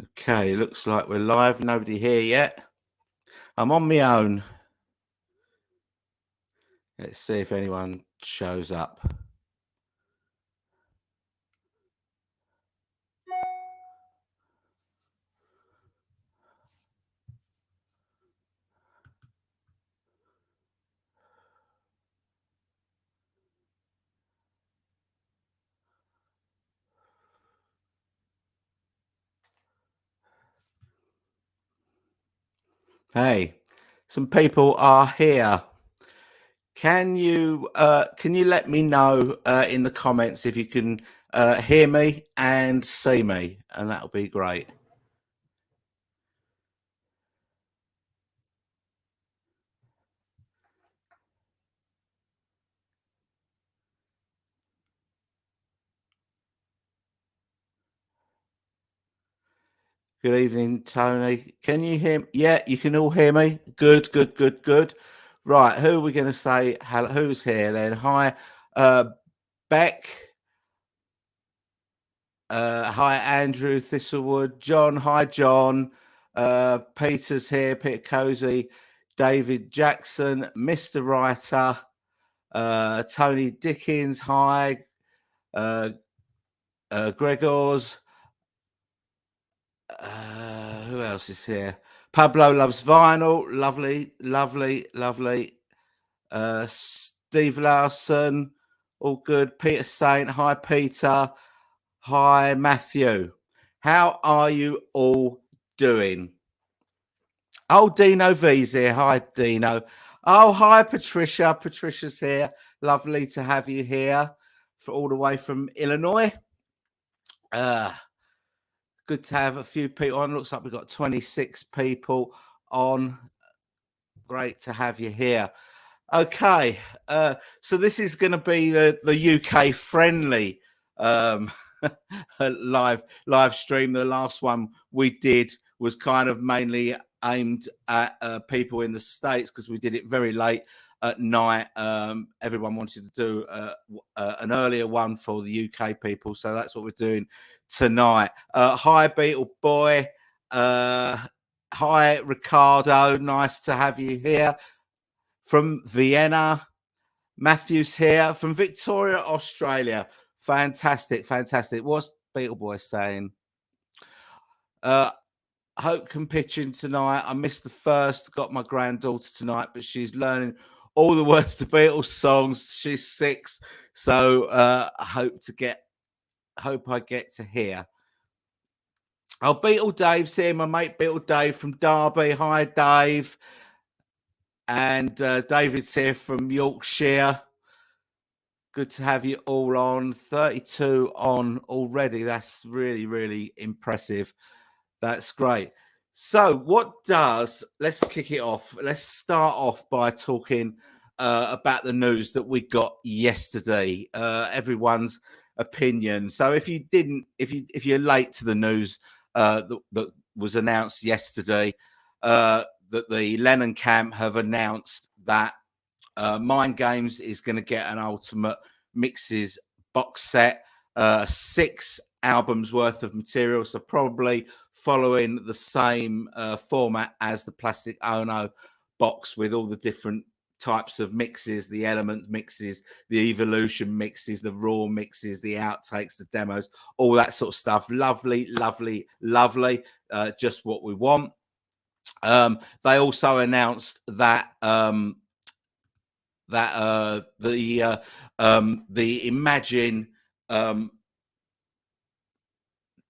Okay, looks like we're live. Nobody here yet. I'm on my own. Let's see if anyone shows up. Hey, some people are here. Can you let me know in the comments if you can hear me and see me, and that'll be great. Good evening, Tony. Can you hear me? Yeah, you can all hear me. Good, good, good, good. Right, who are we going to say? Who's here then? Hi, Beck. Hi, Andrew Thistlewood. John. Hi, John. Peter's here. Peter Cozy. David Jackson. Mr. Writer. Tony Dickens. Hi. Gregors. Who else is here? Pablo loves vinyl. Lovely, lovely, lovely. Steve Larson. All good. Peter Saint. Hi, Peter. Hi, Matthew. How are you all doing? Oh, Dino V's here. Hi, Dino. Oh, hi, Patricia. Patricia's here. Lovely to have you here for all the way from Illinois. Good to have a few people on. Looks like we've got 26 people on. Great to have you here. Okay, so this is going to be the UK friendly live stream. The last one we did was kind of mainly aimed at people in the States because we did it very late at night. Everyone wanted to do an earlier one for the UK people, so that's what we're doing tonight. Hi, Beatle Boy. Hi, Ricardo. Nice to have you here from Vienna. Matthew's here from Victoria, Australia. Fantastic, fantastic. What's Beetle Boy saying? Hope can pitch in tonight. I missed the first. Got my granddaughter tonight, but she's learning all the words to Beatles songs. She's 6, so I hope I get to hear. Oh, Beetle Dave's here. My mate Beetle Dave from Derby. Hi, Dave. And David's here from Yorkshire. Good to have you all on. 32 on already. That's really, really impressive. That's great. So let's kick it off. Let's start off by talking about the news that we got yesterday. Everyone's opinion. So if you're late to the news that was announced yesterday, that the Lennon camp have announced that Mind Games is going to get an Ultimate Mixes box set, 6 albums worth of material, so probably following the same format as the Plastic Ono box with all the different types of mixes, the Element mixes, the Evolution mixes, the Raw mixes, the outtakes, the demos, all that sort of stuff. Lovely, lovely, lovely. Just what we want. They also announced that the Imagine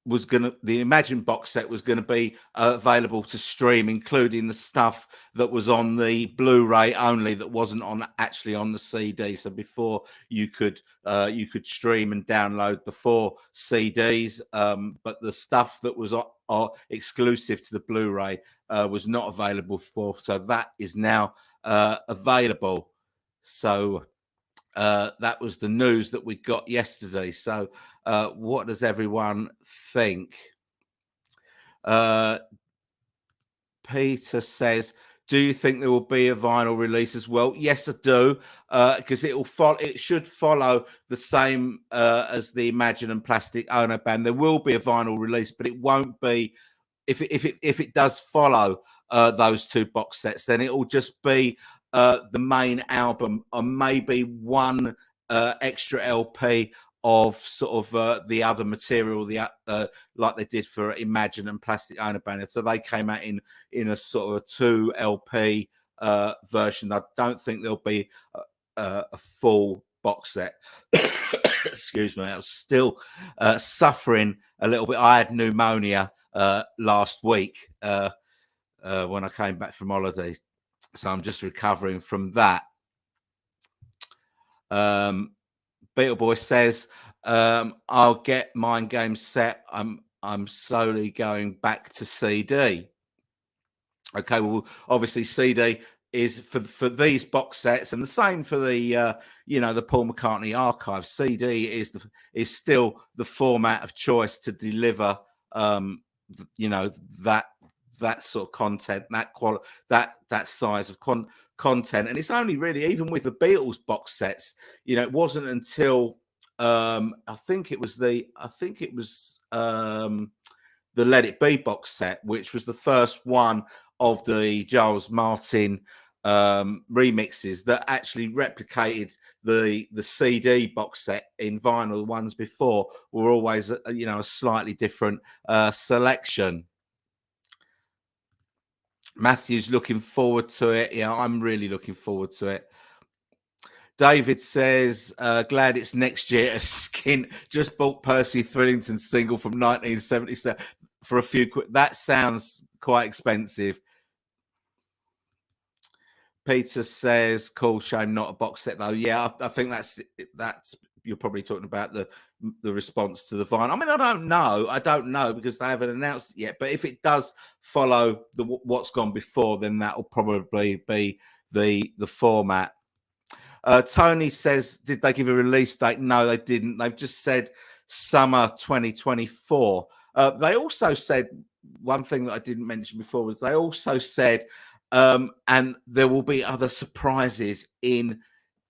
the Imagine box set was going to be available to stream, including the stuff that was on the Blu-ray only, that wasn't actually on the CD. So before you could stream and download the 4 CDs, but the stuff that was exclusive to the Blu-ray was not available for. So that is now available. So that was the news that we got yesterday. So what does everyone think? Peter says, do you think there will be a vinyl release as well? Yes, I do, because it should follow the same as the Imagine and Plastic Ono band. There will be a vinyl release, but it won't be if it does follow those two box sets, then it will just be the main album, or maybe one extra LP of sort of the other material, like they did for Imagine and Plastic Ono Band. So they came out in a sort of a 2 LP version. I don't think there'll be a full box set. Excuse me, I was still suffering a little bit. I had pneumonia last week when I came back from holidays, so I'm just recovering from that. Beetle Boy says, I'll get Mind Game set. I'm slowly going back to CD. Okay, well, obviously CD is for these box sets, and the same for the the Paul McCartney archive. CD is still the format of choice to deliver that sort of content, that size of content. And it's only really, even with the Beatles box sets, it wasn't until I think it was the Let It Be box set, which was the first one of the Giles Martin remixes that actually replicated the CD box set in vinyl. The ones before were always a slightly different selection. Matthew's looking forward to it. Yeah, I'm really looking forward to it. David says, glad it's next year. A skin just bought Percy Thrillington's single from 1977 for a few quid. That sounds quite expensive. Peter says, cool, shame not a box set though. Yeah, I think that's you're probably talking about the response to the vinyl. I mean, I don't know because they haven't announced it yet. But if it does follow what's gone before, then that will probably be the format. Tony says, did they give a release date? No, they didn't. They've just said summer 2024. They also said, one thing that I didn't mention before was they also said, and there will be other surprises in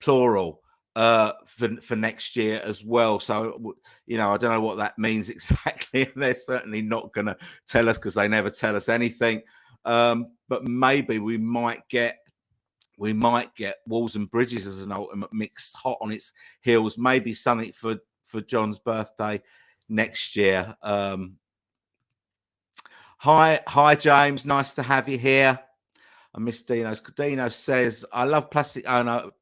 plural for next year as well. So, I don't know what that means exactly. They're certainly not going to tell us because they never tell us anything. But maybe we might get Walls and Bridges as an ultimate mix, hot on its heels. Maybe something for John's birthday next year. Hi, James. Nice to have you here. I miss Dino. Dino says, I love Plastic Ono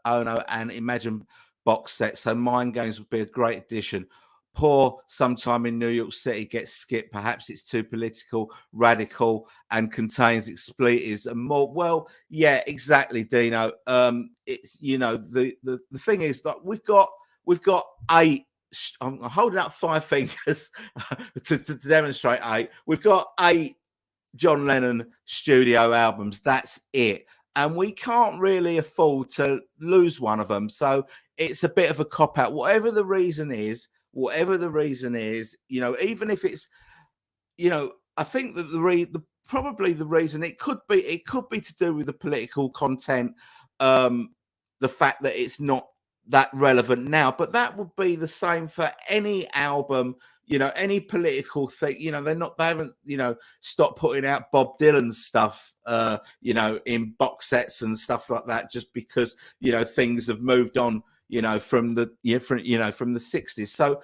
and Imagine box sets, so Mind Games would be a great addition. Poor Sometime in New York City gets skipped. Perhaps it's too political, radical, and contains expletives and more. Well, yeah, exactly, Dino. It's the thing is that we've got 8. I'm holding up 5 fingers to demonstrate 8. We've got 8 John Lennon studio albums. That's it. And we can't really afford to lose one of them. So it's a bit of a cop out. Whatever the reason is, even if it's, I think that probably the reason it could be to do with the political content, the fact that it's not that relevant now, but that would be the same for any album, any political thing. They haven't stopped putting out Bob Dylan's stuff in box sets and stuff like that just because things have moved on from the from the 60s. So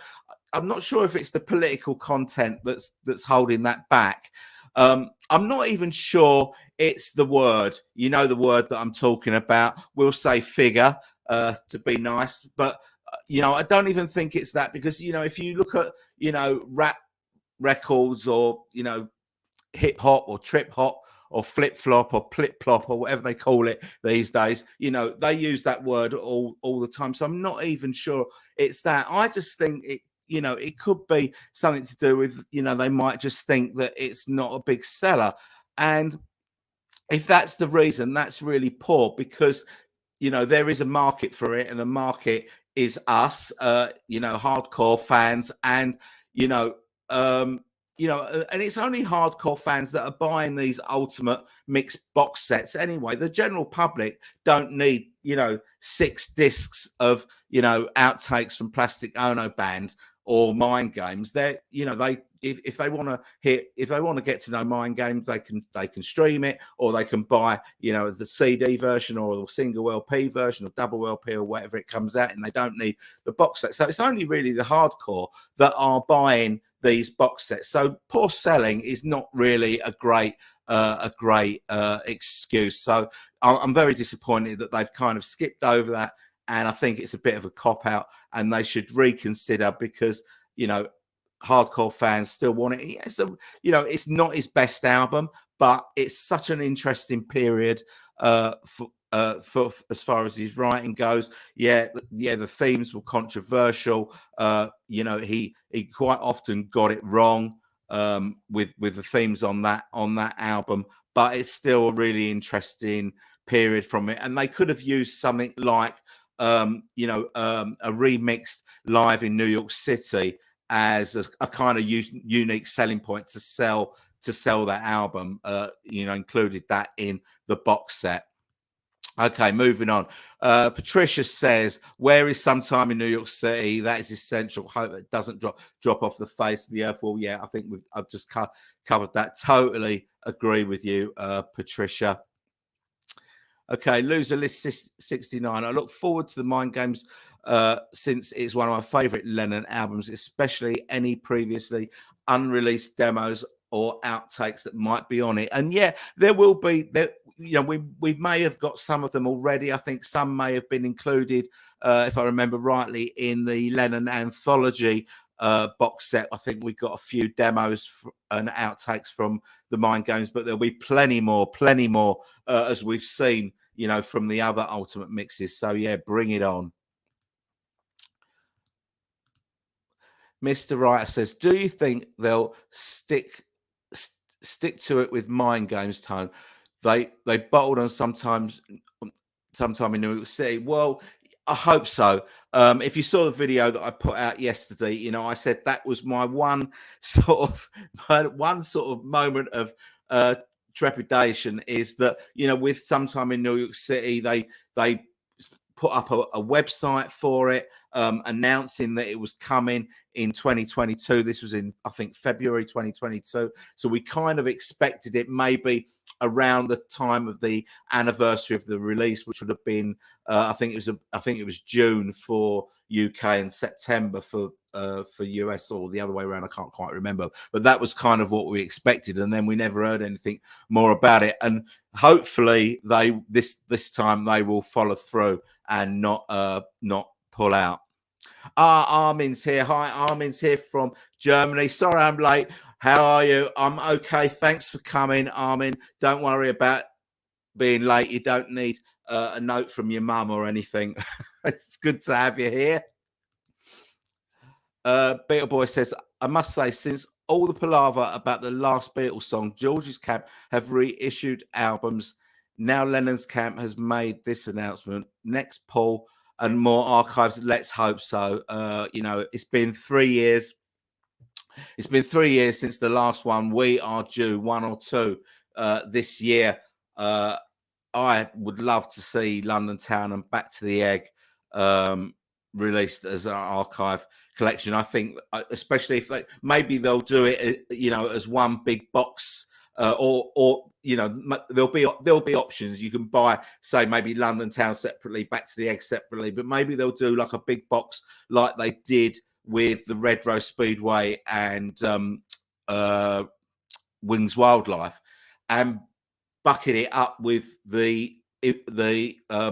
I'm not sure if it's the political content that's holding that back. I'm not even sure it's the word, the word that I'm talking about. We'll say figure to be nice, but I don't even think it's that, because if you look at rap records or hip hop or trip hop or flip flop or plip plop or whatever they call it these days, they use that word all the time. So I'm not even sure it's that. I just think it could be something to do with they might just think that it's not a big seller, and if that's the reason, that's really poor, because there is a market for it, and the market is us, hardcore fans, and and it's only hardcore fans that are buying these ultimate mixed box sets anyway. The general public don't need 6 discs of outtakes from Plastic Ono Band or Mind Games, they're, you know, they, if they want to if they want to get to know Mind Games, they can stream it, or they can buy, you know, the CD version or the single LP version or double LP or whatever it comes out, and they don't need the box set. So it's only really the hardcore that are buying these box sets. So poor selling is not really a great excuse. So I'm very disappointed that they've kind of skipped over that, and I think it's a bit of a cop out, and they should reconsider, because, you know, hardcore fans still want it. It's you know, it's not his best album, but it's such an interesting period for as far as his writing goes. Yeah, the themes were controversial. You know, he quite often got it wrong with the themes on that album, but it's still a really interesting period from it. And they could have used something like you know, a remixed Live in New York City as a kind of unique selling point to sell that album. You know, included that in the box set. Okay, moving on. Patricia says, "Where is Sometime in New York City? That is essential. Hope it doesn't drop off the face of the earth." Well, yeah, I think I've just covered that. Totally agree with you, Patricia. Okay, Loser List 69. I look forward to the Mind Games since it's one of my favorite Lennon albums, especially any previously unreleased demos or outtakes that might be on it. And yeah, there will be, there, you know, we may have got some of them already. I think some may have been included, if I remember rightly, in the Lennon anthology box set. I think we got a few demos and outtakes from the Mind Games, but there'll be plenty more as we've seen, you know, from the other Ultimate mixes. So yeah, bring it on. Mr. Writer says, "Do you think they'll stick to it with Mind Games tone? They bottled on sometime in New York City." Well, I hope so. If you saw the video that I put out yesterday, you know, I said that was my one sort of moment of trepidation, is that, you know, with Sometime in New York City, they put up a website for it, announcing that it was coming in 2022. This was in, I think, February 2022. So we kind of expected it maybe around the time of the anniversary of the release, which would have been, I think it was June for UK and September for US, or the other way around. I can't quite remember, but that was kind of what we expected. And then we never heard anything more about it. And hopefully this time they will follow through and not pull out. Armin's here. Hi, Armin's here from Germany. Sorry I'm late. How are you? I'm okay. Thanks for coming, Armin. Don't worry about being late. You don't need a note from your mum or anything. It's good to have you here. Beatle Boy says, "I must say, since all the palaver about the last Beatles song, George's Camp have reissued albums. Now Lennon's Camp has made this announcement. Next, Paul, and more archives. Let's hope so." You know, it's been 3 years. It's been 3 years since the last one. We are due 1 or 2 this year. I would love to see London Town and Back to the Egg released as an archive collection. I think, especially if they'll do it, you know, as one big box, or you know, there'll be options. You can buy, say, maybe London Town separately, Back to the Egg separately, but maybe they'll do like a big box like they did with the Red Rose Speedway and Wings Wildlife, and bucket it up with the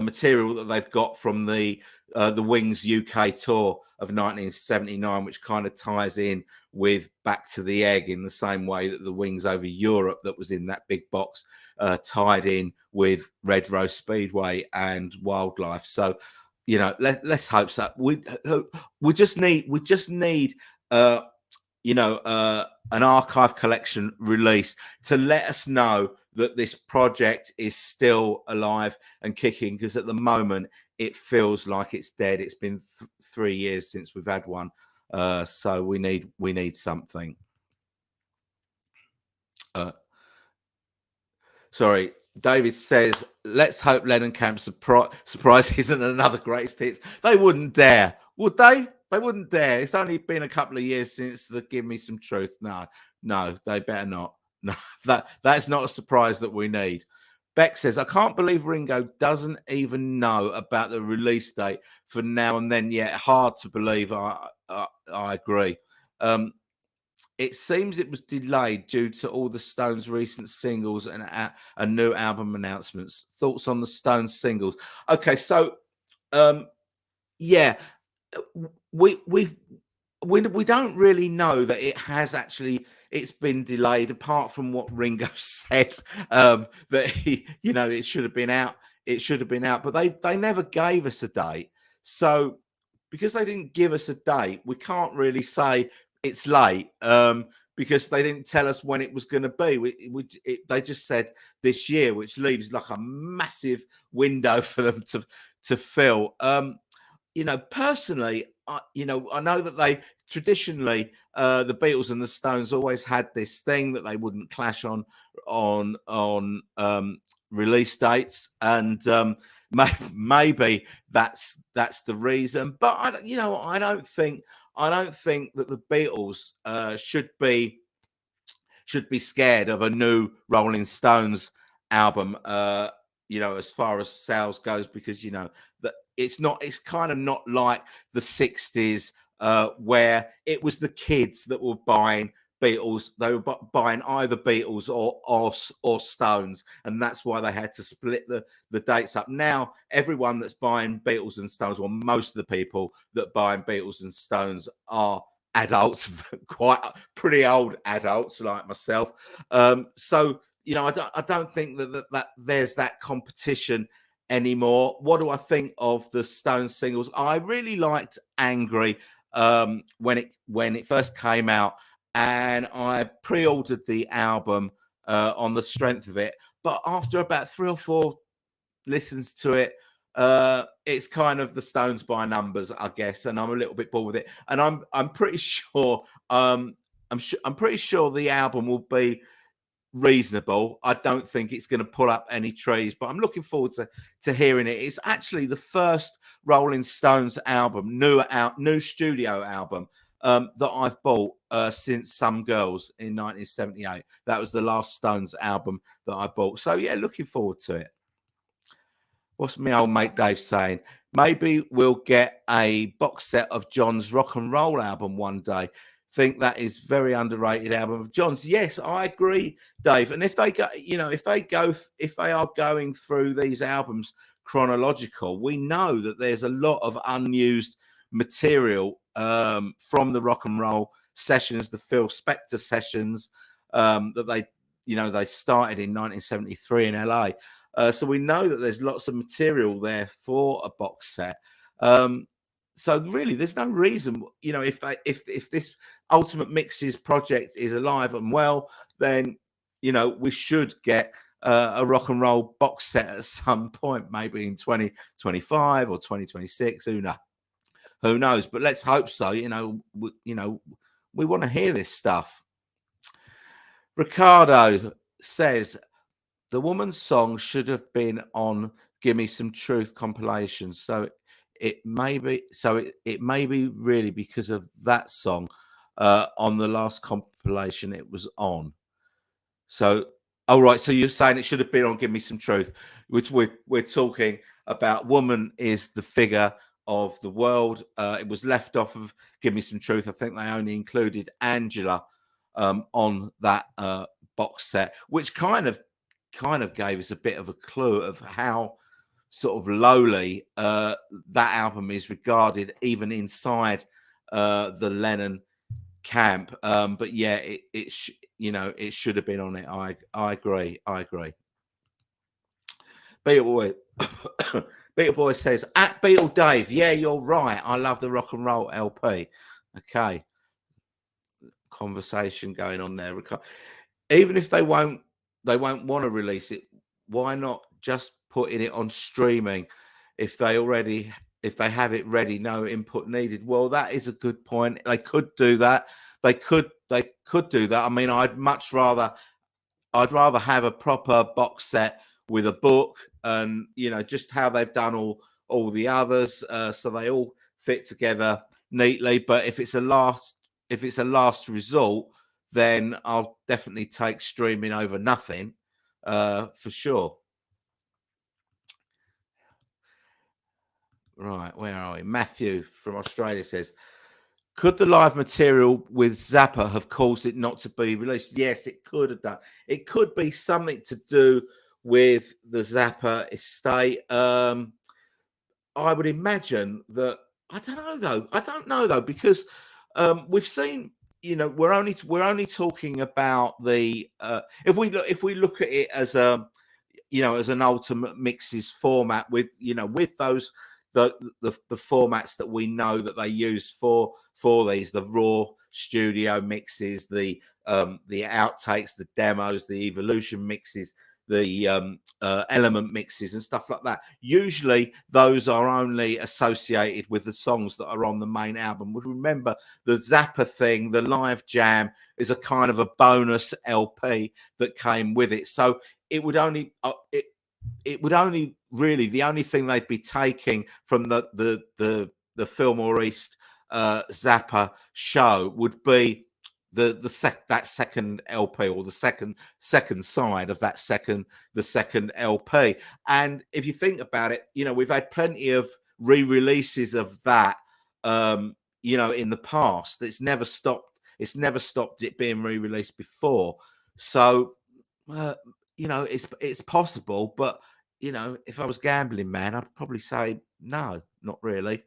material that they've got from the Wings UK tour of 1979, which kind of ties in with Back to the Egg in the same way that the Wings Over Europe that was in that big box tied in with Red Rose Speedway and Wildlife. So, you know, let's hope so. We just need you know, an archive collection release to let us know that this project is still alive and kicking, because at the moment it feels like it's dead. It's been 3 years since we've had one, so we need something. Sorry, David says, "Let's hope Lennon Camp surprise isn't another greatest hits." They wouldn't dare, would they? They wouldn't dare. It's only been a couple of years since the Give Me Some Truth. No, no, they better not. No, that's not a surprise that we need. Beck says, I can't believe Ringo doesn't even know about the release date for Now and Then yet. Hard to believe. I agree. It seems it was delayed due to all the Stones' recent singles and new album announcements. Thoughts on the Stones singles? Okay, so yeah, we don't really know that it has actually it's been delayed, apart from what Ringo said, that it should have been out. It should have been out, but they never gave us a date. So because they didn't give us a date, we can't really say it's late, because they didn't tell us when it was going to be. They just said this year, which leaves like a massive window for them to fill. Personally, I know that they traditionally, the Beatles and the Stones always had this thing that they wouldn't clash on release dates, and maybe that's the reason. But I don't think that the Beatles should be scared of a new Rolling Stones album. As far as sales goes, because that it's kind of not like the 60s, where it was the kids that were buying Beatles. They were buying either Beatles or Stones, and that's why they had to split the dates up. Now everyone that's buying Beatles and Stones, or most of the people that buying Beatles and Stones, are adults, pretty old adults like myself. So I don't think that there's that competition anymore. What do I think of the Stones singles? I really liked Angry when it first came out, and I pre-ordered the album on the strength of it. But after about 3 or 4 listens to it, it's kind of the Stones by numbers, I guess, and I'm a little bit bored with it. And I'm pretty sure I'm pretty sure the album will be reasonable. I don't think it's going to pull up any trees, but I'm looking forward to hearing it. It's actually the first Rolling Stones album, new studio album, that I've bought since Some Girls in 1978. That was the last Stones album that I bought. So yeah, looking forward to it. What's my old mate Dave saying? Maybe we'll get a box set of John's rock and roll album one day. Think that is very underrated album of John's. Yes, I agree, Dave. And if they go, if they are going through these albums chronological, we know that there's a lot of unused material from the rock and roll sessions, the Phil Spector sessions, that they started in 1973 in LA. So we know that there's lots of material there for a box set. So really, there's no reason, if this Ultimate Mixes project is alive and well, then we should get a rock and roll box set at some point, maybe in 2025 or 2026. Who knows? But let's hope so. We want to hear this stuff. Ricardo says, the woman's song should have been on Give Me Some Truth compilation. So it may be really because of that song on the last compilation it was on. So, right. So you're saying it should have been on Give Me Some Truth, which we're talking about. Woman is the figure of the world. It was left off of Give Me Some Truth. I think they only included Angela on that box set, which kind of gave us a bit of a clue of how sort of lowly that album is regarded, even inside the Lennon camp. But yeah, it should have been on it. I agree. Beatle Boy says, at Beatle Dave, yeah, you're right. I love the rock and roll LP. Okay. Conversation going on there. Even if they won't want to release it, why not just putting it on streaming if they have it ready, no input needed? Well, that is a good point. They could do that. They could do that. I mean, I'd rather have a proper box set with a book, and just how they've done all the others, so they all fit together neatly. But if it's a last resort, then I'll definitely take streaming over nothing, for sure. Right, where are we? Matthew from Australia says, could the live material with Zappa have caused it not to be released? Yes, it could have done. It could be something to do with the Zappa estate. I would imagine that. I don't know though. I don't know though, because we've seen. We're only talking about the. If we look at it as a, as an ultimate mixes format with those the formats that we know that they use for these, the raw studio mixes, the outtakes, the demos, the evolution mixes, the element mixes and stuff like that. Usually those are only associated with the songs that are on the main album. Would remember the Zappa thing, the live jam is a kind of a bonus LP that came with it. So it would only really, the only thing they'd be taking from the Fillmore East Zappa show would be that second LP, or the second side of the second LP. And if you think about it, we've had plenty of re-releases of that, in the past. It's never stopped it being re-released before. So it's possible, but if I was gambling man, I'd probably say no, not really.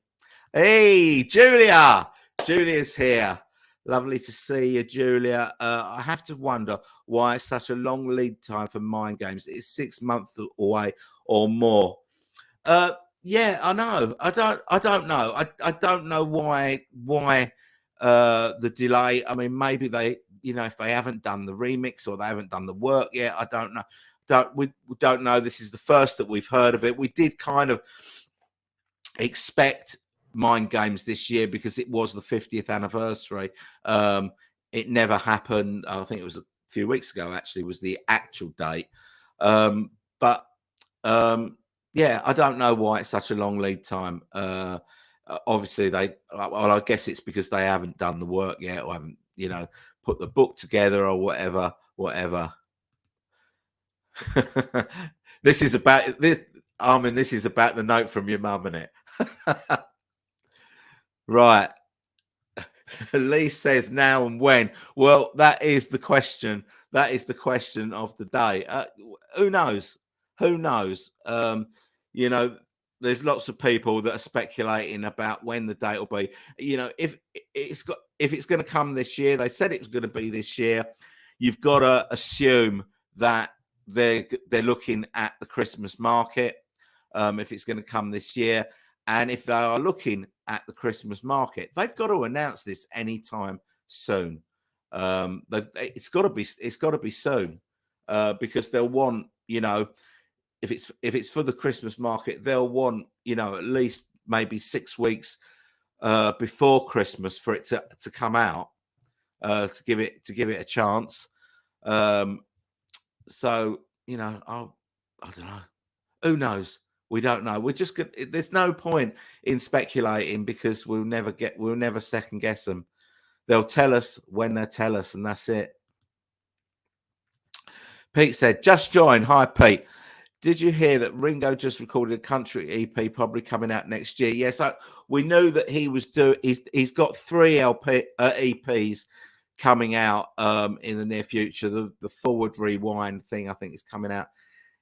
Hey, Julia's here. Lovely to see you, Julia. I have to wonder why such a long lead time for Mind Games. It's 6 months away or more. Yeah, I know. I don't know. I don't know why the delay. I mean, maybe they, if they haven't done the remix or they haven't done the work yet, I don't know. We don't know. This is the first that we've heard of it. We did kind of expect Mind Games this year because it was the 50th anniversary. It never happened. I think it was a few weeks ago, actually, was the actual date. But yeah, I don't know why it's such a long lead time. Obviously, I guess it's because they haven't done the work yet, or haven't, put the book together or whatever. This is about this. Armin, this is about the note from your mum, isn't it? Right. Lee says now and when. Well, that is the question. That is the question of the day. Who knows? Who knows? There's lots of people that are speculating about when the date will be. If it's going to come this year, they said it was going to be this year. You've got to assume that they're looking at the Christmas market. If it's going to come this year, and if they are looking at the Christmas market, they've got to announce this anytime soon. It's got to be soon, because they'll want, if it's for the Christmas market, they'll want, at least maybe 6 weeks before Christmas for it to come out, to give it a chance. So I don't know. Who knows? We don't know. We're just good. There's no point in speculating because we'll never second guess them. They'll tell us when they tell us, and that's it. Pete said, just join. Hi, Pete. Did you hear that Ringo just recorded a country EP, probably coming out next year? Yes, we knew that he was doing. He's got 3 EPs coming out in the near future. The Forward Rewind thing, I think, is coming out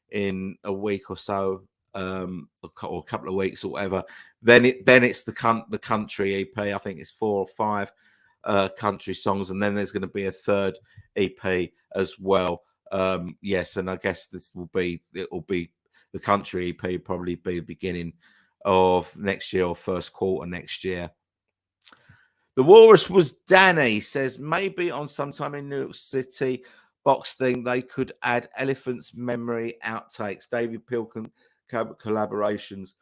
in a week or so, or a couple of weeks or whatever. Then it's the country EP. I think it's 4 or 5 country songs, and then there's going to be a third EP as well. Yes, and I guess it'll be the country EP, probably be the beginning of next year or first quarter next year. The Walrus was Danny says maybe on Sometime in New York City box thing they could add Elephant's Memory outtakes, David Pilkington collaborations.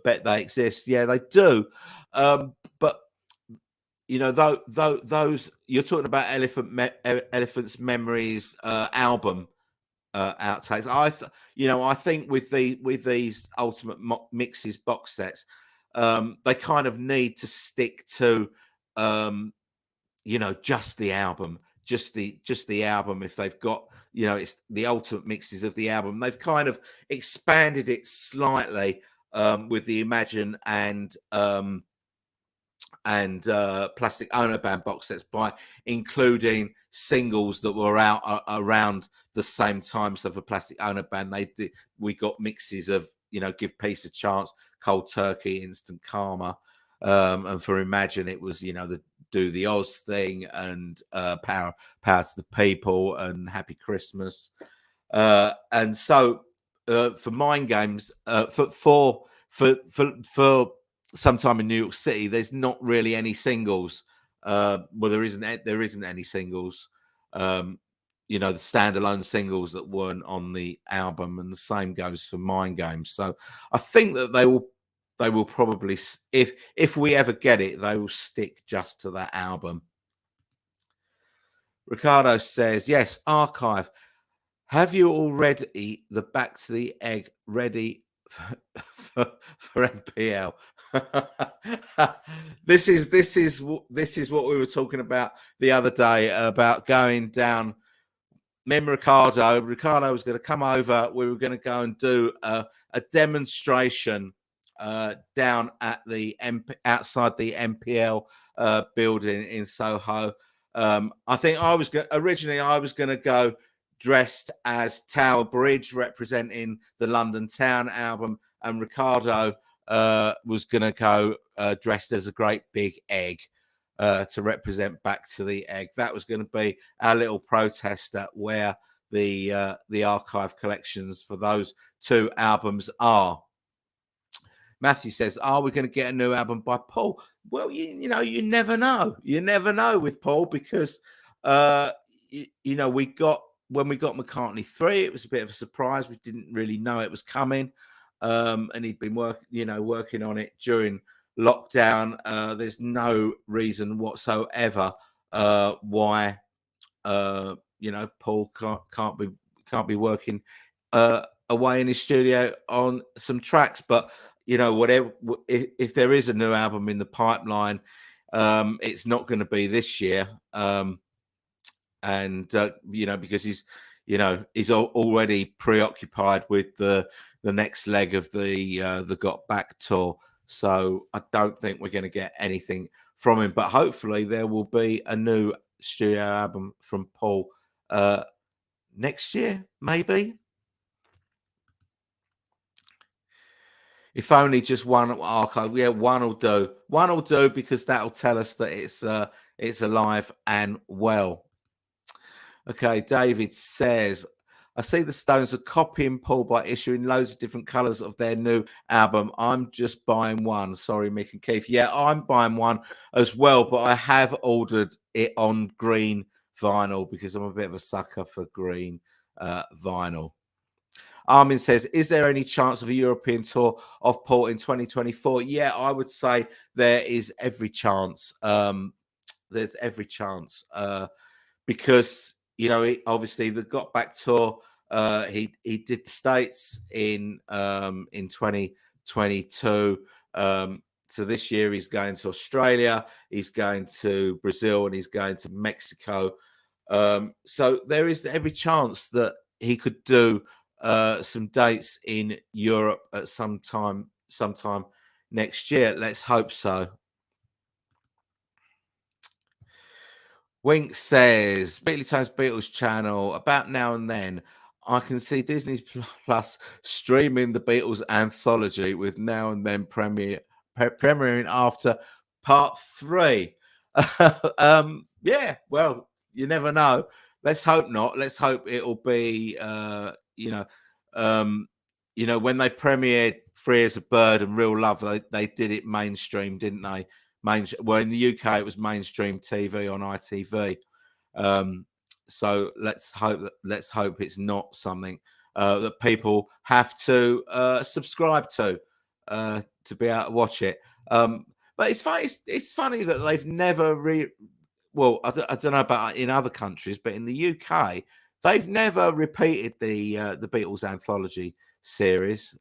Bet they exist. Yeah, they do. But those you're talking about Elephant's Memories album outtakes. I think with these Ultimate Mixes box sets, they kind of need to stick to just the album, just the album. If they've got, it's the ultimate mixes of the album. They've kind of expanded it slightly with the Imagine and Plastic Ono Band box sets by including singles that were out around the same time. So for Plastic Ono Band, we got mixes of Give Peace a Chance, Cold Turkey, Instant Karma, and for Imagine it was the Do the Oz thing and Power to the People and Happy Christmas, and so for Mind Games, for Sometime in New York City, there's not really any singles. Well, there isn't any singles. The standalone singles that weren't on the album, and the same goes for Mind Games. So I think that they will probably, if we ever get it, they will stick just to that album. Ricardo says, yes, archive. Have you already the Back to the Egg ready for NPL? This is what we were talking about the other day about going down. Me and Ricardo was going to come over. We were going to go and do a demonstration down at the outside the NPL building in Soho. I think originally I was going to go dressed as Tower Bridge, representing the London Town album, and Ricardo was going to go dressed as a great big egg to represent Back to the Egg. That was going to be our little protest at where the archive collections for those two albums are. Matthew says, are we going to get a new album by Paul? Well, you never know. You never know with Paul, because when we got McCartney 3, it was a bit of a surprise. We didn't really know it was coming. And he'd been working on it during lockdown. There's no reason whatsoever why Paul can't be working away in his studio on some tracks. But whatever, if there is a new album in the pipeline, it's not going to be this year. Because he's already preoccupied with the next leg of the Got Back tour. So I don't think we're going to get anything from him, but hopefully there will be a new studio album from Paul next year, maybe. If only just one archive. Yeah, one will do. One will do, because that'll tell us that it's alive and well. Okay, David says, I see the Stones are copying Paul by issuing loads of different colours of their new album. I'm just buying one. Sorry, Mick and Keith. Yeah, I'm buying one as well, but I have ordered it on green vinyl because I'm a bit of a sucker for green vinyl. Armin says, is there any chance of a European tour of Paul in 2024? Yeah, I would say there is every chance. There's every chance because, obviously the Got Back tour, he did the States in 2022. So this year he's going to Australia, he's going to Brazil, and he's going to Mexico. So there is every chance that he could do some dates in Europe at sometime next year. Let's hope so. Wink says, Beatley Times Beatles channel, about now and then, I can see Disney Plus streaming the Beatles anthology with Now and Then premiering after part 3. Yeah, well, you never know. Let's hope not. Let's hope it'll be, when they premiered Free as a Bird and Real Love, they did it mainstream, didn't they? Well, in the UK, it was mainstream TV on ITV. So let's hope it's not something that people have to subscribe to be able to watch it. But it's funny. It's funny that they've never well, I don't know about in other countries, but in the UK, they've never repeated the Beatles anthology series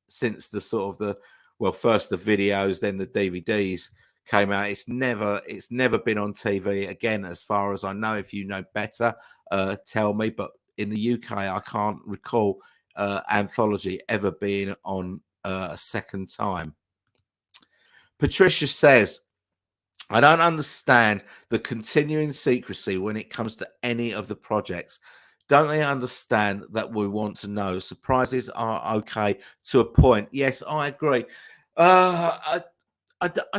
since the sort of well, first the videos, then the DVDs came out. It's never been on TV again, as far as I know. If you know better, tell me. But in the UK, I can't recall Anthology ever being on a second time. Patricia says, I don't understand the continuing secrecy when it comes to any of the projects. Don't they understand that we want to know? Surprises are okay to a point. Yes, I agree. I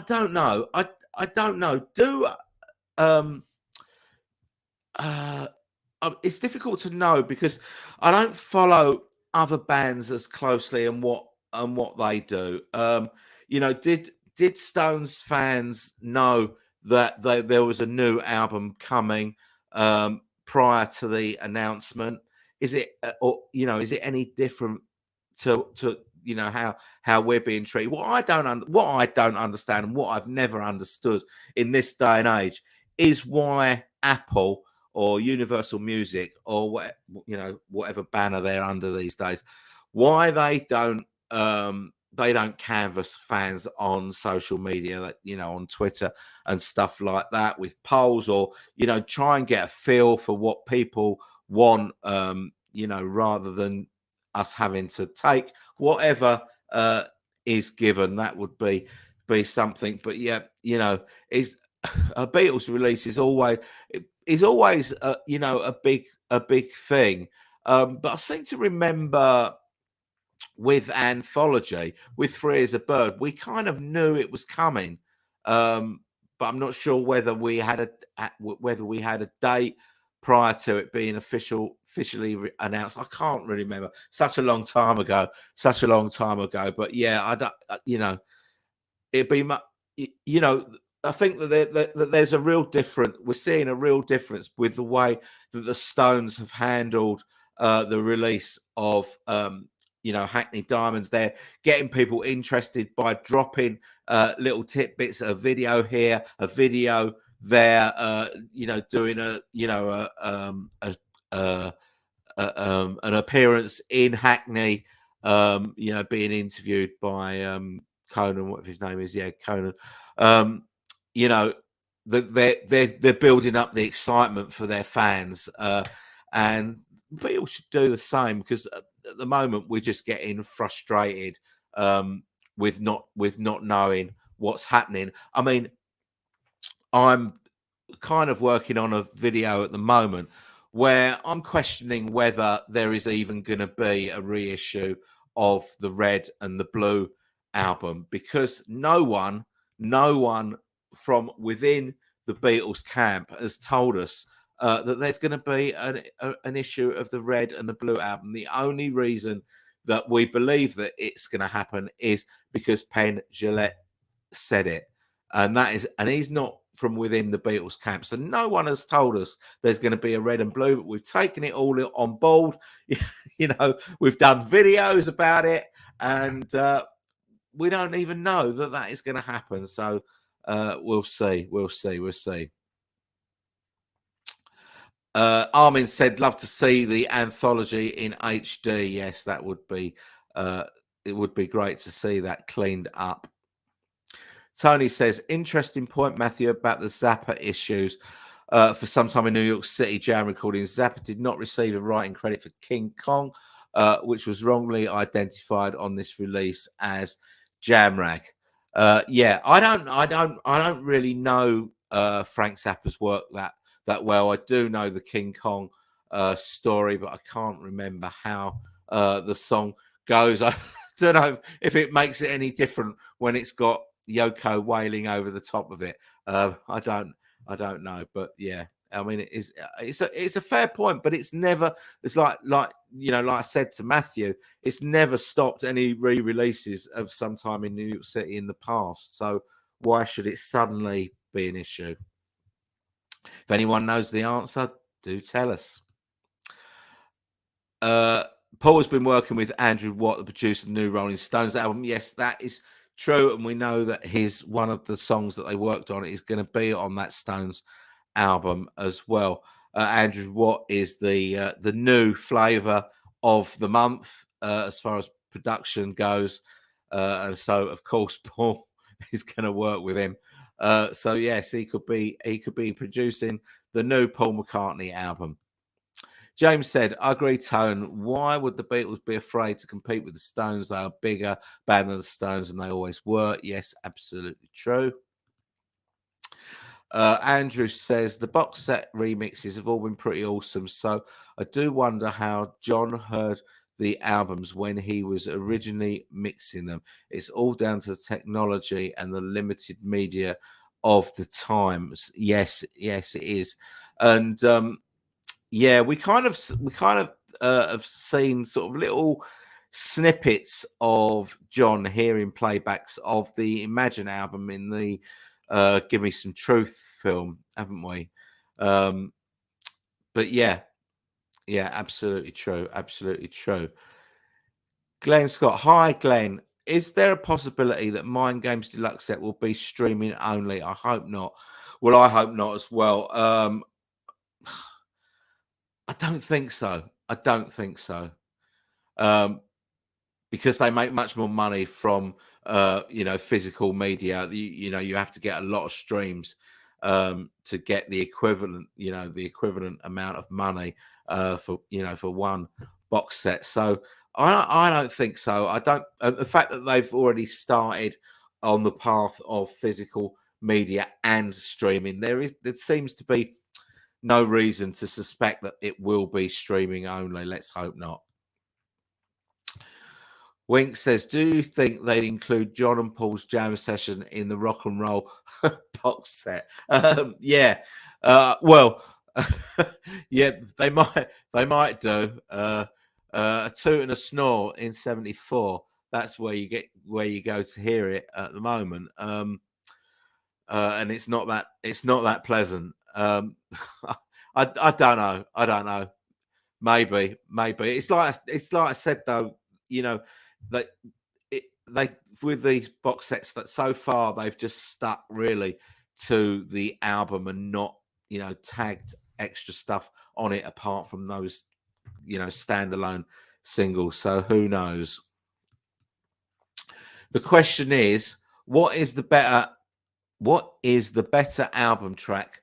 don't know. I don't know. Um uh it's difficult to know because I don't follow other bands as closely and what they do. Did Stones fans know that there was a new album coming prior to the announcement? Is it is it any different to how we're being treated? What I don't understand and what I've never understood in this day and age is why Apple or Universal Music or whatever banner they're under these days, why they don't canvass fans on social media, like on Twitter and stuff like that, with polls, or try and get a feel for what people want, rather than us having to take whatever is given. That would be something. But yeah, is a Beatles release is always a big thing. But I seem to remember with Anthology, with Free as a Bird, we kind of knew it was coming, but I'm not sure whether we had a date prior to it being officially announced. I can't really remember. Such a long time ago. But yeah, I don't. It'd be I think that there's a real difference. We're seeing a real difference with the way that the Stones have handled the release of Hackney Diamonds. They're getting people interested by dropping little tidbits, a video here, a video there, doing an appearance in Hackney, being interviewed by Conan, whatever his name is, Conan. They're building up the excitement for their fans, and people should do the same, because at the moment we're just getting frustrated with not knowing what's happening. I mean, I'm kind of working on a video at the moment where I'm questioning whether there is even going to be a reissue of the Red and the Blue album, because no one from within the Beatles camp has told us that there's going to be an issue of the Red and the Blue album. The only reason that we believe that it's going to happen is because Penn Jillette said it, and he's not from within the Beatles camp, so no one has told us there's going to be a Red and Blue. But we've taken it all on board. We've done videos about it, and we don't even know that is going to happen. So we'll see. Armin said, love to see the Anthology in HD. Yes, that would be it would be great to see that cleaned up. Tony says, interesting point, Matthew, about the Zappa issues. For some time in New York City jam recordings, Zappa did not receive a writing credit for King Kong, which was wrongly identified on this release as Jamrag. I don't really know Frank Zappa's work that well. I do know the King Kong story, but I can't remember how the song goes. I don't know if it makes it any different when it's got Yoko wailing over the top of it. I don't know, but yeah, I mean, it's a fair point, but it's like I said to Matthew, it's never stopped any re-releases of Sometime in New York City in the past. So why should it suddenly be an issue? If anyone knows the answer, do tell us. Paul has been working with Andrew Watt, the producer of the new Rolling Stones album. Yes, that is true, and we know that one of the songs that they worked on is going to be on that Stones album as well. Andrew Watt is the new flavour of the month as far as production goes. and so of course Paul is going to work with him. So yes, he could be producing the new Paul McCartney album. James said, I agree, Tone. Why would the Beatles be afraid to compete with the Stones? They are bigger band than the Stones, and they always were. Yes, absolutely true. Andrew says the box set remixes have all been pretty awesome. So I do wonder how John heard the albums when he was originally mixing them. It's all down to the technology and the limited media of the times. Yes, yes, it is. And yeah, we kind of have seen sort of little snippets of John hearing playbacks of the Imagine album in the Give Me Some Truth film, haven't we? But yeah, absolutely true. Absolutely true. Glenn Scott, hi Glenn. Is there a possibility that Mind Games Deluxe set will be streaming only? I hope not. Well, I hope not as well. I don't think so. I don't think so. Because they make much more money from physical media. You have to get a lot of streams to get the equivalent amount of money for one box set. So I don't think so. I don't. The fact that they've already started on the path of physical media and streaming, there seems to be no reason to suspect that it will be streaming only. Let's hope not. Wink says, do you think they'd include John and Paul's jam session in the rock and roll box set? Yeah. Well, yeah, they might do. A toot and a snore in '74. That's where you go to hear it at the moment. And it's not that pleasant. I don't know. I don't know. Maybe. It's like I said though. That they with these box sets that so far they've just stuck really to the album and not tagged extra stuff on it apart from those standalone singles. So who knows? The question is, what is the better album track?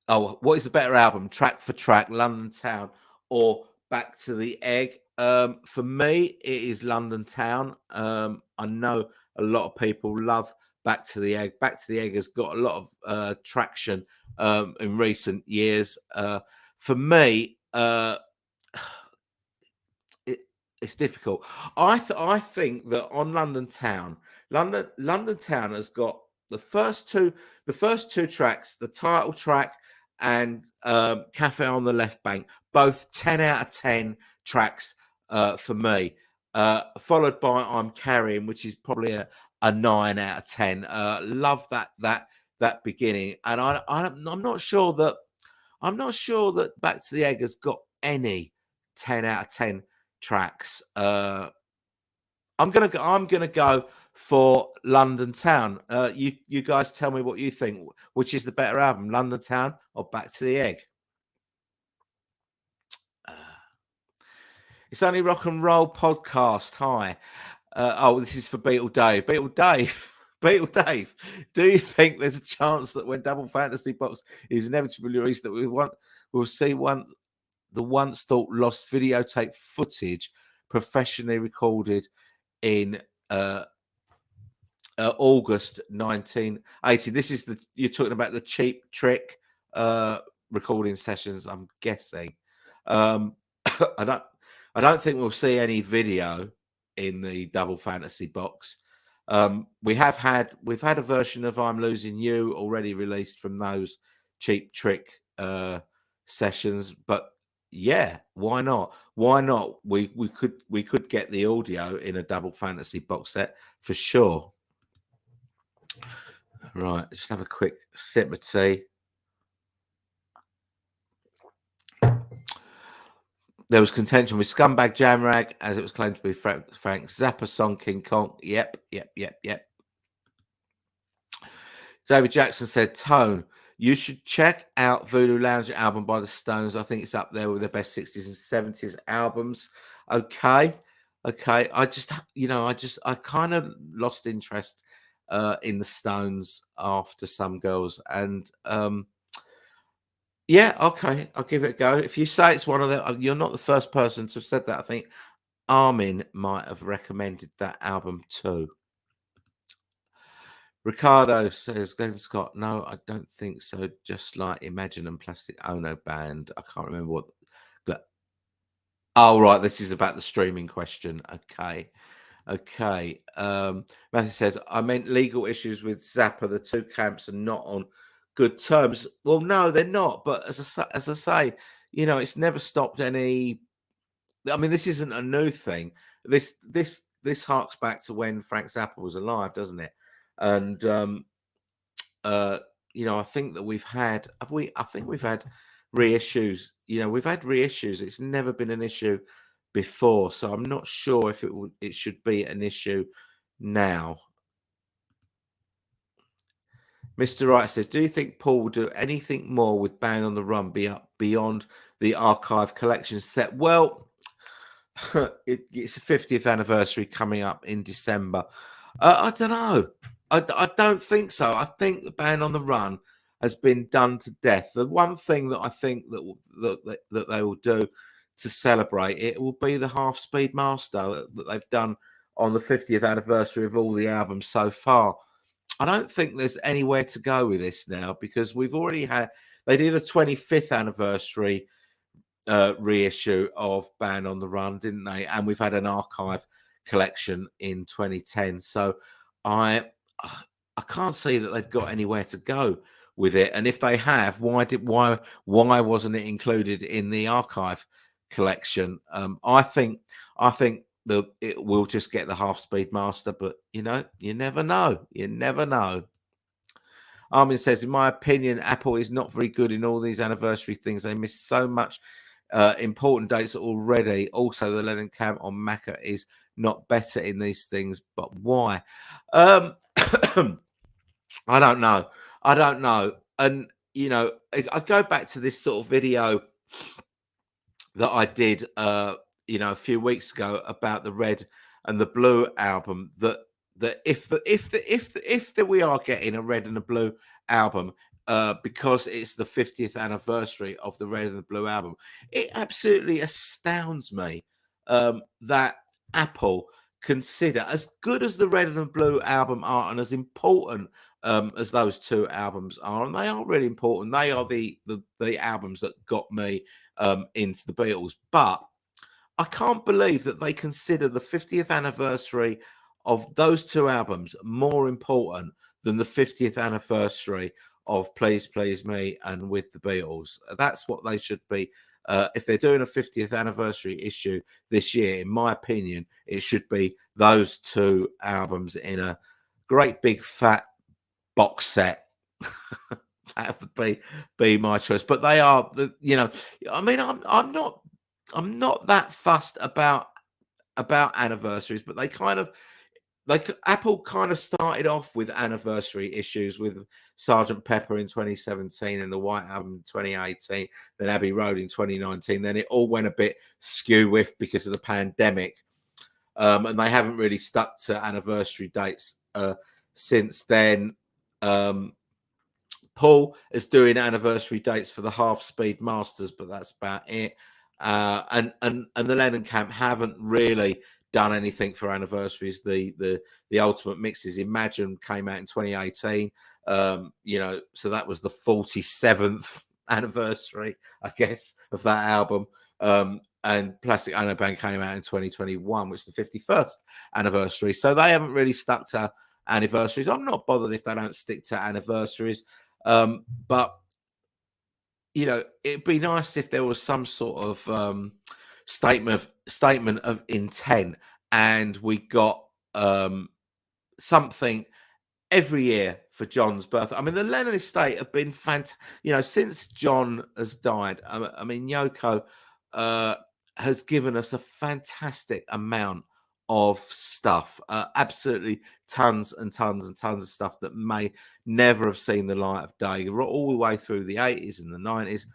Oh, what is the better album, track for track, London Town or Back to the Egg? For me, it is London Town. I know a lot of people love Back to the Egg. Back to the Egg has got a lot of traction in recent years. For me, it's difficult. I think that on London Town has got the first two tracks, the title track and Cafe on the Left Bank, both 10 out of 10 tracks for me. Followed by I'm Carrying, which is probably a 9 out of 10. Love that beginning, and I'm not sure that Back to the Egg has got any 10 out of 10 tracks. I'm gonna go for London Town. You guys tell me what you think. Which is the better album, London Town or Back to the Egg? It's Only Rock and Roll podcast. Hi. This is for Beatle Dave. Beatle Dave. Do you think there's a chance that when Double Fantasy Box is inevitably released, that we'll see the once thought lost videotape footage professionally recorded in August 1980? This is you're talking about the Cheap Trick recording sessions, I'm guessing. I don't think we'll see any video in the Double Fantasy Box. We've had a version of I'm Losing You already released from those Cheap Trick sessions, but yeah, why not? Why not? We could get the audio in a Double Fantasy Box set for sure. Right, just have a quick sip of tea. There was contention with Scumbag Jamrag, as it was claimed to be Frank Zappa song King Kong. Yep. David Jackson said, Tone, you should check out Voodoo Lounge album by the Stones. I think it's up there with the best 60s and 70s albums. Okay. Okay, I kind of lost interest in the Stones after Some Girls, and yeah, okay, I'll give it a go. If you say it's one of the, you're not the first person to have said that. I think Armin might have recommended that album too. Ricardo says, Glenn Scott, no, I don't think so. Just like Imagine and Plastic Ono Band. I can't remember what. Oh, right. This is about the streaming question. Okay. Okay. Matthew says, I meant legal issues with Zappa. The two camps are not on good terms. Well, no, they're not. But as I say, it's never stopped any. I mean, this isn't a new thing. This harks back to when Frank Zappa was alive, doesn't it? And uh, I think that we've had have we I think we've had reissues. We've had reissues. It's never been an issue before, so I'm not sure if it should be an issue now. Mr. Wright says, do you think Paul will do anything more with Band on the Run beyond the archive collection set? Well, it's the 50th anniversary coming up in December. I don't know. I don't think so. I think the Band on the Run has been done to death. The one thing that I think that they will do to celebrate it will be the Half Speed Master that they've done on the 50th anniversary of all the albums so far. I don't think there's anywhere to go with this now because we've already had. They did the 25th anniversary reissue of Band on the Run, didn't they? And we've had an archive collection in 2010. So I can't see that they've got anywhere to go with it. And if they have, why wasn't it included in the archive collection? I think that it will just get the Half Speed Master, but you never know. You never know. Armin says, in my opinion, Apple is not very good in all these anniversary things. They miss so much important dates already. Also, the Lennon Camp on Macca is not better in these things, but why? I don't know. I don't know. And, I go back to this sort of video that I did, a few weeks ago about the Red and the Blue album. That if we are getting a Red and a Blue album, because it's the 50th anniversary of the Red and the Blue album, it absolutely astounds me that Apple consider, as good as the Red and the Blue album are, and as important as those two albums are, and they are really important. They are the albums that got me into the Beatles. But I can't believe that they consider the 50th anniversary of those two albums more important than the 50th anniversary of Please Please Me and With the Beatles. That's what they should be. If they're doing a 50th anniversary issue this year, in my opinion, it should be those two albums in a great big fat box set. That would be my choice. But they are I mean, I'm not that fussed about anniversaries, but they kind of Apple kind of started off with anniversary issues with Sergeant Pepper in 2017 and the White Album in 2018, then Abbey Road in 2019. Then it all went a bit skew with because of the pandemic, and they haven't really stuck to anniversary dates since then. Paul is doing anniversary dates for the Half Speed Masters, but that's about it. And the Lennon Camp haven't really done anything for anniversaries. The Ultimate Mixes Imagine came out in 2018. So that was the 47th anniversary, I guess, of that album. And Plastic Ono Band came out in 2021, which is the 51st anniversary. So they haven't really stuck to anniversaries. I'm not bothered if they don't stick to anniversaries. But it'd be nice if there was some sort of statement of intent, and we got something every year for John's birthday. I mean, the Lennon estate have been fantastic. Since John has died, I mean, Yoko has given us a fantastic amount of stuff, absolutely tons and tons and tons of stuff that may never have seen the light of day, all the way through the 80s and the 90s.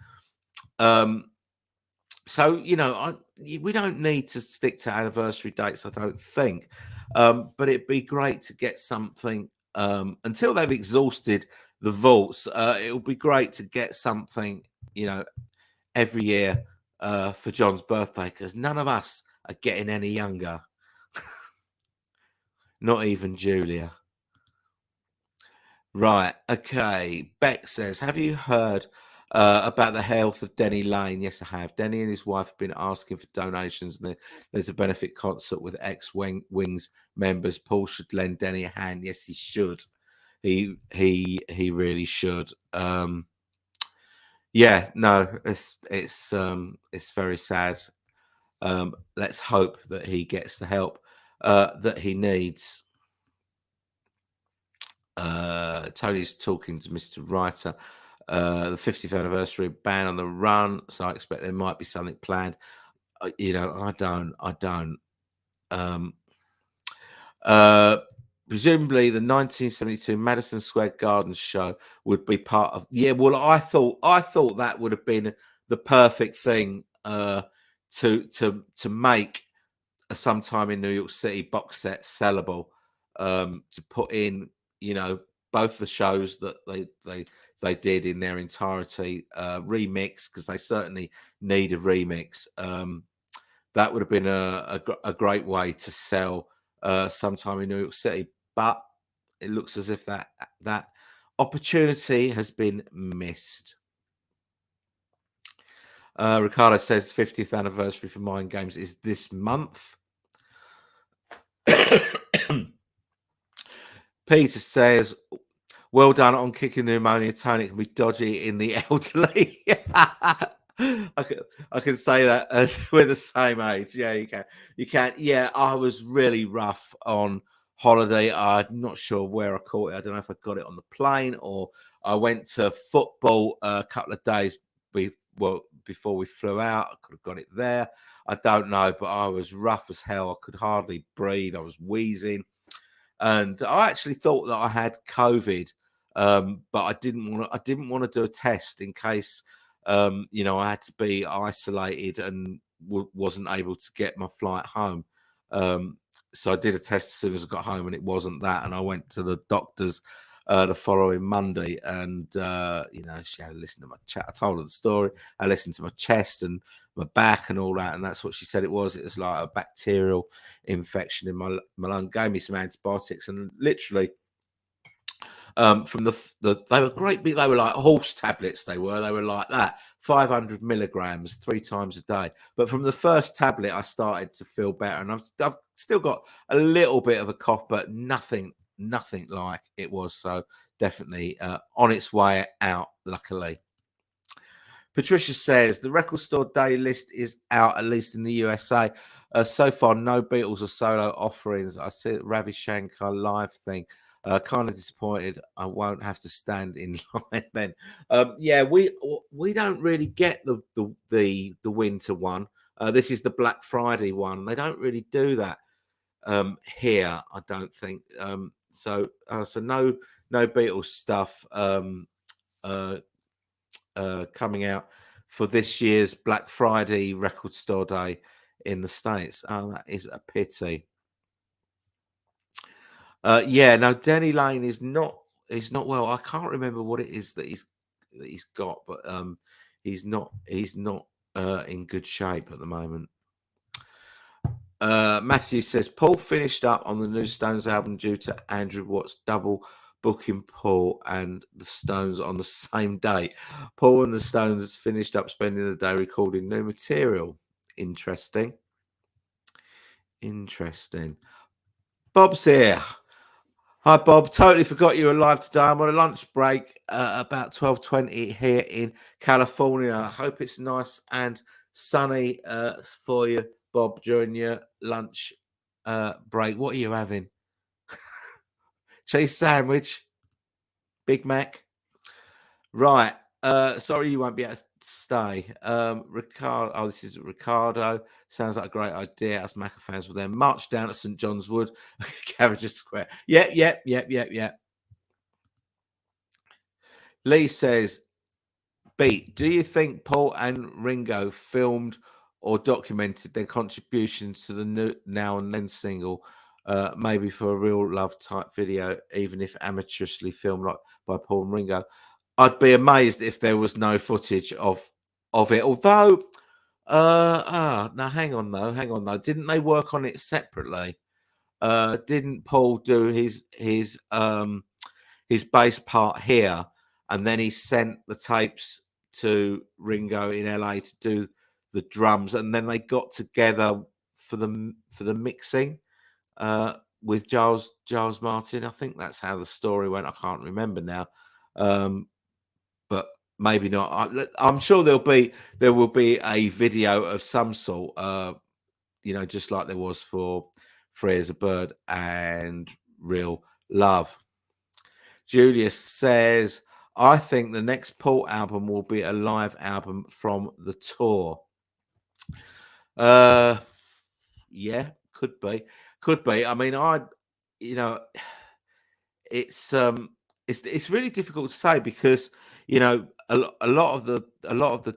So, we don't need to stick to anniversary dates, I don't think. But it'd be great to get something until they've exhausted the vaults. It would be great to get something, you know, every year for John's birthday, because none of us are getting any younger, not even Julia. Right. Okay. Beck says, have you heard about the health of Denny Lane? Yes, I have. Denny and his wife have been asking for donations, and there's a benefit concert with ex-Wings members. Paul should lend Denny a hand. Yes, he should. He really should. Yeah. No, it's very sad. Let's hope that he gets the help that he needs. Tony's talking to Mr. Writer. The 50th anniversary ban on the run, so I expect there might be something planned. I don't. Um, Presumably, the 1972 Madison Square Garden show would be part of. Yeah, well, I thought that would have been the perfect thing to make a Sometime in New York City box set sellable, to put in, both the shows that they did in their entirety, remix, because they certainly need a remix. That would have been a great way to sell Sometime in New York City, but it looks as if that opportunity has been missed. Ricardo says 50th anniversary for Mind Games is this month. Peter says, well done on kicking the pneumonia. Tony can be dodgy in the elderly. I can say that as we're the same age. Yeah, you can. You can. Yeah, I was really rough on holiday. I'm not sure where I caught it. I don't know if I got it on the plane or I went to football a couple of days before we flew out. I could have got it there. I don't know, but I was rough as hell. I could hardly breathe. I was wheezing. And I actually thought that I had COVID, but I didn't want to. I didn't want to do a test in case, I had to be isolated and wasn't able to get my flight home. So I did a test as soon as I got home, and it wasn't that. And I went to the doctor's the following Monday, and she had to listen to my chat. I told her the story. I listened to my chest and my back and all that, and that's what she said it was. It was like a bacterial infection in my lung. Gave me some antibiotics, and literally, from they were great big. They were like horse tablets. They were like that, 500 milligrams 3 times a day. But from the first tablet, I started to feel better, and I've still got a little bit of a cough, but nothing like it was. So definitely on its way out, luckily. Patricia says the record store day list is out, at least in the USA. So far, no Beatles or solo offerings. I see Ravi Shankar live thing. Kind of disappointed. I won't have to stand in line then. Yeah, we don't really get the winter one. This is the Black Friday one. They don't really do that here, I don't think. So no Beatles stuff coming out for this year's Black Friday record store day in the States. Oh, that is a pity. Yeah, no, Denny Lane is not well. I can't remember what it is that he's got, but he's not in good shape at the moment. Matthew says Paul finished up on the new Stones album due to Andrew Watt's double booking Paul and the Stones on the same day. Paul and the Stones finished up spending the day recording new material. Interesting. Bob's here. Hi, Bob. Totally forgot you were live today. I'm on a lunch break about 12:20 here in California. I hope it's nice and sunny for you, Bob, during your lunch break. What are you having? Cheese sandwich? Big Mac? Right. Sorry you won't be able to stay. Ricardo. Oh, this is Ricardo. Sounds like a great idea. Us Macca fans will then march down to St. John's Wood, Cavendish Square. Yep. Lee says, Beat, do you think Paul and Ringo filmed or documented their contributions to the new Now and Then single, maybe for a real love type video, even if amateurishly filmed like by Paul and Ringo? I'd be amazed if there was no footage of it. Although, now hang on though. Didn't they work on it separately? Didn't Paul do his bass part here, and then he sent the tapes to Ringo in LA to do the drums, and then they got together for the mixing with Giles Martin. I think that's how the story went. I can't remember now, but maybe not. I'm sure there will be a video of some sort. Just like there was for Free as a Bird and Real Love. Julius says, I think the next Paul album will be a live album from the tour. Yeah, could be. I mean, it's really difficult to say because a lot of the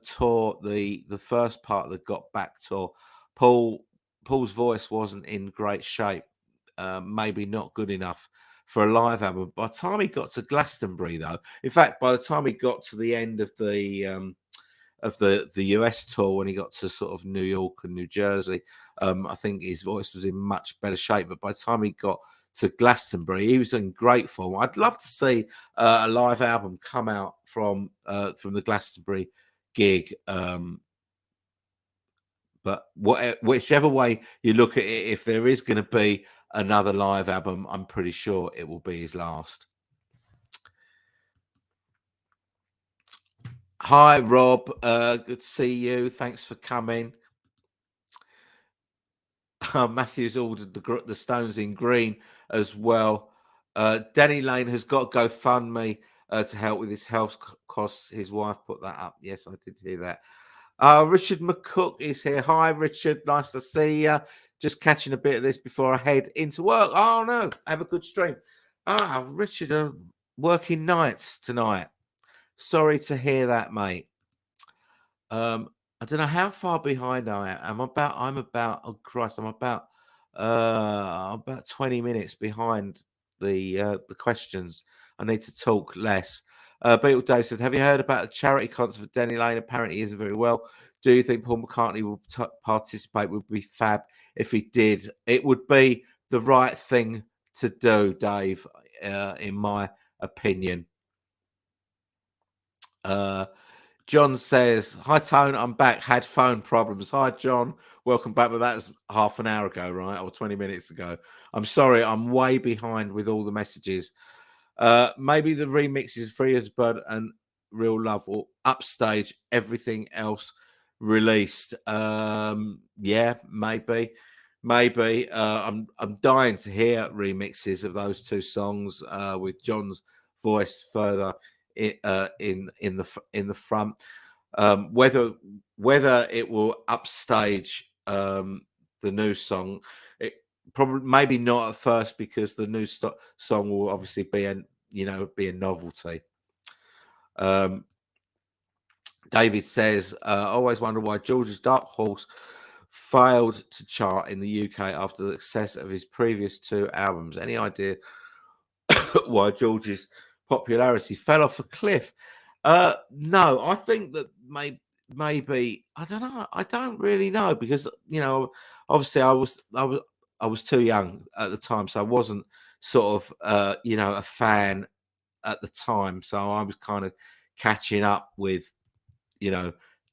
tour, the first part of the Got Back tour, Paul's voice wasn't in great shape, maybe not good enough for a live album. By the time he got to Glastonbury, though, in fact, by the time he got to the end of the US tour, when he got to sort of New York and New Jersey, I think his voice was in much better shape. But by the time he got to Glastonbury, he was in great form. I'd love to see a live album come out from the Glastonbury gig. But whichever way you look at it, if there is going to be another live album, I'm pretty sure it will be his last. Hi, Rob. Good to see you. Thanks for coming. Matthew's ordered the Stones in green as well. Danny Lane has got GoFundMe to help with his health costs. His wife put that up. Yes, I did hear that. Richard McCook is here. Hi, Richard. Nice to see you. Just catching a bit of this before I head into work. Oh, no. Have a good stream. Richard, working nights tonight. Sorry to hear that, mate. I don't know how far behind I am. I'm about, oh Christ, I'm about 20 minutes behind the questions. I need to talk less. Beatle Dave said, have you heard about a charity concert for Denny Lane? Apparently he isn't very well. Do you think Paul McCartney will participate? Would be fab if he did. It would be the right thing to do, Dave, in my opinion. John says, hi, Tone, I'm back. Had phone problems. Hi, John. Welcome back. But that was half an hour ago, right? Or 20 minutes ago. I'm sorry. I'm way behind with all the messages. Maybe the remixes Free as a Bird and Real Love will upstage everything else released. Yeah, maybe. I'm dying to hear remixes of those two songs with John's voice further in the front. Whether it will upstage the new song, it probably maybe not at first because the new song will obviously be a novelty. David says, always wonder why George's Dark Horse failed to chart in the UK after the success of his previous two albums. Any idea why George's popularity fell off a cliff? No, I think that maybe I don't know. I don't really know because obviously I was too young at the time, so I wasn't sort of a fan at the time. So I was kind of catching up with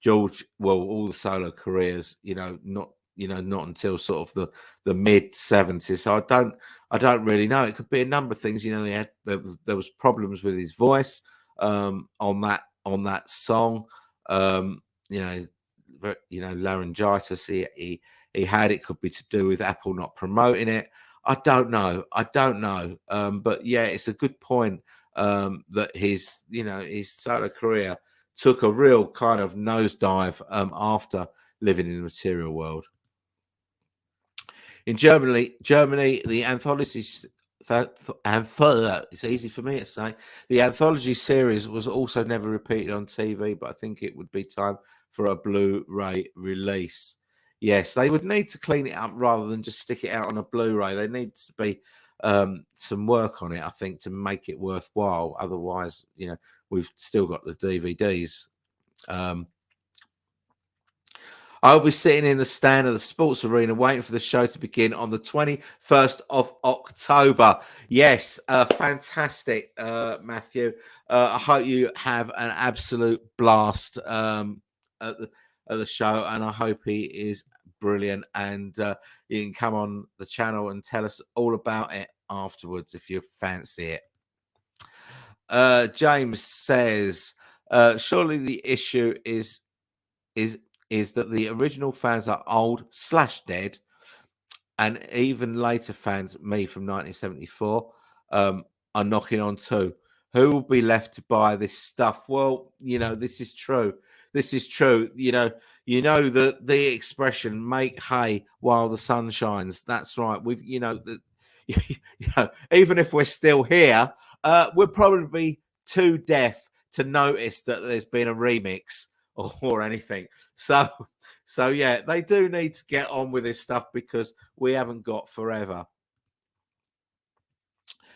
George. Well, all the solo careers, not until sort of the mid 70s. So I don't really know. It could be a number of things. There was problems with his voice on that song. Laryngitis he had. It could be to do with Apple not promoting it. I don't know. But yeah, it's a good point that his solo career took a real kind of nosedive after living in the material world. In Germany, the it's easy for me to say. The anthology series was also never repeated on TV, but I think it would be time for a Blu-ray release. Yes, they would need to clean it up rather than just stick it out on a Blu-ray. There needs to be some work on it, I think, to make it worthwhile. Otherwise, we've still got the DVDs. I'll be sitting in the stand of the sports arena waiting for the show to begin on the 21st of October. Yes, fantastic, Matthew. I hope you have an absolute blast at the show, and I hope he is brilliant. And you can come on the channel and tell us all about it afterwards if you fancy it. James says, surely the issue is that the original fans are old/dead, and even later fans, me from 1974, are knocking on too. Who will be left to buy this stuff? Well, this is true. This is true. The expression "make hay while the sun shines." That's right. We've, even if we're still here, we'll probably be too deaf to notice that there's been a remix or anything. So yeah, they do need to get on with this stuff because we haven't got forever.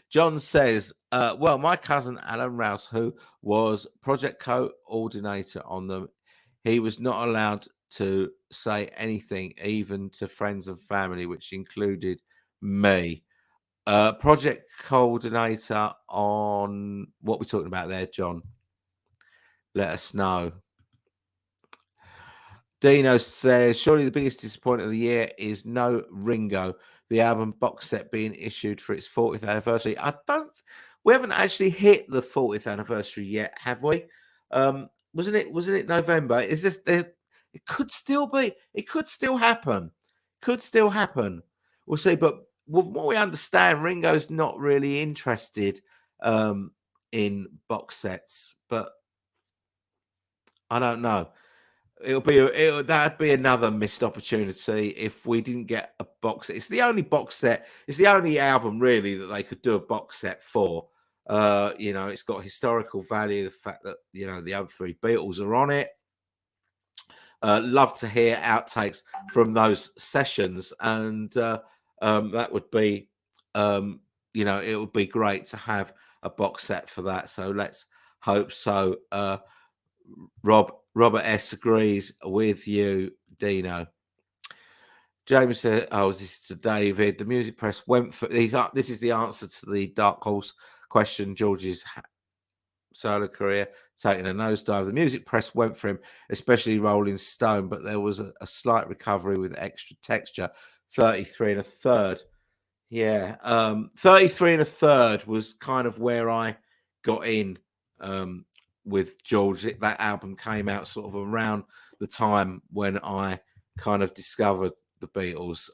John says, well, my cousin Alan Rouse, who was project coordinator on them, he was not allowed to say anything, even to friends and family, which included me. Project coordinator on what we're talking about there, John. Let us know. Dino says, surely the biggest disappointment of the year is no Ringo, the album box set being issued for its 40th anniversary. We haven't actually hit the 40th anniversary yet, have we? Wasn't it November? Is this there? It could still be. It could still happen. Could still happen. We'll see. But what we understand, Ringo's not really interested in box sets. But I don't know. That'd be another missed opportunity if we didn't get a box set. It's the only box set. It's the only album really that they could do a box set for. It's got historical value. The fact that the other three Beatles are on it. Love to hear outtakes from those sessions, and that would be, it would be great to have a box set for that. So let's hope so. Robert S agrees with you, Dino. James said, this is to David. The music press went for these. This is the answer to the Dark Horse question. George's solo career taking a nosedive. The music press went for him, especially Rolling Stone, but there was a slight recovery with extra texture. 33 1/3. Yeah, 33 1/3 was kind of where I got in. With George, that album came out sort of around the time when I kind of discovered the Beatles.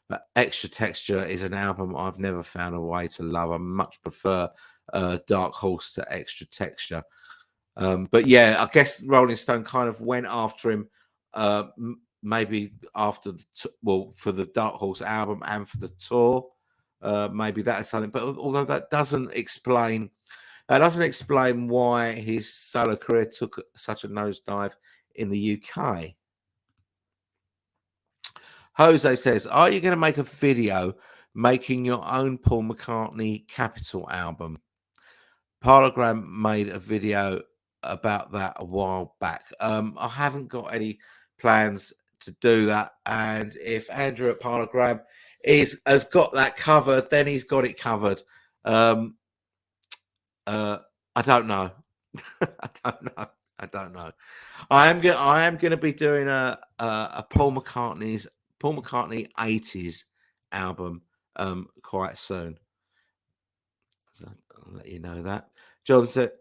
But Extra Texture is an album I've never found a way to love. I much prefer Dark Horse to Extra Texture. But yeah, I guess Rolling Stone kind of went after him maybe after for the Dark Horse album and for the tour. Maybe that is something, but although that doesn't explain why his solo career took such a nosedive in the UK. Jose says, are you going to make a video making your own Paul McCartney Capitol album? Parlogram made a video about that a while back. I haven't got any plans to do that. And if Andrew at Parlogram has got that covered, then he's got it covered. I don't know. I don't know. I am going to be doing a Paul McCartney 80s album quite soon. So I'll let you know that. John said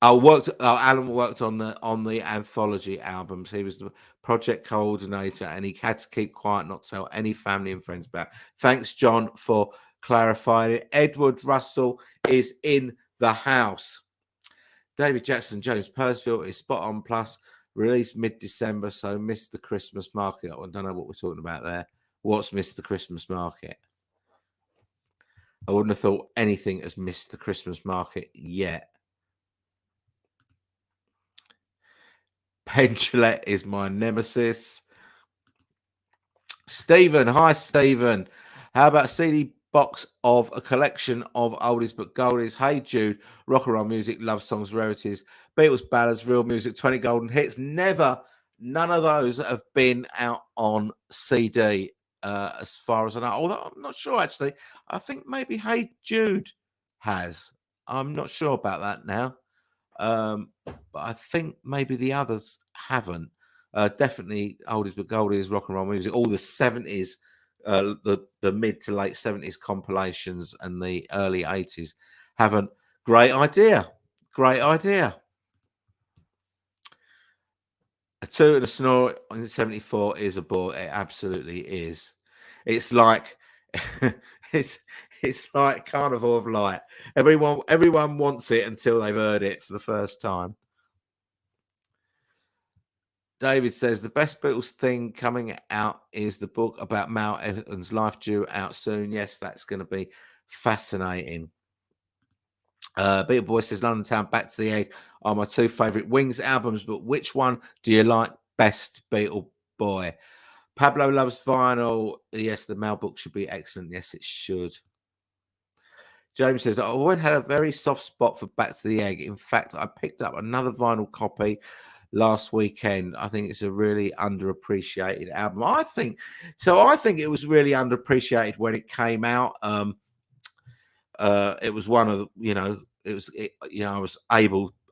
Alan worked on the anthology albums. He was the project coordinator and he had to keep quiet, not tell any family and friends about it. Thanks, John, for clarifying it. Edward Russell is in the house. David Jackson James Pursfield is spot on, plus released mid-December, so missed the Christmas market. I don't know what we're talking about there. What's missed the Christmas market? I wouldn't have thought anything has missed the Christmas market yet. Pendulette is my nemesis. Stephen, hi Stephen. How about a CD box of a collection of oldies but goldies? Hey Jude, rock and roll music, love songs, rarities, Beatles ballads, real music, 20 golden hits. Never, none of those have been out on CD, as far as I know. Although I'm not sure actually. I think maybe Hey Jude has. I'm not sure about that now. But I think maybe the others haven't. Definitely oldies but goldies, rock and roll music, all the 70s, the mid to late 70s compilations and the early 80s haven't. Great idea. Great idea. A two and a snore in 74 is a bore. It absolutely is. It's like it's it's like Carnival of Light. Everyone wants it until they've heard it for the first time. David says the best Beatles thing coming out is the book about Mal Evans' life, due out soon. Yes, that's going to be fascinating. Beatle Boy says London Town, Back to the Egg are my two favourite Wings albums, but which one do you like best, Beatle Boy? Pablo loves vinyl. Yes, the Mal book should be excellent. Yes, it should. James says, I always had a very soft spot for Back to the Egg. In fact, I picked up another vinyl copy last weekend. I think it's a really underappreciated album. I think it was really underappreciated when it came out. It was one of the,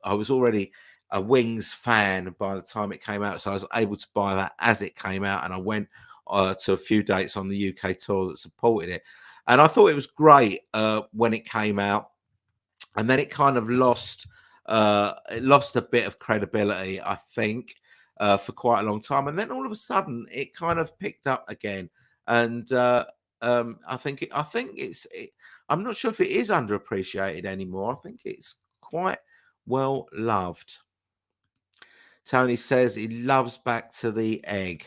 I was already a Wings fan by the time it came out, so I was able to buy that as it came out, and I went to a few dates on the UK tour that supported it, and I thought it was great when it came out, and then it kind of lost a bit of credibility, I think, for quite a long time, and then all of a sudden it kind of picked up again, and I think I'm not sure if it is underappreciated anymore. I think it's quite well loved. Tony says he loves Back to the Egg.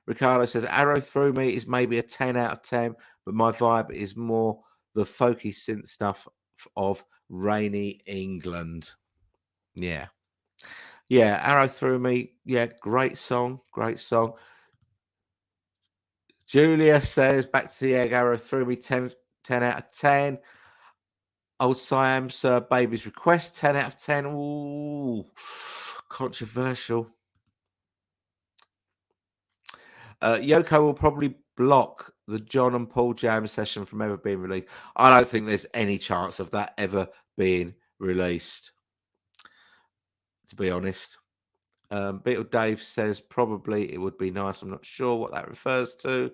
Ricardo says Arrow Through Me is maybe a 10 out of 10, but my vibe is more the folky synth stuff of rainy England. Yeah. Yeah, Arrow Through Me. Yeah, great song. Great song. Julia says Back to the Egg, Arrow Through Me, 10 out of 10. Old Siam's Baby's Request, 10 out of 10. Ooh, controversial. Yoko will probably block the John and Paul jam session from ever being released. I don't think there's any chance of that ever being released, to be honest. Beatle Dave says probably it would be nice. I'm not sure what that refers to.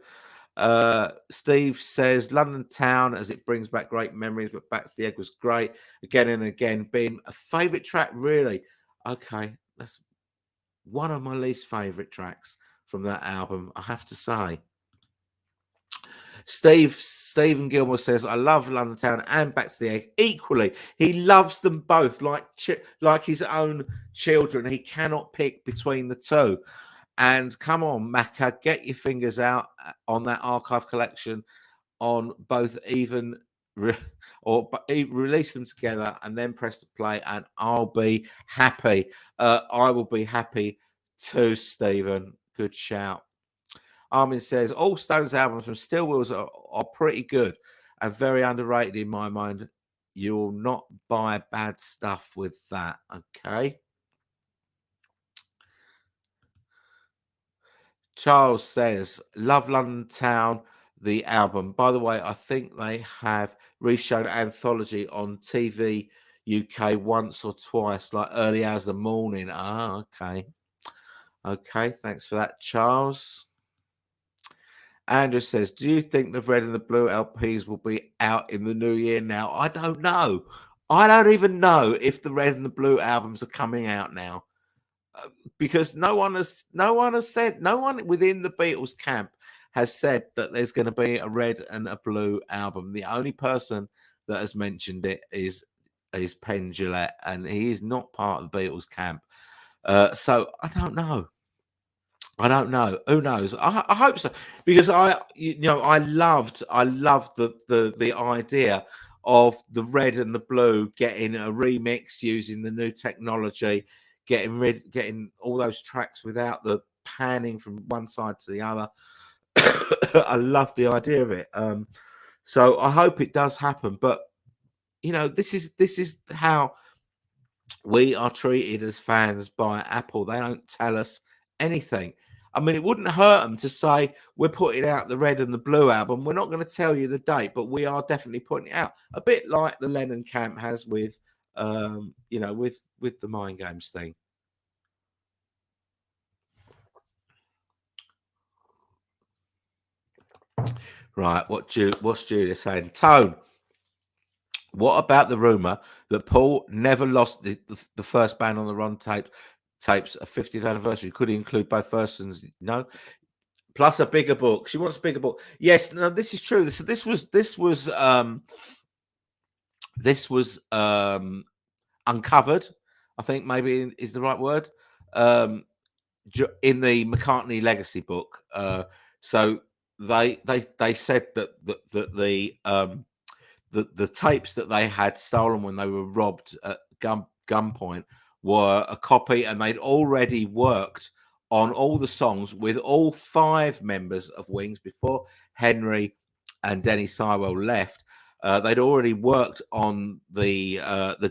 Steve says London Town, as it brings back great memories, but Back to the Egg was great again and again, being a favorite track. Really, okay, that's one of my least favorite tracks from that album, I have to say. Stephen Gilmore says, I love London Town and Back to the Egg equally. He loves them both like his own children. He cannot pick between the two. And come on, Macca, get your fingers out on that archive collection on both release them together and then press the play, and I'll be happy. I will be happy too, Stephen. Good shout. Armin says all Stones albums from Still Wheels are pretty good and very underrated in my mind. You will not buy bad stuff with that. Okay. Charles says, love London Town, the album. By the way, I think they have reshown Anthology on TV UK once or twice, like early hours of the morning. Ah, okay. Okay, thanks for that, Charles. Andrew says, do you think the red and the blue LPs will be out in the new year now? I don't know. I don't even know if the red and the blue albums are coming out now. Because no one within the Beatles camp has said that there's going to be a red and a blue album. The only person that has mentioned it is Penn Jillette, and he is not part of the Beatles camp. So I don't know. I don't know. Who knows? I hope so because I loved the idea of the red and the blue getting a remix using the new technology, getting all those tracks without the panning from one side to the other. I love the idea of it. So I hope it does happen. But this is how we are treated as fans by Apple. They don't tell us anything. I mean, it wouldn't hurt them to say we're putting out the red and the blue album. We're not going to tell you the date, but we are definitely putting it out. A bit like the Lennon camp has with, with the Mind Games thing. Right? What's Julia saying? Tone. What about the rumor that Paul never lost the first band on the Run tapes a 50th anniversary? Could he include both versions? No. Plus a bigger book. She wants a bigger book. Yes, no, this is true. This was uncovered. I think maybe is the right word. In the McCartney Legacy book. So they said that the tapes that they had stolen when they were robbed at gunpoint were a copy, and they'd already worked on all the songs with all 5 members of Wings before Henry and Denny Sywell left. They'd already worked on the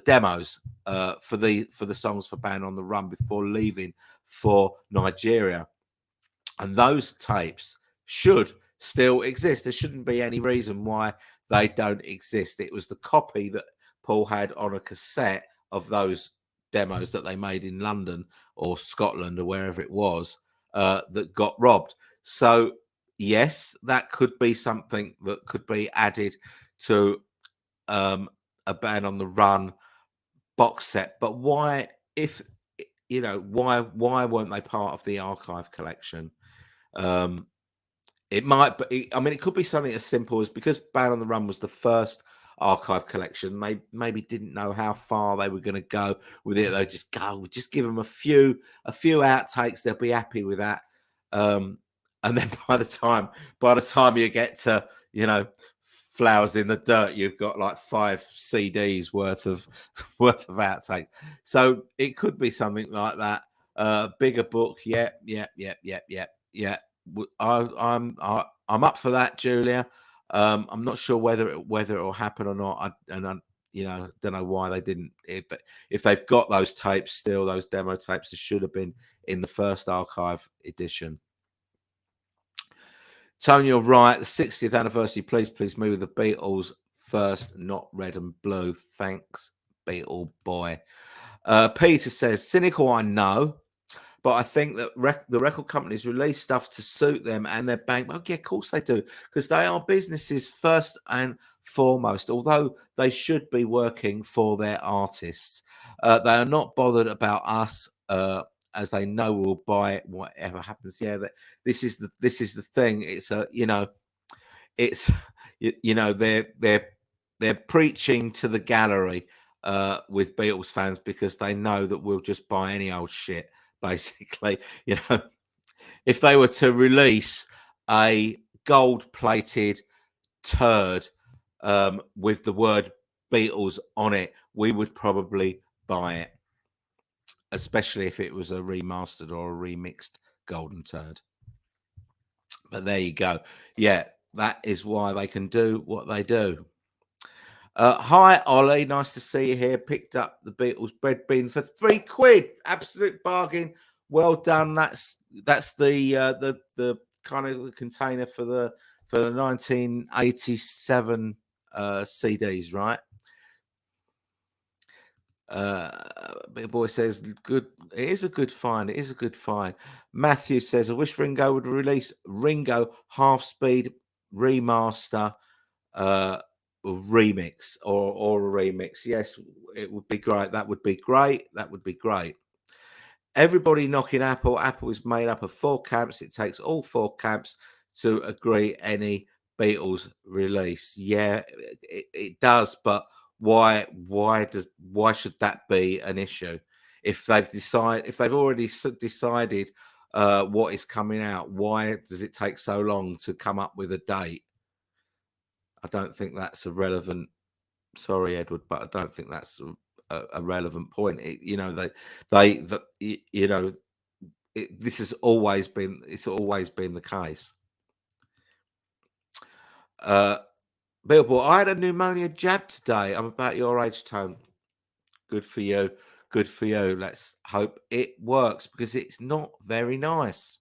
demos for the songs for Band on the Run before leaving for Nigeria, and those tapes should still exist. There shouldn't be any reason why they don't exist. It was the copy that Paul had on a cassette of those demos that they made in London or Scotland or wherever it was that got robbed. So yes, that could be something that could be added to a Band on the Run box set. But why, if why weren't they part of the archive collection? It might be, I mean, it could be something as simple as because Band on the Run was the first archive collection, they maybe didn't know how far they were going to go with it. They just give them a few outtakes, they'll be happy with that. And then by the time you get to Flowers in the Dirt, you've got like 5 CDs worth of outtakes. So it could be something like that. Bigger book, yeah. I'm up for that, Julia. I'm not sure whether it'll happen or not. I don't know why they didn't. If they've got those tapes still, those demo tapes, they should have been in the first archive edition. Tony, you're right. The 60th anniversary. Please move the Beatles first, not red and blue. Thanks, Beatle boy. Peter says, cynical, I know, but I think that the record companies release stuff to suit them and their bank. Well, yeah, of course they do, because they are businesses first and foremost, although they should be working for their artists. They are not bothered about us, as they know we'll buy it, whatever happens. Yeah, this is the thing. It's it's they're preaching to the gallery with Beatles fans, because they know that we'll just buy any old shit. Basically, if they were to release a gold-plated turd with the word Beatles on it, we would probably buy it, especially if it was a remastered or a remixed golden turd. But there you go. Yeah, that is why they can do what they do. Hi, Ollie. Nice to see you here. Picked up the Beatles bread bin for £3. Absolute bargain. Well done. That's the kind of the container for the 1987 CDs, right? Big boy says, good. It is a good find. It is a good find. Matthew says, I wish Ringo would release Ringo Half Speed Remaster remix or a remix. Yes, it would be great. That would be great. That would be great. Everybody knocking Apple. Apple is made up of 4 camps. It takes all 4 camps to agree any Beatles release. Yeah, it does. But why should that be an issue? If they've already decided what is coming out. Why does it take so long to come up with a date? I don't think that's a relevant. Sorry, Edward, but I don't think that's a relevant point. This has always been. It's always been the case. Billboard, I had a pneumonia jab today. I'm about your age, Tone. Good for you. Good for you. Let's hope it works because it's not very nice.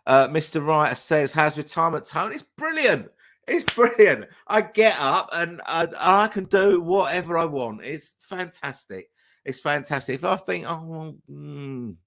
Mr. Writer says, how's retirement, Tone? It's brilliant. It's brilliant. I get up and I can do whatever I want. It's fantastic. It's fantastic. If I think, I'm going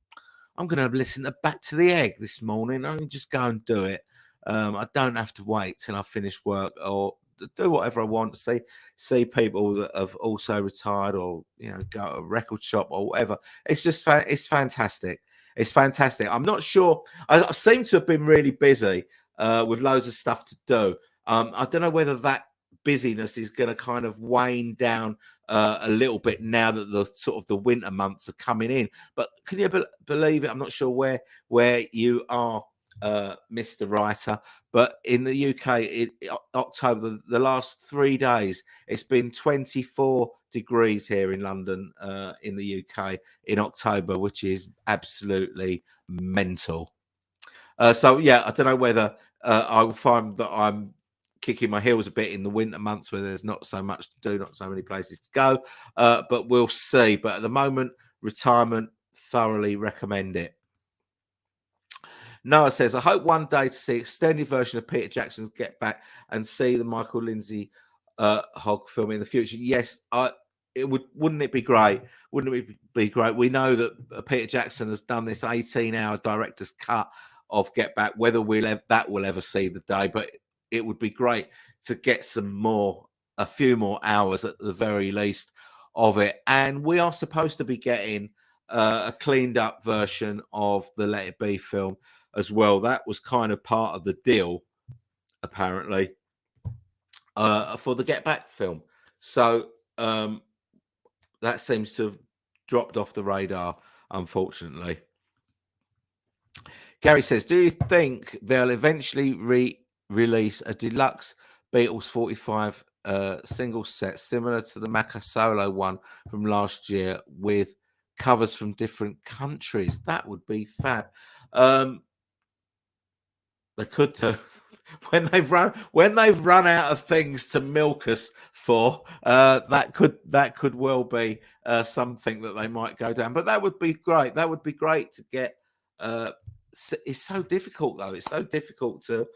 to listen to Back to the Egg this morning, I can just go and do it. I don't have to wait till I finish work or do whatever I want to see people that have also retired, or go to a record shop or whatever. It's just it's fantastic. It's fantastic. I'm not sure. I seem to have been really busy with loads of stuff to do. I don't know whether that busyness is going to kind of wane down a little bit now that the sort of the winter months are coming in. But can you believe it? I'm not sure where you are, Mr. Writer, but in the UK, October, the last 3 days, it's been 24 degrees here in London, in the UK in October, which is absolutely mental. So yeah, I don't know whether I will find that I'm kicking my heels a bit in the winter months where there's not so much to do, not so many places to go, but we'll see. But at the moment, retirement, thoroughly recommend it. Noah says, I hope one day to see extended version of Peter Jackson's Get Back and see the Michael Lindsay Hogg film in the future. Yes, wouldn't it be great? Wouldn't it be great? We know that Peter Jackson has done this 18-hour director's cut of Get Back. Whether that will ever see the day, but it would be great to get a few more hours at the very least of it. And we are supposed to be getting a cleaned up version of the Let It Be film as well. That was kind of part of the deal, apparently, for the Get Back film. So that seems to have dropped off the radar, unfortunately. Gary says, do you think they'll eventually release a deluxe Beatles 45 single set similar to the Macca solo one from last year with covers from different countries? That would be fab. They could do. when they've run out of things to milk us for, that could well be something that they might go down. But that would be great. That would be great to get. It's so difficult though. It's so difficult to,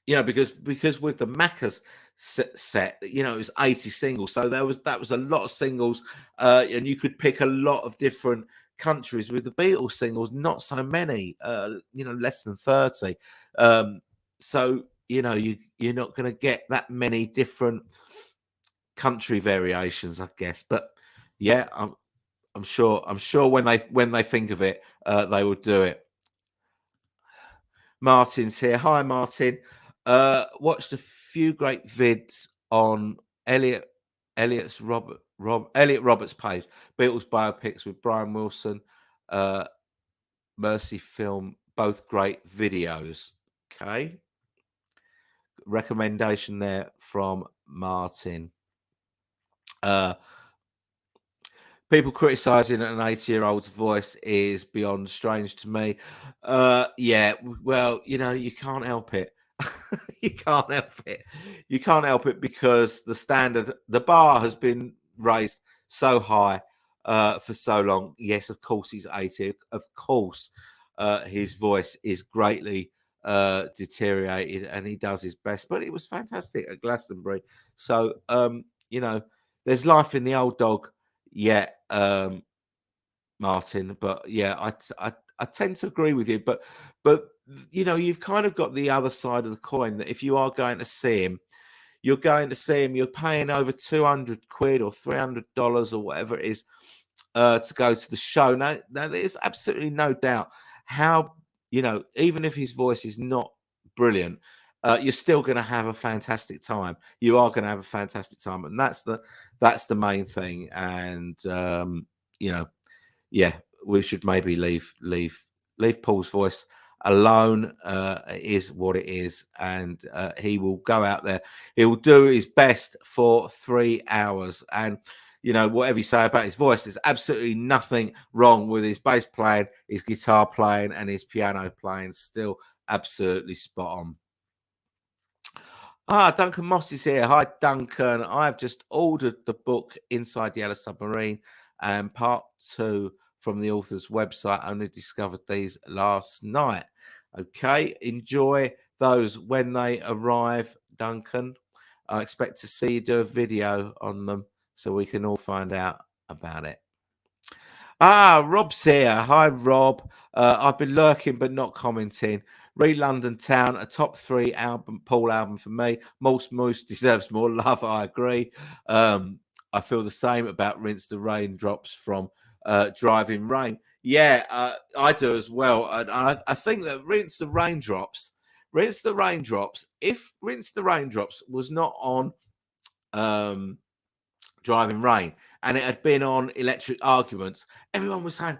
because with the Macca's set, it was 80 singles, so that was a lot of singles, and you could pick a lot of different countries. With the Beatles singles, not so many, less than 30. So you're not going to get that many different country variations, I guess. But yeah, I'm sure when they think of it, they will do it. Martin's here. Hi, Martin. Watched a few great vids on Elliot Roberts' page. Beatles biopics with Brian Wilson, Mercy film, both great videos. Okay. Recommendation there from Martin. People criticizing an 80-year-old's voice is beyond strange to me. Yeah, well, you can't help it. You can't help it. You can't help it because the bar has been raised so high for so long. Yes, of course he's 80. Of course, his voice is greatly deteriorated, and he does his best. But it was fantastic at Glastonbury. So, there's life in the old dog. Yeah, Martin. But yeah, I tend to agree with you. But you've kind of got the other side of the coin that if you are going to see him, you're paying over 200 quid or $300 or whatever it is to go to the show. Now there's absolutely no doubt how, even if his voice is not brilliant, you're still going to have a fantastic time. You are going to have a fantastic time, and that's the main thing. And yeah, we should maybe leave leave Paul's voice alone. Is what it is, and he will go out there. He will do his best for 3 hours, and whatever you say about his voice, there's absolutely nothing wrong with his bass playing, his guitar playing, and his piano playing. Still absolutely spot on. Duncan Moss is here. Hi, Duncan. I've just ordered the book Inside the Yellow Submarine and part 2 from the author's website. I only discovered these last night. Okay, enjoy those when they arrive, Duncan. I expect to see you do a video on them so we can all find out about it. Rob's here. Hi, Rob. I've been lurking but not commenting. Read London Town, a top 3 album, Paul album for me. Moose deserves more love. I agree. I feel the same about Rinse the Raindrops from Driving Rain. Yeah, I do as well. And I think that Rinse the Raindrops, if Rinse the Raindrops was not on Driving Rain and it had been on Electric Arguments, everyone was saying,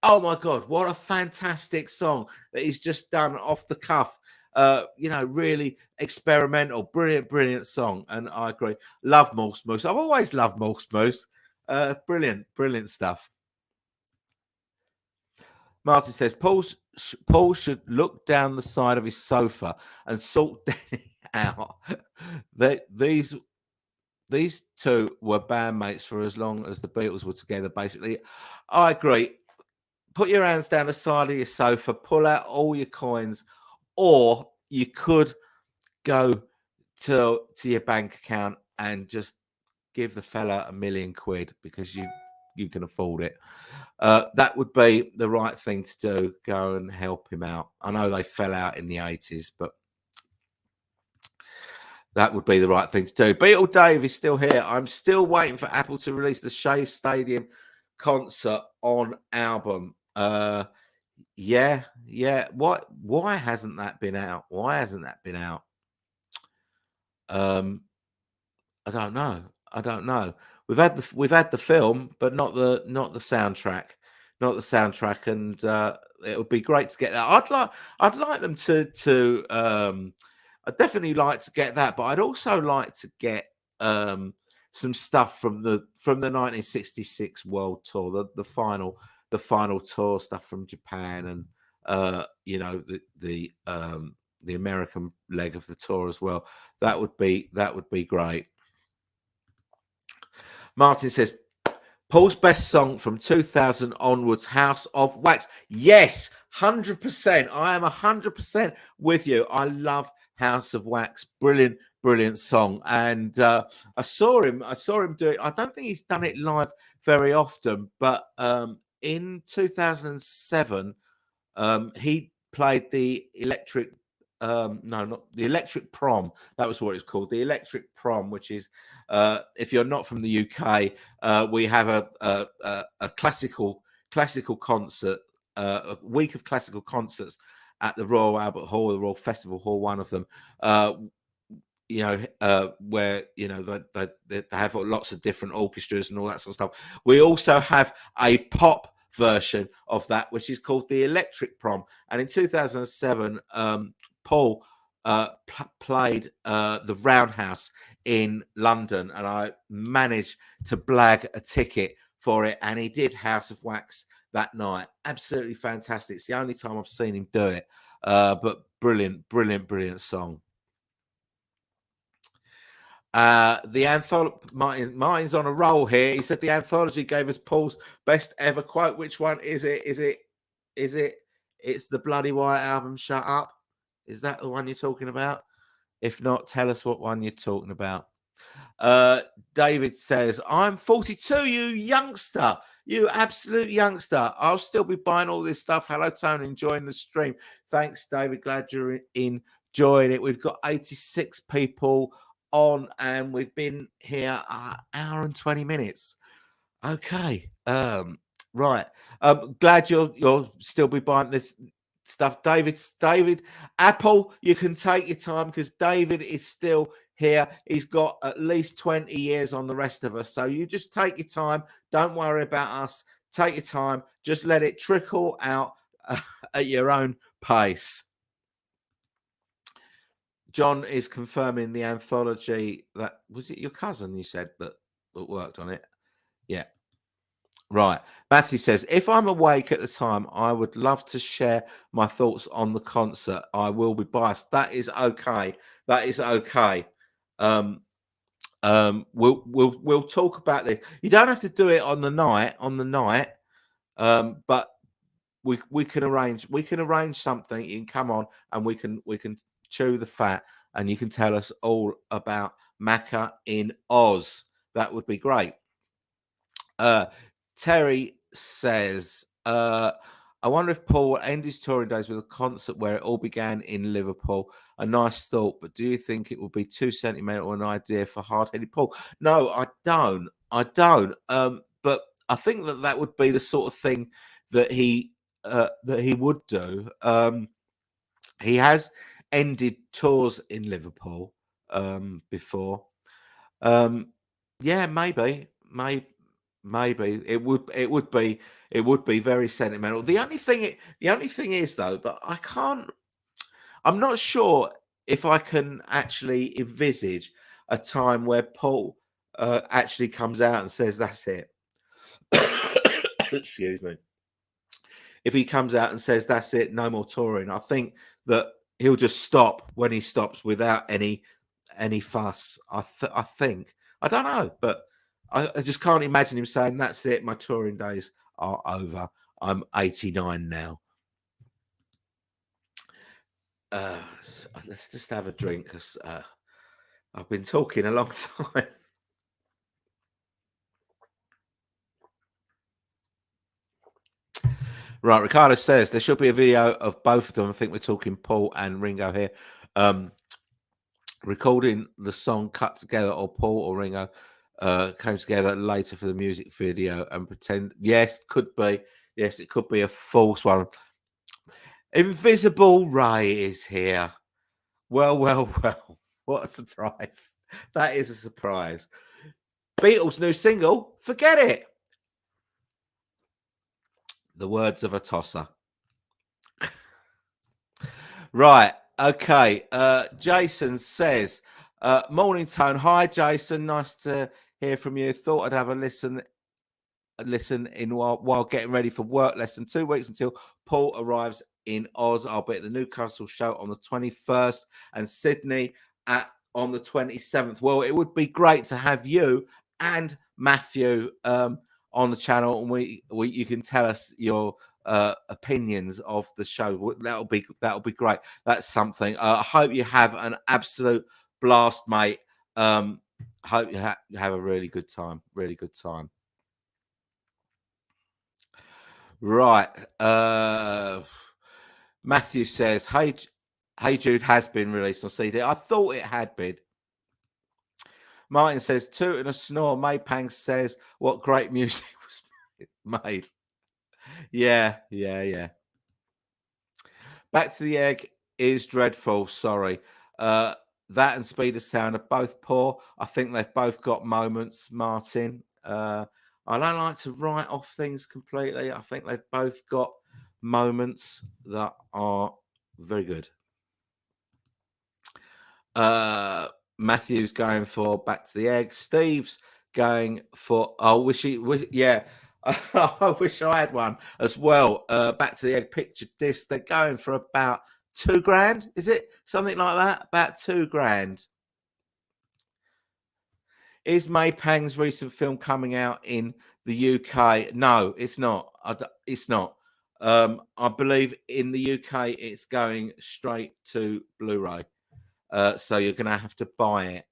oh my God, what a fantastic song that he's just done off the cuff. Really experimental, brilliant song. And I agree. Love Moose. I've always loved Moose. Brilliant stuff. Martin says, Paul should look down the side of his sofa and sort Danny out. These two were bandmates for as long as the Beatles were together, basically. I agree. Put your hands down the side of your sofa, pull out all your coins, or you could go to your bank account and just give the fella £1 million because you can afford it. That would be the right thing to do. Go and help him out. I know they fell out in the 80s, but that would be the right thing to do. Beatle Dave is still here. I'm still waiting for Apple to release the Shea Stadium concert on album. Yeah. Why hasn't that been out? I don't know. We've had the film, but not the soundtrack. And it would be great to get that. I'd like them to I'd definitely like to get that, but I'd also like to get some stuff from the 1966 World Tour, the final tour stuff from Japan, and the American leg of the tour as well. That would be great. Martin says, Paul's best song from 2000 onwards, House of Wax. Yes, 100%. I am 100% with you. I love House of Wax. Brilliant song. And I saw him do it. I don't think he's done it live very often, but in 2007, he played the electric not the electric prom. That was what it's called, the electric prom, which is if you're not from the UK, we have a classical concert, a week of classical concerts at the Royal Albert Hall, the Royal Festival Hall, one of them, where they have lots of different orchestras and all that sort of stuff. We also have a pop version of that, which is called the Electric Prom. And in 2007, Paul played the Roundhouse in London, and I managed to blag a ticket for it, and he did House of Wax that night. Absolutely fantastic. It's the only time I've seen him do it, but brilliant song. The anthology, Martin's on a roll here. He said the anthology gave us Paul's best ever quote. Which one is it? It's the Bloody White Album, Shut Up. Is that the one you're talking about? If not, tell us what one you're talking about. David says, I'm 42, you youngster. You absolute youngster. I'll still be buying all this stuff. Hello, Tony. Enjoying the stream. Thanks, David. Glad you're enjoying it. We've got 86 people on, and we've been here an hour and 20 minutes. Okay. Right. Glad you'll still be buying this stuff. David, Apple, you can take your time because David is still here. He's got at least 20 years on the rest of us. So you just take your time. Don't worry about us. Take your time. Just let it trickle out. at your own pace. John is confirming the anthology. That was it. Your cousin, you said that worked on it. Yeah. Right. Matthew says, if I'm awake at the time, I would love to share my thoughts on the concert. I will be biased. That is okay. That is okay. We'll talk about this. You don't have to do it on the night. But we can arrange something. You can come on and we can chew the fat and you can tell us all about Macca in Oz. That would be great. Terry says, I wonder if Paul will end his touring days with a concert where it all began in Liverpool. A nice thought, but do you think it would be too sentimental an idea for hard-headed Paul? No, I don't. I don't. But I think that would be the sort of thing that he would do. He has ended tours in Liverpool before. Yeah, maybe it would be very sentimental. The only thing is though that I'm not sure if I can actually envisage a time where Paul actually comes out and says that's it. Excuse me. If he comes out and says that's it, no more touring, I think that he'll just stop when he stops without any fuss. I think. I don't know, but I just can't imagine him saying that's it. My touring days are over. I'm 89 now. Let's just have a drink because I've been talking a long time. Right, Ricardo says there should be a video of both of them. I think we're talking Paul and Ringo here. Recording the song cut together, or Paul or Ringo came together later for the music video and pretend. Yes, could be. Yes, it could be a false one. Invisible Ray is here. Well. What a surprise. That is a surprise. Beatles' new single, Forget It. The words of a tosser. Right. Okay. Jason says, morning, Tone. Hi, Jason. Nice to hear from you. Thought I'd have a listen in while getting ready for work. Less than 2 weeks until Paul arrives in Oz. I'll be at the Newcastle show on the 21st and Sydney on the 27th. Well, it would be great to have you and Matthew on the channel, and you can tell us your opinions of the show. That'll be great. That's something. I hope you have an absolute blast, mate. Hope you have a really good time. Really good time. Right. Matthew says, Hey Jude has been released on CD. I thought it had been. Martin says, toot and a snore. Maypang says, what great music was made. Yeah. Back to the Egg is dreadful. Sorry. That and Speed of Sound are both poor. I think they've both got moments, Martin. I don't like to write off things completely. I think they've both got moments that are very good. Matthew's going for Back to the Egg. Steve's going for I wish I had one as well. Back to the Egg picture disc. They're going for about $2,000. Is it something like that? About $2,000. Is Maypang's recent film coming out in the UK? No, it's not. It's not. I believe in the UK it's going straight to Blu-ray. So you're going to have to buy it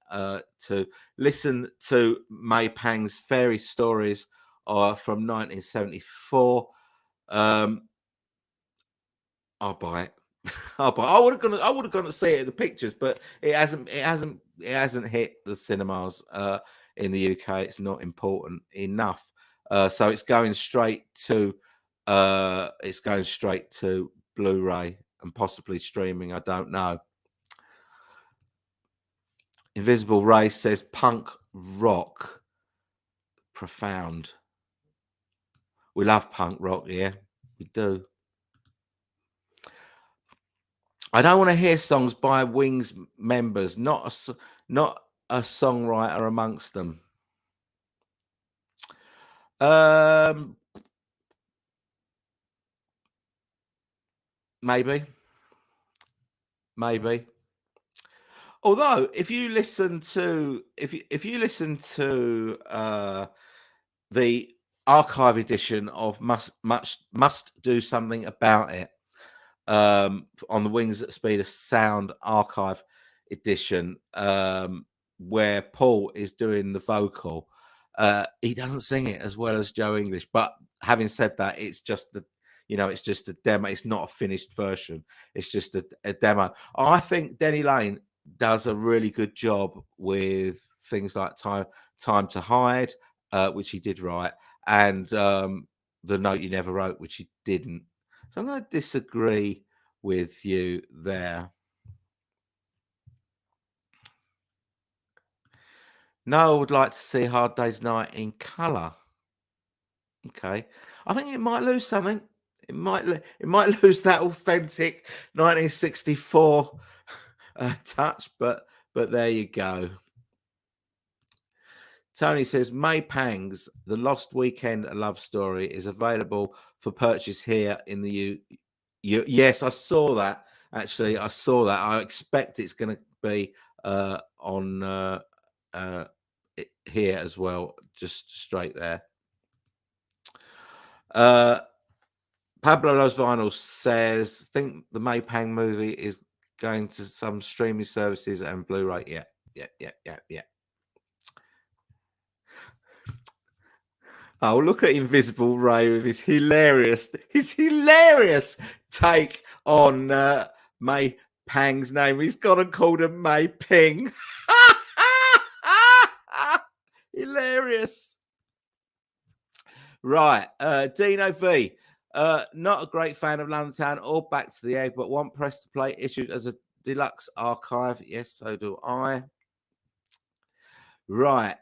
to listen to Maypang's fairy stories from 1974. I'll buy it. I would have gone to see it in the pictures, but it hasn't hit the cinemas in the UK. It's not important enough. So it's going straight to Blu-ray and possibly streaming. I don't know. Invisible Ray says punk rock. Profound. We love punk rock, yeah, we do. I don't want to hear songs by Wings members, not a songwriter amongst them. Um, maybe, maybe. Although, if you listen to the archive edition of must do something about it, on the Wings at Speed of Sound archive edition, where Paul is doing the vocal. He doesn't sing it as well as Joe English, but having said that, it's just it's just a demo. It's not a finished version. It's just a demo. I think Denny Lane does a really good job with things like Time to Hide, which he did write, and The Note You Never Wrote, which he didn't. So I'm going to disagree with you there. No, I would like to see Hard Day's Night in colour. Okay, I think it might lose something. It might lose that authentic 1964 touch, but there you go. Tony says May Pang's The Lost Weekend Love Story is available for purchase here in the Yes, I saw that. Actually, I saw that. I expect it's going to be on here as well, just straight there. Pablo Los Vinyl says, think the Maypang movie is going to some streaming services and Blu-ray. Yeah. Oh, look at Invisible Ray with his hilarious take on May Pang's name. He's gone and called her May Ping. Hilarious. Right. Dino V. Not a great fan of London Town or Back to the Egg, but want Press to Play issued as a deluxe archive. Yes, so do I. Right.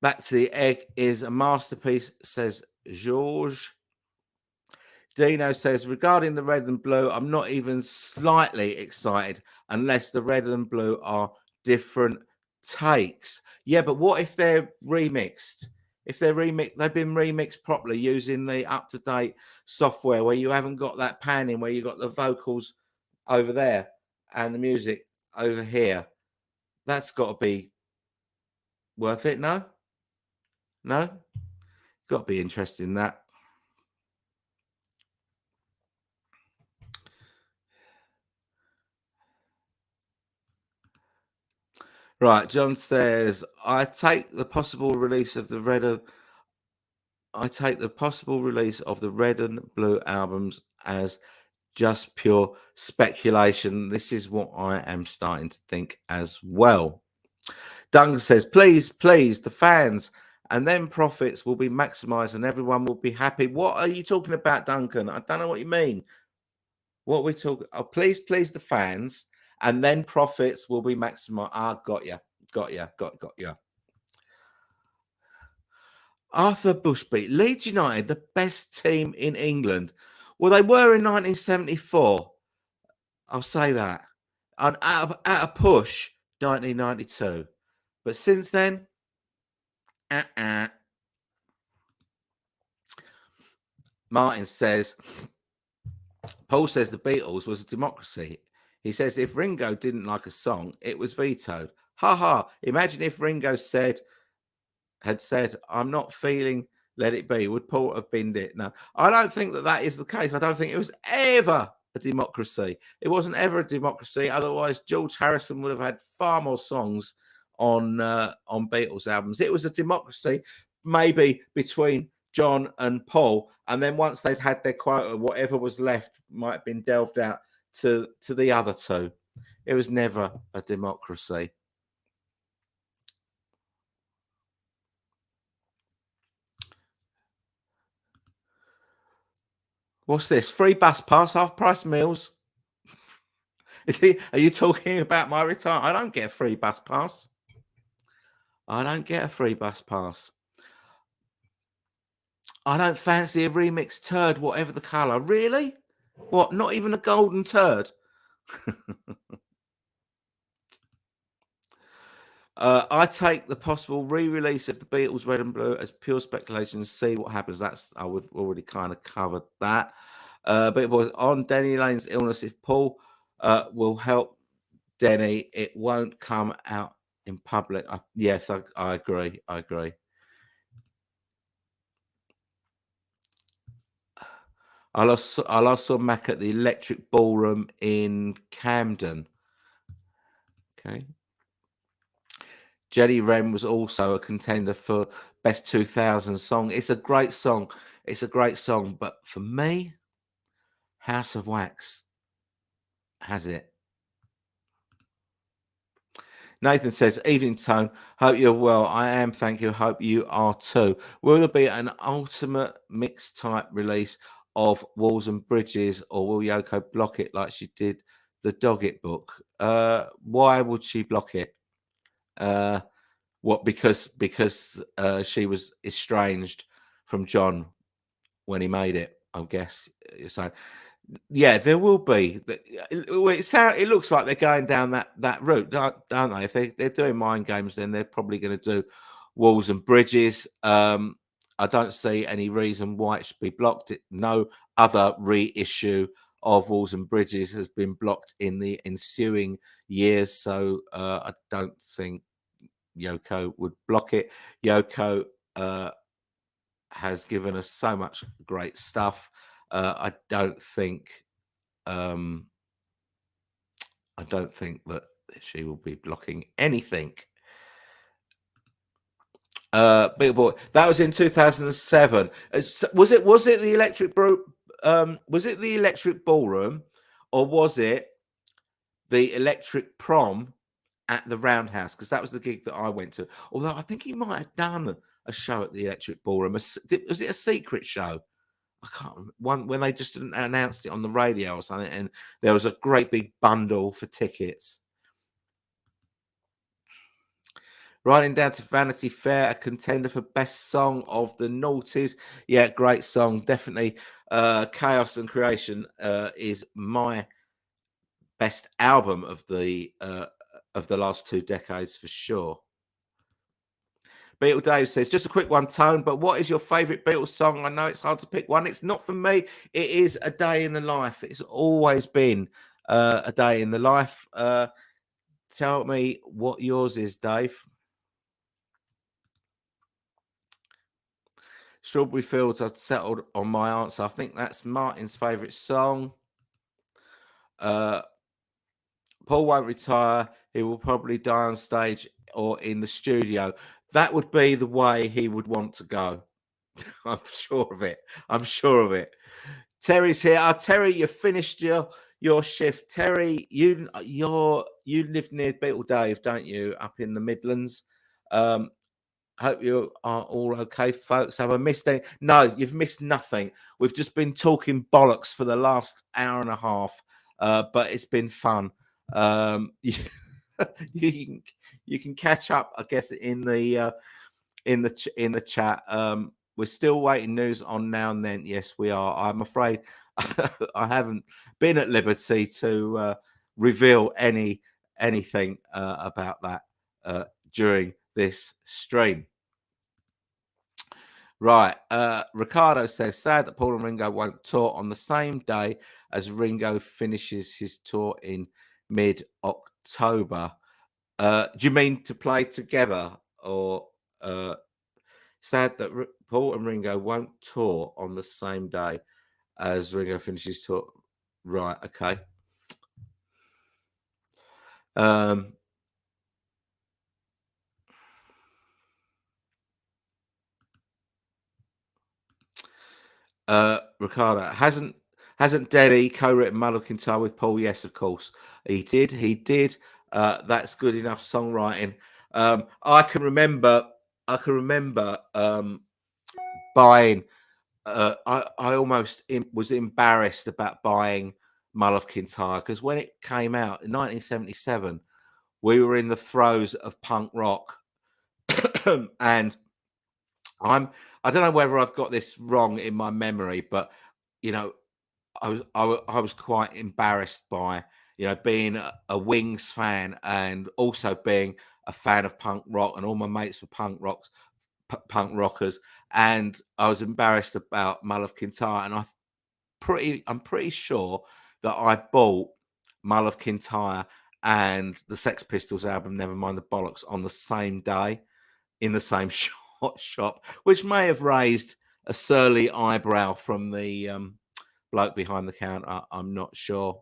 Back to the Egg is a masterpiece, says Georges. Dino says, regarding the red and blue, I'm not even slightly excited unless the red and blue are different takes. Yeah, but what if they're remixed? If they've been remixed properly using the up-to-date software where you haven't got that panning, where you've got the vocals over there and the music over here. That's got to be worth it, no? No? Got to be interested in that. Right, John says, I take the possible release of the red and blue albums as just pure speculation. This is what I am starting to think as well. Duncan says, please, the fans and then profits will be maximized and everyone will be happy. What are you talking about, Duncan? I don't know what you mean. What we talking? Oh, please, the fans and then profits will be maximized. Ah, got you. Arthur Bushby, Leeds United, the best team in England. Well, they were in 1974. I'll say that. And at a push, 1992. But since then, Martin says, Paul says the Beatles was a democracy. He says if Ringo didn't like a song, it was vetoed. Ha ha. Imagine if Ringo had said, I'm not feeling Let It Be. Would Paul have binned it? No, I don't think that is the case. I don't think it was ever a democracy. It wasn't ever a democracy. Otherwise, George Harrison would have had far more songs on Beatles albums. It was a democracy, maybe between John and Paul, and then once they'd had their quota, whatever was left might have been delved out to the other two. It was never a democracy. What's this? Free bus pass, half price meals. Are you talking about my retirement? I don't get a free bus pass. I don't fancy a remixed turd, whatever the colour. Really? What? Not even a golden turd? I take the possible re-release of the Beatles Red and Blue as pure speculation and see what happens. That's we've already kind of covered that. But it was on Denny Lane's illness. If Paul will help Denny, it won't come out in public. Yes, I agree. I agree. I last saw Mac at the Electric Ballroom in Camden. Okay. Jenny Wren was also a contender for Best 2000 Song. It's a great song. It's a great song. But for me, House of Wax has it. Nathan says, evening tone. Hope you're well. I am, thank you. Hope you are too. Will there be an ultimate mix type release of Walls and Bridges, or will Yoko block it like she did the Doggett book? Why would she block it? What because she was estranged from John when he made it, I guess. So yeah, there will be. It looks like they're going down that route, don't they? If they're doing mind games, then they're probably going to do Walls and Bridges. I don't see any reason why it should be blocked. No other reissue of Walls and Bridges has been blocked in the ensuing years, so I don't think Yoko would block it. Yoko has given us so much great stuff. I don't think um, that she will be blocking anything. Big boy, that was in 2007. Was it the was it the Electric Ballroom, or was it the Electric Prom at the Roundhouse? Because that was the gig that I went to. Although I think he might have done a show at the Electric Ballroom. Was it a secret show? I can't remember. One when they just announced it on the radio or something, and there was a great big bundle for tickets. Riding down to Vanity Fair, a contender for best song of the noughties. Yeah, great song, definitely. Chaos and Creation is my best album of the last 2 decades for sure. Beatle Dave says, just a quick one, Tone, but what is your favourite Beatles song? I know it's hard to pick one. It's not for me. It is A Day in the Life. It's always been A Day in the Life. Tell me what yours is, Dave. Strawberry Fields, I've settled on my answer. I think that's Martin's favourite song. Paul won't retire. He will probably die on stage or in the studio. That would be the way he would want to go. I'm sure of it. I'm sure of it. Terry's here. Terry, you finished your shift. Terry, you live near Beetle Dave, don't you? Up in the Midlands. Hope you are all okay, folks. Have I missed anything? No, you've missed nothing. We've just been talking bollocks for the last hour and a half, but it's been fun. You, you can catch up, I guess, in the chat. We're still waiting news on Now and Then. Yes, we are. I'm afraid I haven't been at liberty to reveal anything about that during this stream. Right. Ricardo says, sad that Paul and Ringo won't tour on the same day as Ringo finishes his tour in mid-October. Do you mean to play together, or sad that Paul and Ringo won't tour on the same day as Ringo finishes tour? Right. Okay. Ricardo hasn't Denny co-written Mull of Kintyre with Paul? Yes, of course he did. He did. That's good enough songwriting. I can remember buying. I almost was embarrassed about buying Mull of Kintyre because when it came out in 1977, we were in the throes of punk rock, and I don't know whether I've got this wrong in my memory, but you know, I was quite embarrassed by, being a Wings fan and also being a fan of punk rock, and all my mates were punk rockers, and I was embarrassed about Mull of Kintyre, and I'm pretty sure that I bought Mull of Kintyre and the Sex Pistols album, Nevermind the Bollocks, on the same day in the same shop, which may have raised a surly eyebrow from the bloke behind the counter. I'm not sure.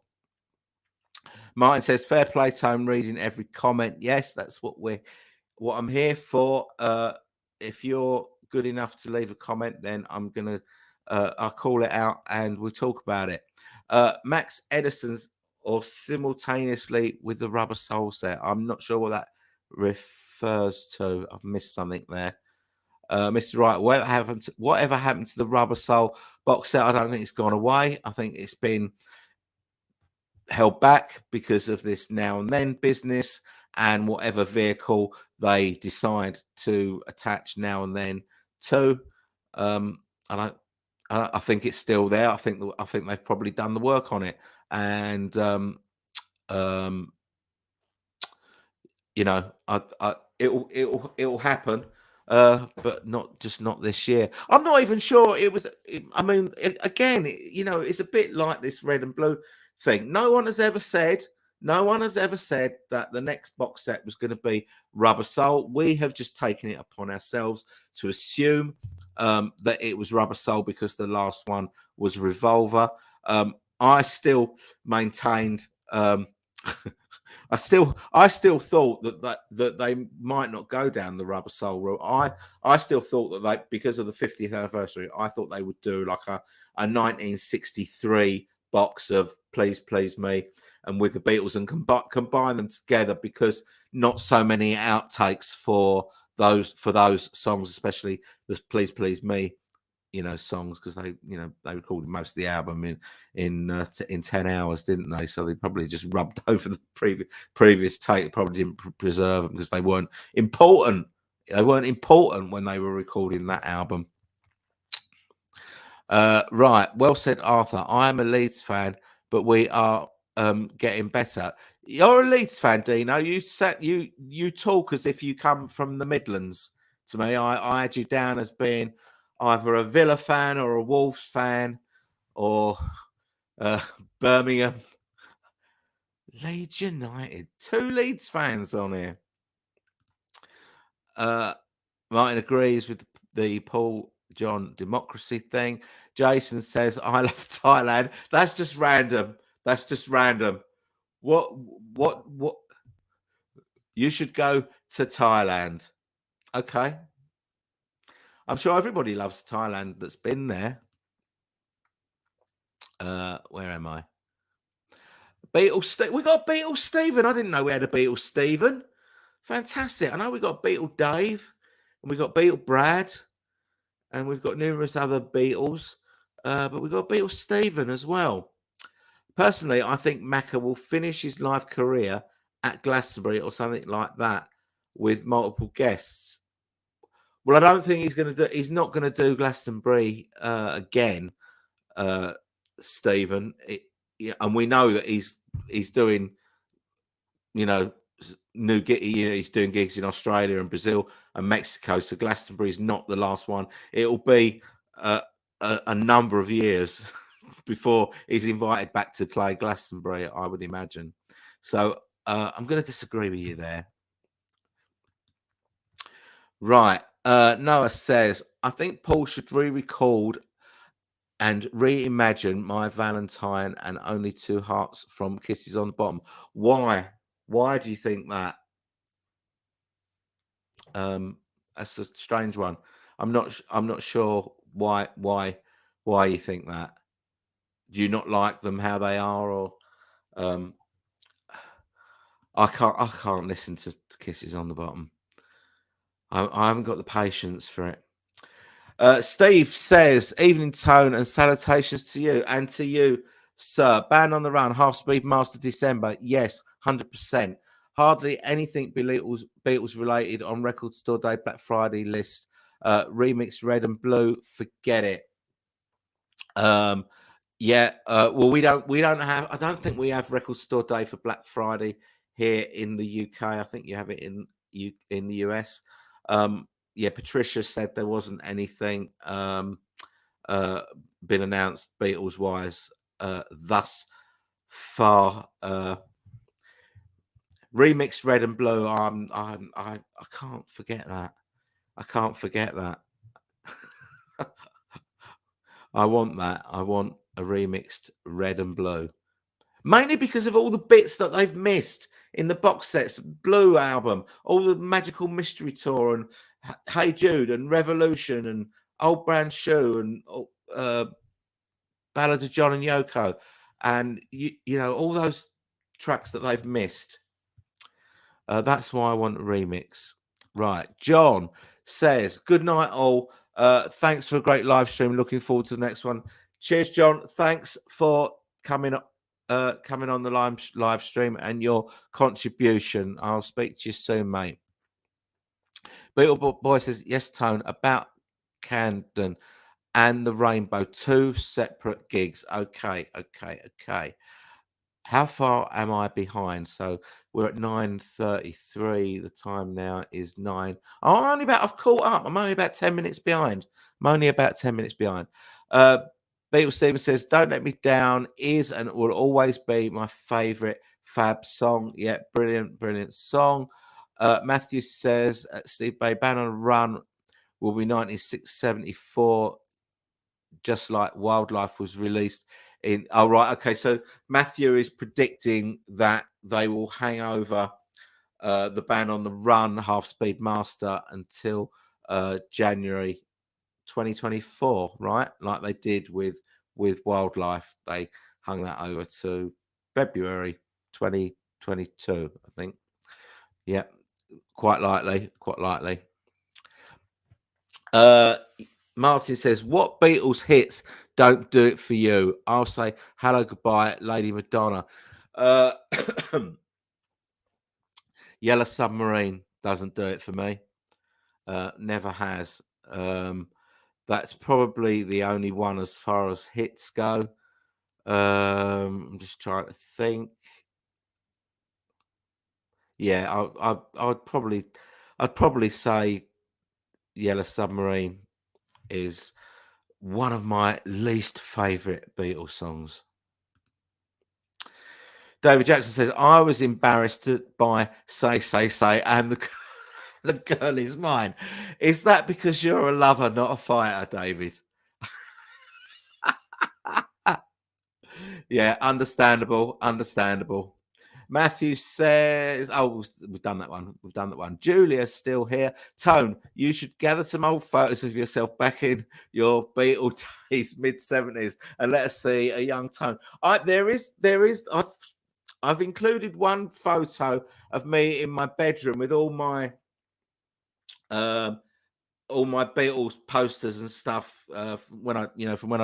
Martin says, "Fair play, Tone, reading every comment." Yes, that's what I'm here for. If you're good enough to leave a comment, then I'll call it out and we'll talk about it. Max Edison's or simultaneously with the Rubber Soul set. I'm not sure what that refers to. I've missed something there. Mr. Wright, whatever happened to the Rubber Soul box set? I don't think it's gone away. I think it's been held back because of this Now and Then business and whatever vehicle they decide to attach Now and Then to. And I think it's still there. I think they've probably done the work on it, and it'll happen, but not this year. I'm not even sure it was. I mean, again, it's a bit like this red and blue thing. No one has ever said that the next box set was going to be Rubber Soul. We have just taken it upon ourselves to assume that it was Rubber Soul because the last one was Revolver. I still maintained. I still thought that they might not go down the Rubber Soul route. I still thought that they, because of the 50th anniversary, I thought they would do like a 1963 box of Please Please Me and with the Beatles and combine them together, because not so many outtakes for those songs, especially the Please Please Me songs, because they recorded most of the album in 10 hours, didn't they? So they probably just rubbed over the previous take. They probably didn't preserve them because they weren't important. They weren't important when they were recording that album. Right, well said, Arthur. I am a Leeds fan, but we are getting better. You're a Leeds fan, Dino. You talk as if you come from the Midlands. To me, I had you down as being either a Villa fan or a Wolves fan or Birmingham. Leeds United. 2 Leeds fans on here. Martin agrees with the Paul John democracy thing. Jason says, "I love Thailand." That's just random. What? You should go to Thailand. Okay. I'm sure everybody loves Thailand that's been there. Where am I? Beatles. We got Beatles Stephen. I didn't know we had a Beatles Stephen. Fantastic. I know we got Beatle Dave and we got Beatle Brad and we've got numerous other Beatles, but we've got Beatles Stephen as well. Personally, I think Macca will finish his live career at Glastonbury or something like that with multiple guests. Well, I don't think he's not going to do Glastonbury again, Stephen. And we know that he's doing, he's doing gigs in Australia and Brazil and Mexico. So Glastonbury is not the last one. It'll be a number of years before he's invited back to play Glastonbury, I would imagine. So I'm going to disagree with you there. Right. Noah says, "I think Paul should re-record and reimagine My Valentine and Only Two Hearts from Kisses on the Bottom." Why? Why do you think that? That's a strange one. I'm not sure why you think that. Do you not like them how they are, or I can't listen to Kisses on the Bottom. I haven't got the patience for it. Steve says, "Evening, Tone, and salutations to you and to you, sir. Band on the Run, Half Speed Master December. Yes, 100%. Hardly anything Beatles related on Record Store Day Black Friday list. Remix Red and Blue, forget it." Yeah, well, we don't have. I don't think we have Record Store Day for Black Friday here in the UK. I think you have it in the US. Yeah, Patricia said there wasn't anything uh, been announced Beatles wise thus far. Remixed Red and Blue. I can't forget that. I can't forget that. I want that. I want a remixed Red and Blue. Mainly because of all the bits that they've missed in the box sets, Blue album, all the Magical Mystery Tour, and Hey Jude, and Revolution, and Old Brown Shoe, and Ballad of John and Yoko, and you know all those tracks that they've missed. That's why I want a remix. Right, John says, "Good night, all. Thanks for a great live stream. Looking forward to the next one. Cheers, John. Thanks for coming up." Coming on the live stream and your contribution. I'll speak to you soon, mate. Beetle Boy says, yes, Tone, about Camden and the Rainbow, 2 separate gigs. Okay. How far am I behind? So we're at 9:33. The time now is 9. Oh, I've caught up. I'm only about 10 minutes behind. Beetle Steven says, don't let me down is and will always be my favorite Fab song. Yeah, brilliant song. Matthew says, Steve Bay, Ban on Run will be 1974, just like Wildlife was released in. Oh, right. Okay. So Matthew is predicting that they will hang over the Ban on the Run Half Speed Master until January 2024, right? Like they did with Wildlife. They hung that over to February 2022, I think. Yeah, quite likely. Martin says, what Beatles hits don't do it for you? I'll say Hello Goodbye, Lady Madonna. Yellow Submarine doesn't do it for me. Never has. That's probably the only one as far as hits go. I'm just trying to think. Yeah, I'd probably say Yellow Submarine is one of my least favorite Beatles songs. David Jackson says, I was embarrassed by Say, and the girl is mine. Is that because you're a lover, not a fighter, David? Yeah, understandable. Matthew says, oh, we've done that one. Julia's still here. Tone, you should gather some old photos of yourself back in your Beatle days, mid-70s, and let us see a young Tone. I've included one photo of me in my bedroom with all my Beatles posters and stuff from when I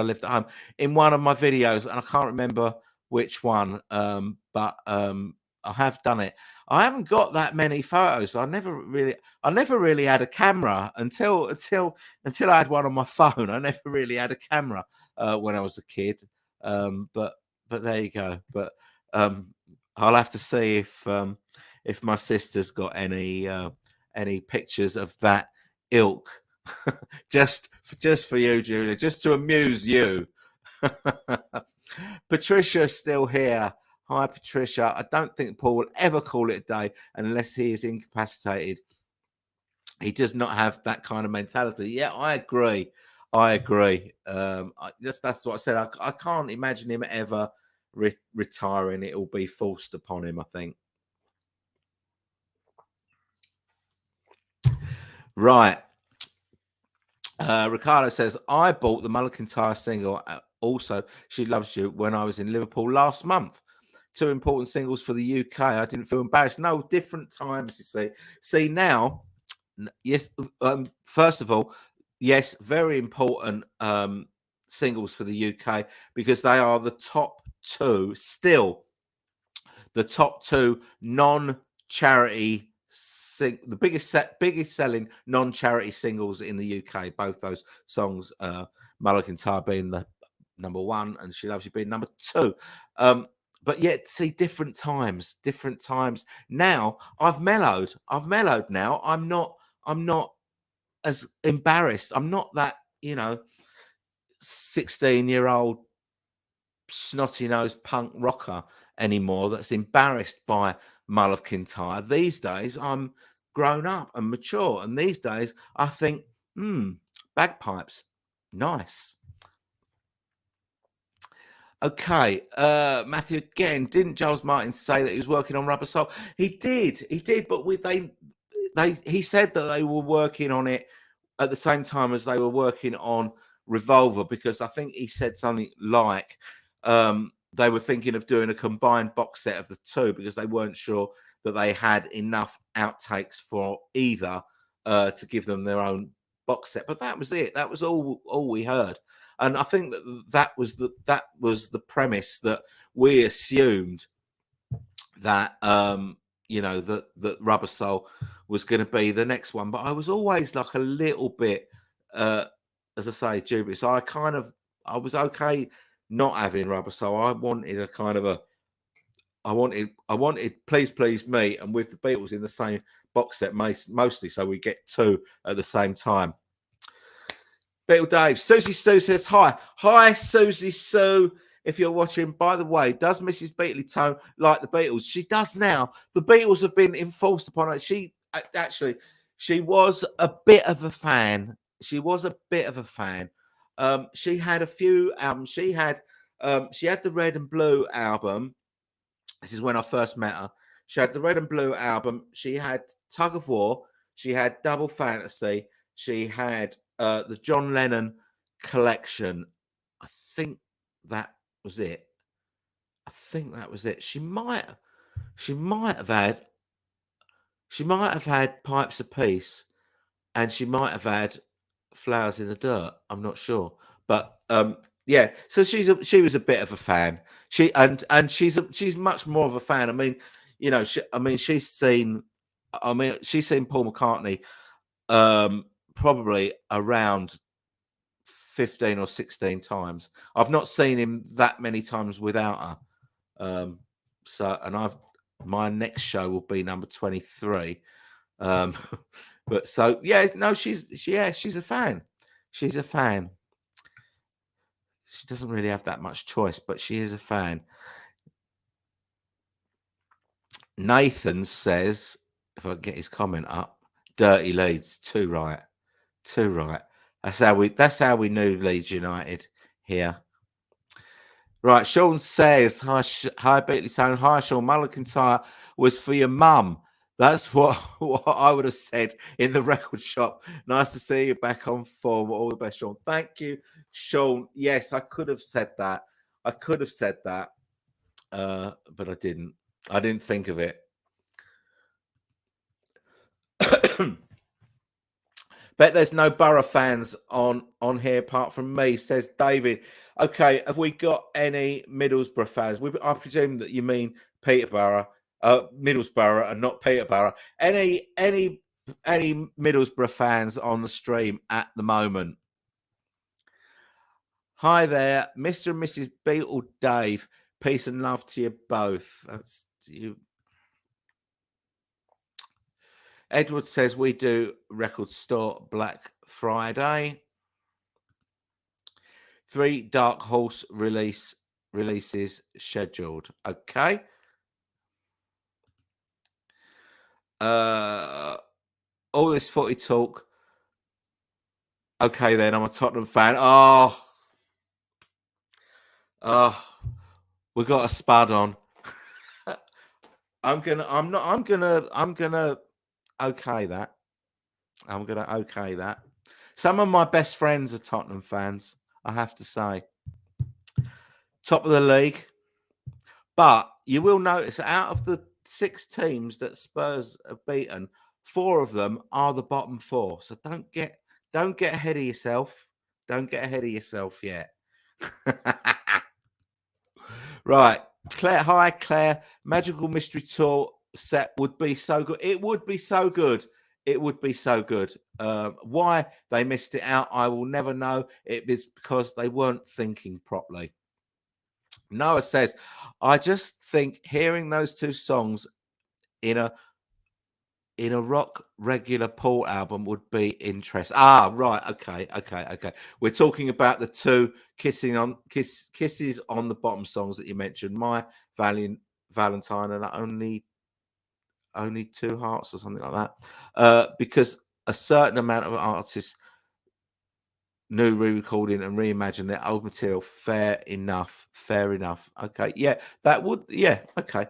lived at home in one of my videos, and I can't remember which one, but I have done it. I haven't got that many photos. I never really had a camera until I had one on my phone. I never really had a camera when I was a kid, but there you go. But I'll have to see if my sister's got any pictures of that ilk. just for you, Julia, just to amuse you. Patricia's still here. Hi, Patricia. I don't think Paul will ever call it a day unless he is incapacitated. He does not have that kind of mentality. Yeah, I agree. That's what I said. I can't imagine him ever retiring. It will be forced upon him, I think. Right. Ricardo says, I bought the McIntyre single, also She Loves You, when I was in Liverpool last month. 2 important singles for the UK. I didn't feel embarrassed. No, different times, you see. See, now, yes, first of all, yes, very important singles for the UK because they are the top 2, still the top 2 non-charity the biggest selling non-charity singles in the UK. Both those songs, McIntyre being number one, and She Loves You being number two. But yet, see, different times, different times. Now I've mellowed. I've mellowed now. I'm not as embarrassed. I'm not that, 16-year-old snotty-nosed punk rocker anymore that's embarrassed by Mull of Kintyre. These days, I'm grown up and mature, and these days I think, bagpipes, nice. Okay, Matthew again. Didn't Giles Martin say that he was working on Rubber Soul? He did, but he said that they were working on it at the same time as they were working on Revolver, because I think he said something like they were thinking of doing a combined box set of the two because they weren't sure that they had enough outtakes for either to give them their own box set. But that was it. That was all we heard. And I think that was the premise that we assumed that that Rubber Soul was going to be the next one. But I was always like a little bit, as I say, dubious. I was okay not having Rubber Soul. I wanted a kind of I wanted Please Please Me and With the Beatles in the same box set, mostly, so we get two at the same time. Beatle Dave. Susie Sue says hi. Hi, Susie Sue. If you're watching, by the way, does Mrs. Beatley Tone like the Beatles? She does now. The Beatles have been enforced upon her. She was a bit of a fan. She had a few albums. She had the Red and Blue album. This is when I first met her. She had the Red and Blue album. She had Tug of War. She had Double Fantasy. She had the John Lennon collection. I think that was it. She might have had Pipes of Peace, and she might have had Flowers in the Dirt. I'm not sure, but yeah. So she was a bit of a fan. She's much more of a fan. I mean, she's seen Paul McCartney probably around 15 or 16 times. I've not seen him that many times without her. My next show will be number 23. But so yeah, no, she's a fan. She's a fan. She doesn't really have that much choice, but she is a fan. Nathan says, if I get his comment up, Dirty Leeds, too right. That's how we knew Leeds United here. Right, Sean says, hi Beatley Tone, hi Sean, Mull of Kintyre was for your mum. That's what I would have said in the record shop. Nice to see you back on form. All the best, Sean. Thank you, Sean. Yes, I could have said that. But I didn't. I didn't think of it. Bet there's no Borough fans on here apart from me, says David. Okay, have we got any Middlesbrough fans? I presume that you mean Peterborough, Middlesbrough, and not Peterborough. Any Middlesbrough fans on the stream at the moment? Hi there, Mr. and Mrs. Beatle Dave. Peace and love to you both. That's you. Edward says we do record store Black Friday. 3 Dark Horse releases scheduled. Okay. All this footy talk. Okay, then I'm a Tottenham fan. Oh, we got a spud on. I'm gonna okay that. I'm gonna okay that. Some of my best friends are Tottenham fans, I have to say. Top of the league. But you will notice out of the 6 teams that Spurs have beaten, 4 of them are the bottom 4. So don't get ahead of yourself. Don't get ahead of yourself yet. Right. Claire, hi Claire. Magical Mystery Tour set would be so good. It would be so good It would be so good. Why they missed it out, I will never know. It is because they weren't thinking properly. Noah says, I just think hearing those two songs in a rock regular Paul album would be interesting. Ah, right. Okay. We're talking about the two kisses on the bottom songs that you mentioned. My Valiant Valentine and only two hearts or something like that. Because a certain amount of artists new re-recording and reimagine their old material. Fair enough. Okay. Yeah, that would. Yeah. Okay.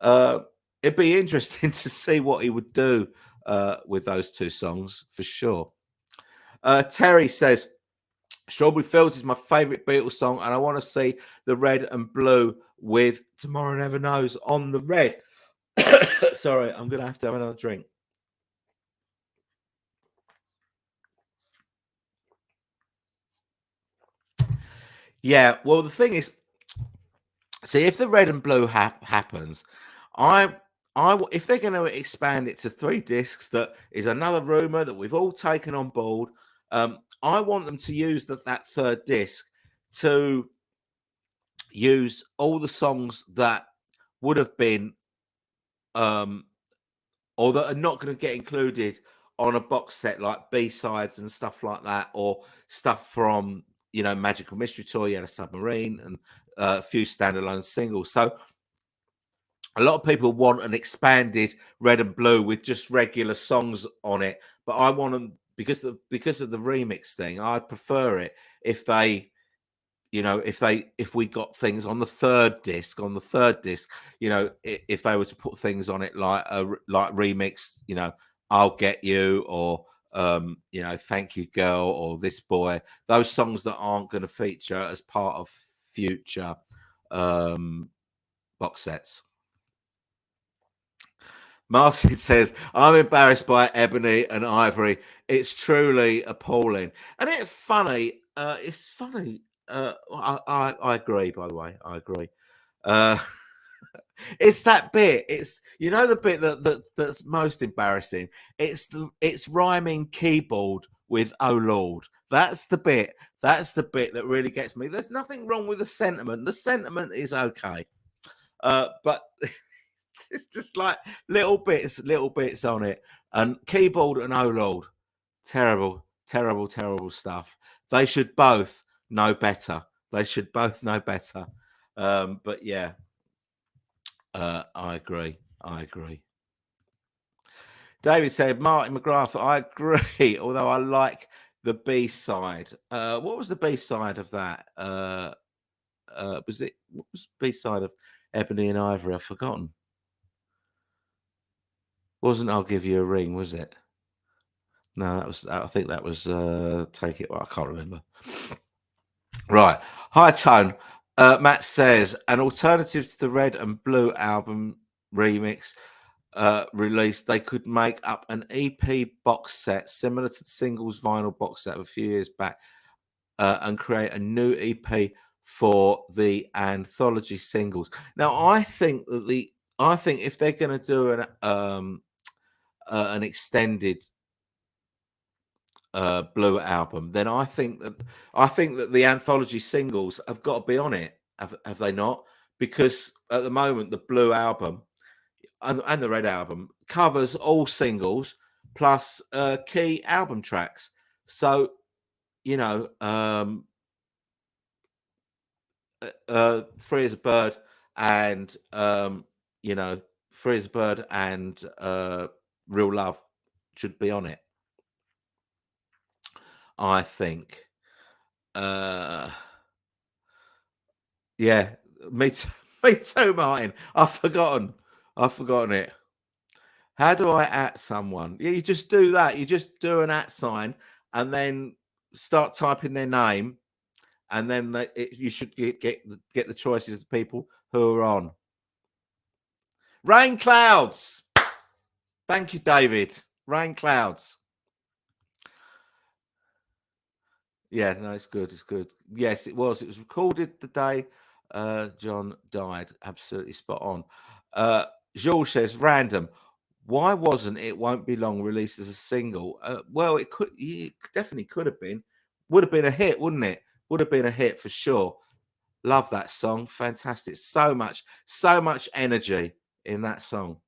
Uh, it'd be interesting to see what he would do with those two songs for sure. Terry says, Strawberry Fields is my favourite Beatles song, and I want to see the red and blue with Tomorrow Never Knows on the red. Sorry, I'm going to have another drink. Yeah, well, the thing is, see, if the red and blue happens, I, if they're going to expand it to 3 discs, that is another rumor that we've all taken on board. I want them to use that third disc to use all the songs that would have been, or that are not going to get included on a box set, like B-sides and stuff like that, or stuff from Magical Mystery Tour. You had a submarine and a few standalone singles. So a lot of people want an expanded red and blue with just regular songs on it, but I want them because of the remix thing. I'd prefer it if they, if we got things on the third disc, if they were to put things on it like remix, I'll Get You, or Thank You Girl, or This Boy, those songs that aren't going to feature as part of future box sets. Marcy says, I'm embarrassed by Ebony and Ivory. It's truly appalling. And it's funny. I agree, by the way. I agree. It's that bit. It's the bit that's most embarrassing. It's rhyming keyboard with "Oh Lord." That's the bit. That's the bit that really gets me. There's nothing wrong with the sentiment. The sentiment is okay, but it's just like little bits on it, and keyboard and "Oh Lord." Terrible stuff. They should both know better. But yeah, I agree. David said, Martin McGrath, I agree, although I like the B side. What was the B side of that? What was B side of Ebony and Ivory? I've forgotten. Wasn't I'll Give You a Ring, was it? No, I think that was Take It. Well, I can't remember. Right. High Tone. Matt says, an alternative to the Red and Blue album remix release, they could make up an EP box set similar to the singles vinyl box set of a few years back, and create a new EP for the anthology singles. Now, I think if they're going to do an extended Blue album, then I think that the anthology singles have got to be on it. Have they not? Because at the moment, the Blue album and the Red album covers all singles plus key album tracks. So Free as a Bird and Free as a Bird and Real Love should be on it, I think. Yeah, me too, me too, Martin. I've forgotten it. How do I at someone? Yeah, you just do that. You just do an at sign and then start typing their name, and then you should get the choices of people who are on. Rain Clouds. Thank you, David. Rain Clouds. Yeah, no, it's good. It's good. Yes, it was. It was recorded the day John died. Absolutely spot on. George says, random. Why wasn't It Won't Be Long released as a single? Well, it definitely could have been. Would have been a hit, wouldn't it? Would have been a hit for sure. Love that song. Fantastic. So much energy in that song.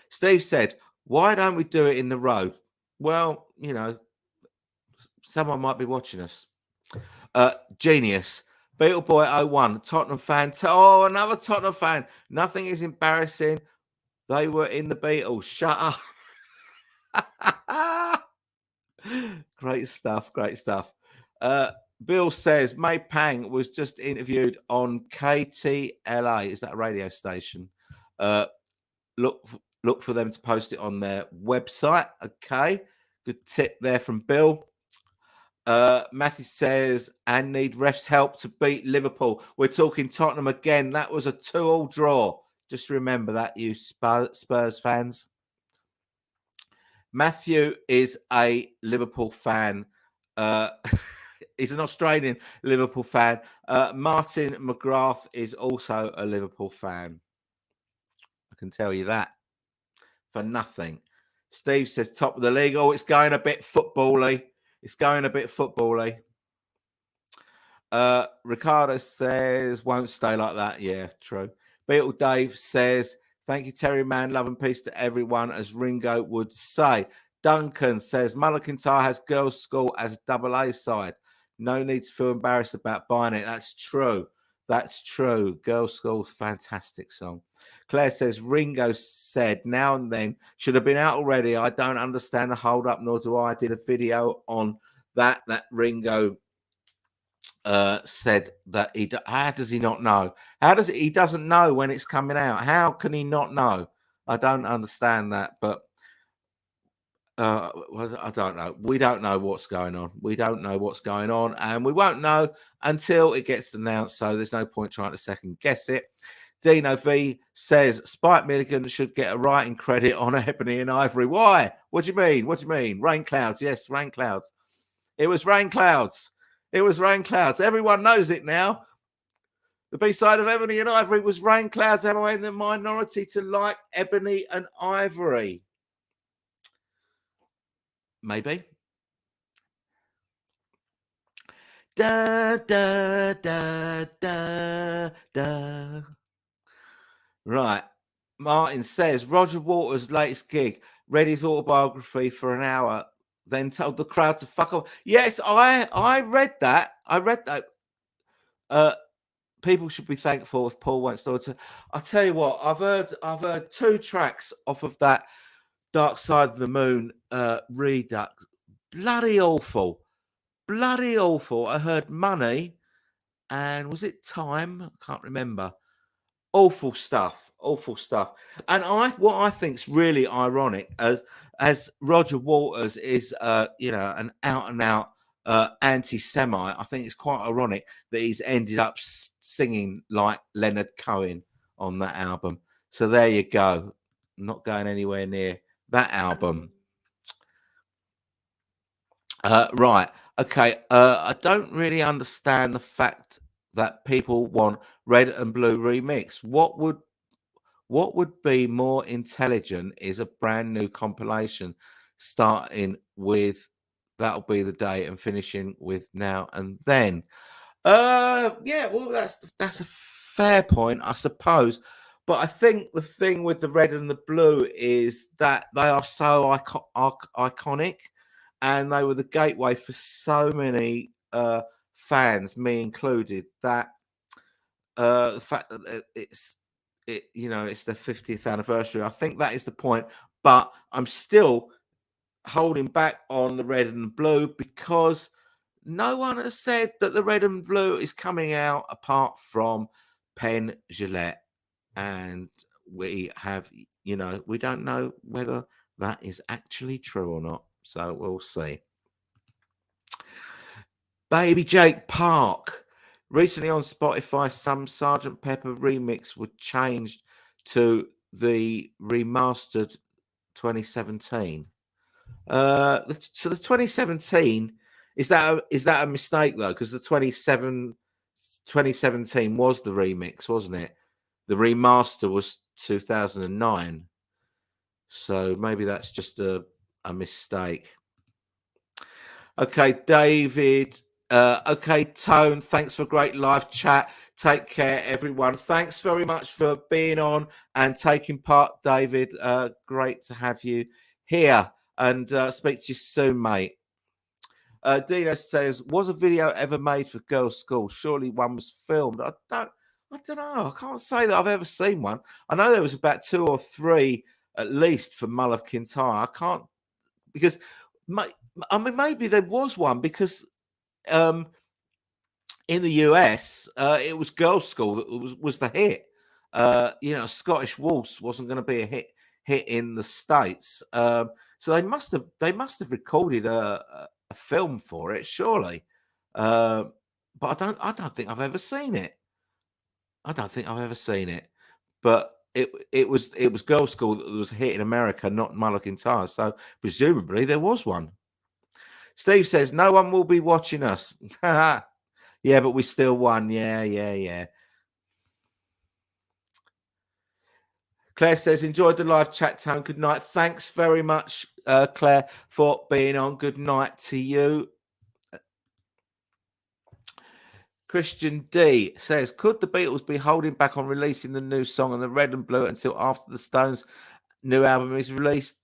Steve said, why don't we do it in the road? Well, someone might be watching us. Genius. Beatle Boy 01, Tottenham fan. Oh, another Tottenham fan. Nothing is embarrassing. They were in the Beatles. Shut up. Great stuff. Great stuff. Bill says May Pang was just interviewed on KTLA. Is that a radio station? Look look for them to post it on their website. Okay. Good tip there from Bill. Matthew says, and need refs' help to beat Liverpool. We're talking Tottenham again. That was a 2-2 draw. Just remember that, you Spurs fans. Matthew is a Liverpool fan. He's an Australian Liverpool fan. Martin McGrath is also a Liverpool fan. I can tell you that for nothing. Steve says top of the league. Oh, it's going a bit football-y. Ricardo says won't stay like that. Yeah, true. Beatle Dave says thank you, Terry Man. Love and peace to everyone, as Ringo would say. Duncan says Mullikintyre has Girls' School as a double A side. No need to feel embarrassed about buying it. That's true. Girls' School, fantastic song. Claire says Ringo said now and then should have been out already. I don't understand the hold up, nor do I. Did a video on that Ringo said that how does he not know? He doesn't know when it's coming out? How can he not know? I don't understand that, but well, I don't know. We don't know what's going on. And we won't know until it gets announced. So there's no point trying to second guess it. Dino V says Spike Milligan should get a writing credit on Ebony and Ivory. Why? What do you mean? Rain Clouds. Yes, Rain Clouds. It was Rain Clouds. Everyone knows it now. The B-side of Ebony and Ivory was Rain Clouds. Am I in the minority to like Ebony and Ivory? Maybe. Da, da, da, da, da. Right. Martin says Roger Waters' latest gig read his autobiography for an hour, then told the crowd to fuck off. Yes, I read that. People should be thankful if Paul won't start to. I'll tell you what, I've heard 2 tracks off of that Dark Side of the Moon redux. Bloody awful. I heard Money and was it Time? I can't remember. Awful stuff. And what I think's really ironic, as Roger Waters is an out and out anti-Semite, I think it's quite ironic that he's ended up singing like Leonard Cohen on that album. So there you go. I'm not going anywhere near that album. Right. Okay. I don't really understand the fact that people want Red and Blue remix. What would be more intelligent is a brand new compilation starting with That'll Be the Day and finishing with Now and Then. Yeah, well, that's a fair point, I suppose. But I think the thing with the Red and the Blue is that they are so iconic, and they were the gateway for so many fans, me included, that the fact that it's the 50th anniversary, I think that is the point. But I'm still holding back on the Red and the Blue because no one has said that the Red and Blue is coming out apart from Penn Jillette, and we don't know whether that is actually true or not. So we'll see. Baby Jake Park. Recently on Spotify, some Sgt. Pepper remix was changed to the remastered 2017. So the 2017, is that a mistake though? Because the 2017 was the remix, wasn't it? The remaster was 2009. So maybe that's just a mistake. Okay, David. Okay, Tone. Thanks for a great live chat. Take care, everyone. Thanks very much for being on and taking part, David. Great to have you here, and speak to you soon, mate. Dino says, "Was a video ever made for Girls' School? Surely one was filmed. I don't know. I can't say that I've ever seen one. I know there was about 2 or 3 at least for Mull of Kintyre. I can't because, I mean, maybe there was one because um, in the US, it was Girls' School that was the hit. Scottish Waltz wasn't going to be a hit in the States, so they must have recorded a film for it, surely. But I don't think I've ever seen it. I don't think I've ever seen it. But it was Girls' School that was a hit in America, not Mulligan. So presumably there was one. Steve says no one will be watching us. Yeah, but we still won. Yeah. Claire says, enjoyed the live chat, Tone. Good night. Thanks very much, Claire, for being on. Good night to you. Christian D says, could the Beatles be holding back on releasing the new song on the Red and Blue until after the Stones' new album is released?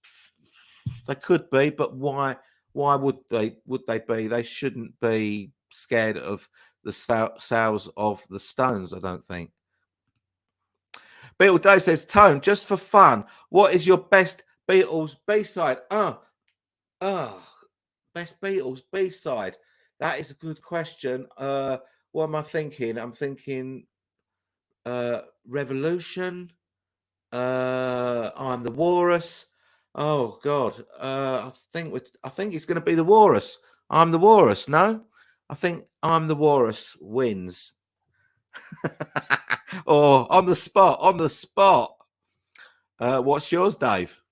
They could be, but why? Why would they? Would they be? They shouldn't be scared of the sales of the Stones. I don't think. Beatle Dave says, Tone, just for fun, what is your best Beatles B-side? Best Beatles B-side. That is a good question. What am I thinking? I'm thinking Revolution. I'm the Walrus. Oh God. I think it's going to be the Walrus. I'm the Walrus. No, I think I'm the Walrus wins. Or on the spot. On the spot. What's yours, Dave?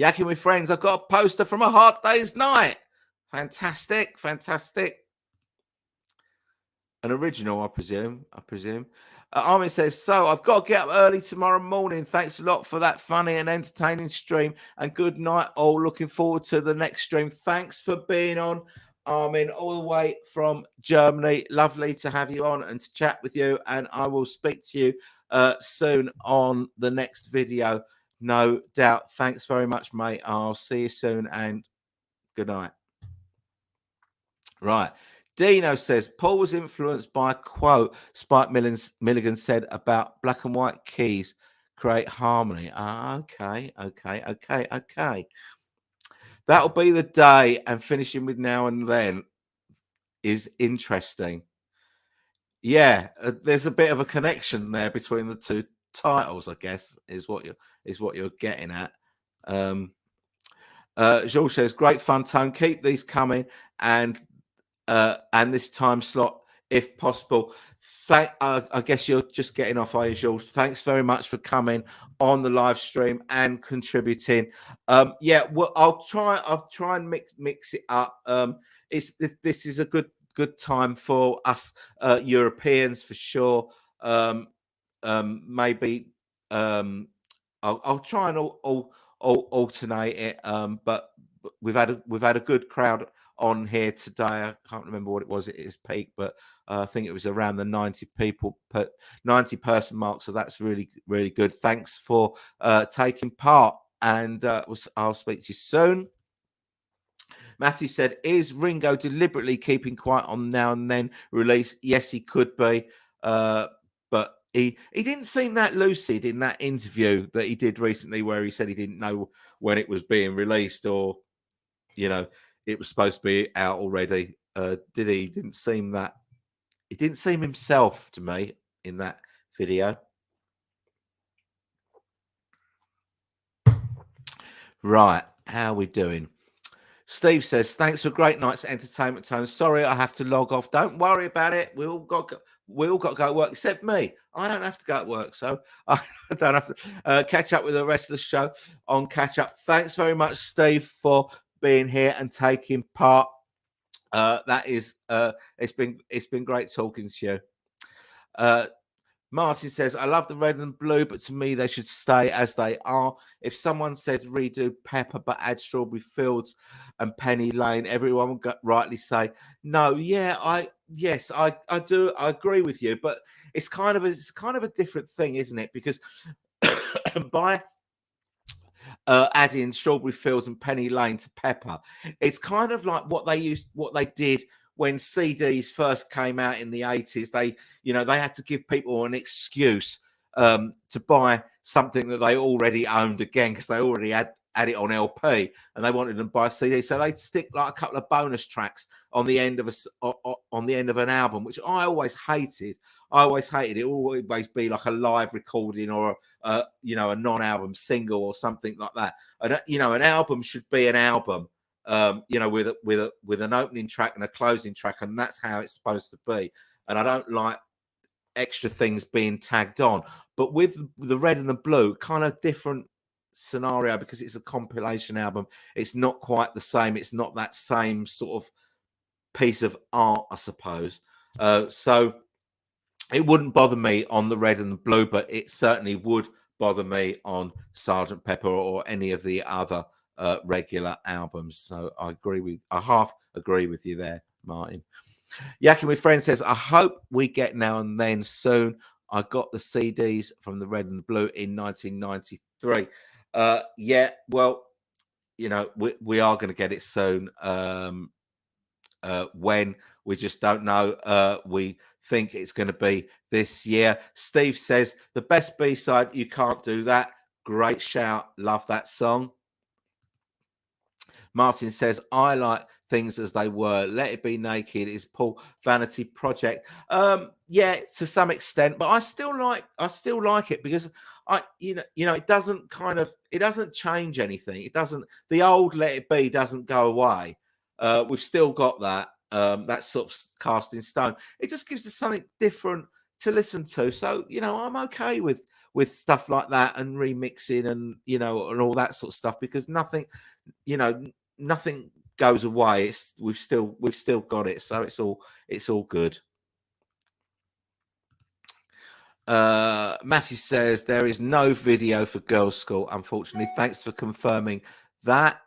Yakking with friends. I've got a poster from A Hard Day's Night. Fantastic. An original, I presume. Armin says, so I've got to get up early tomorrow morning. Thanks a lot for that funny and entertaining stream. And good night, all. Looking forward to the next stream. Thanks for being on, Armin, all the way from Germany. Lovely to have you on and to chat with you. And I will speak to you soon on the next video. No doubt. Thanks very much, mate. I'll see you soon and good night. Right. Dino says Paul was influenced by a quote Spike Milligan said about black and white keys create harmony. Okay. That'll be the day, and finishing with now and then is interesting. Yeah, there's a bit of a connection there between the two titles, I guess, is what you're getting at. George says, great fun, Tone. Keep these coming, and this time slot if possible. I guess you're just getting off, are you, George? Thanks very much for coming on the live stream and contributing. Well, I'll try and mix it up. This is a good time for us Europeans for sure. Maybe I'll try and alternate it. But we've had a good crowd on here today. I can't remember what it was at its peak, but I think it was around the 90 person mark. So that's really good. Thanks for taking part, and I'll speak to you soon. Matthew said, is Ringo deliberately keeping quiet on Now and Then release? Yes, he could be, but he didn't seem that lucid in that interview that he did recently, where he said he didn't know when it was being released, or it was supposed to be out already. Did he? Didn't seem that. It didn't seem himself to me in that video. Right, how are we doing? Steve says, thanks for a great night's entertainment, Tone. Sorry, I have to log off. Don't worry about it. We all got to go to work, except me. I don't have to go to work, so I don't have to catch up with the rest of the show on catch up. Thanks very much, Steve, for being here and taking part. That is it's been great talking to you. Martin says, I love the red and blue, but to me, they should stay as they are. If someone said redo Pepper but add Strawberry Fields and Penny Lane, everyone would rightly say, no, yeah, I do. I agree with you, but it's kind of a different thing, isn't it? Because by adding Strawberry Fields and Penny Lane to Pepper, it's kind of like what they did when CDs first came out in the 80s. They had to give people an excuse to buy something that they already owned again, because they already had it on LP and they wanted them to buy CD. So they'd stick like a couple of bonus tracks on the end of an album, which I always hated. It will always be like a live recording or a non-album single or something like that. And an album should be an album, with an opening track and a closing track, and that's how it's supposed to be. And I don't like extra things being tagged on. But with the red and the blue, kind of different scenario, because it's a compilation album. It's not quite the same. It's not that same sort of piece of art, I suppose. So it wouldn't bother me on the red and the blue, but it certainly would bother me on Sergeant Pepper or any of the other regular albums. So I half agree with you there, Martin. Yakking with Friends says, I hope we get Now and Then soon. I got the CDs from the red and the blue in 1993. Yeah, well, we are going to get it soon. When, we just don't know. We think it's going to be this year. Steve says, the best B-side, You Can't Do That. Great shout. Love that song. Martin says, I like Things As They Were. Let It Be Naked is Paul Vanity Project. Yeah, to some extent, but I still like it, because it doesn't change anything. It doesn't, the old Let It Be doesn't go away. We've still got that. That sort of cast in stone. It just gives us something different to listen to. So, I'm okay with stuff like that and remixing and and all that sort of stuff, because nothing goes away. We've still got it, so it's all good. Matthew says there is no video for Girls' School, unfortunately. Thanks for confirming that.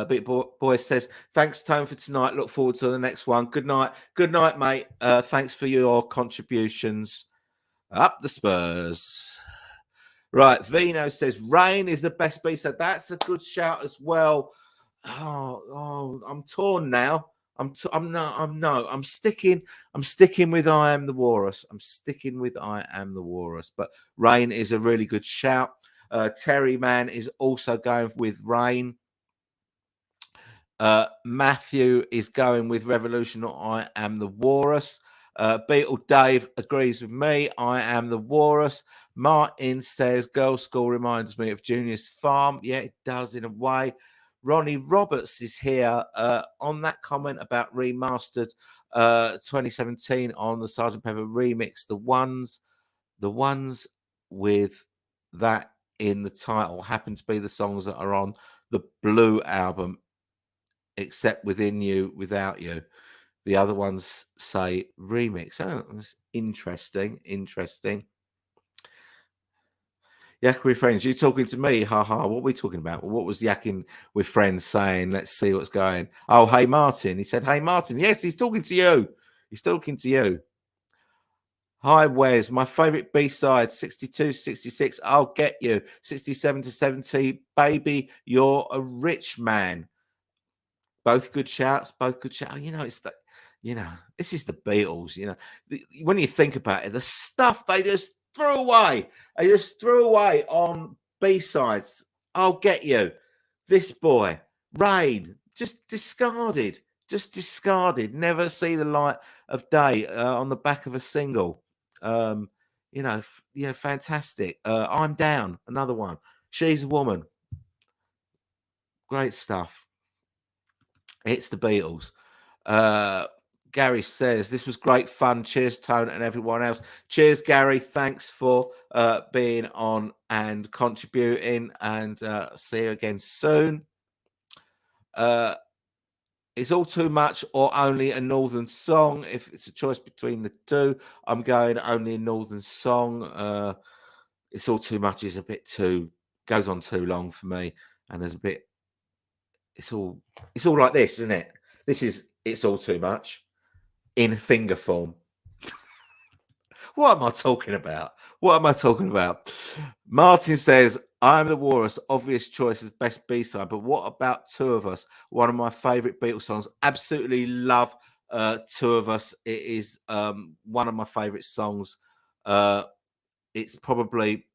Big boy says, thanks, Tone, for tonight. Look forward to the next one. Good night, mate. Thanks for your contributions. Up the Spurs. Right, Vino says Rain is the best B-side. That's a good shout as well. Oh, I'm torn now. I'm sticking with I Am the Walrus. But Rain is a really good shout. Terry Man is also going with Rain. Matthew is going with Revolution or I Am the Walrus. Beetle Dave agrees with me. I Am the Walrus. Martin says Girls' School reminds me of Junior's Farm. Yeah, it does in a way. Ronnie Roberts is here on that comment about remastered 2017 on the Sgt. Pepper remix. The ones with that in the title happen to be the songs that are on the Blue album, except Within You, Without You. The other ones say remix. Oh, that's interesting. Yakking with Friends, you talking to me? Ha ha. What are we talking about? What was Yakking with Friends saying? Let's see what's going. Oh, hey, Martin. He said, hey, Martin. Yes, he's talking to you. Hi, Wes. My favorite B-side, 62, 66. I'll Get You. 67 to 70. Baby, You're a Rich Man. Both good shouts. It's the, this is the Beatles. When you think about it, the stuff they just threw away. They just threw away on B-sides. I'll Get You. This Boy. Rain. Just discarded. Never see the light of day on the back of a single. Fantastic. I'm Down. Another one. She's a Woman. Great stuff. It's the Beatles. Gary says, this was great fun. Cheers, Tone, and everyone else. Cheers, Gary. Thanks for being on and contributing, and see you again soon. It's All Too Much or Only a Northern Song. If it's a choice between the two, I'm going Only a Northern Song. It's All Too Much is a bit too, goes on too long for me, and there's a bit. It's all like this, isn't it? This is It's All Too Much in finger form. What am I talking about? What am I talking about? Martin says, I'm the Walrus. Obvious choice as best B-side, but what about Two of Us? One of my favourite Beatles songs. Absolutely love Two of Us. It is one of my favourite songs. It's probably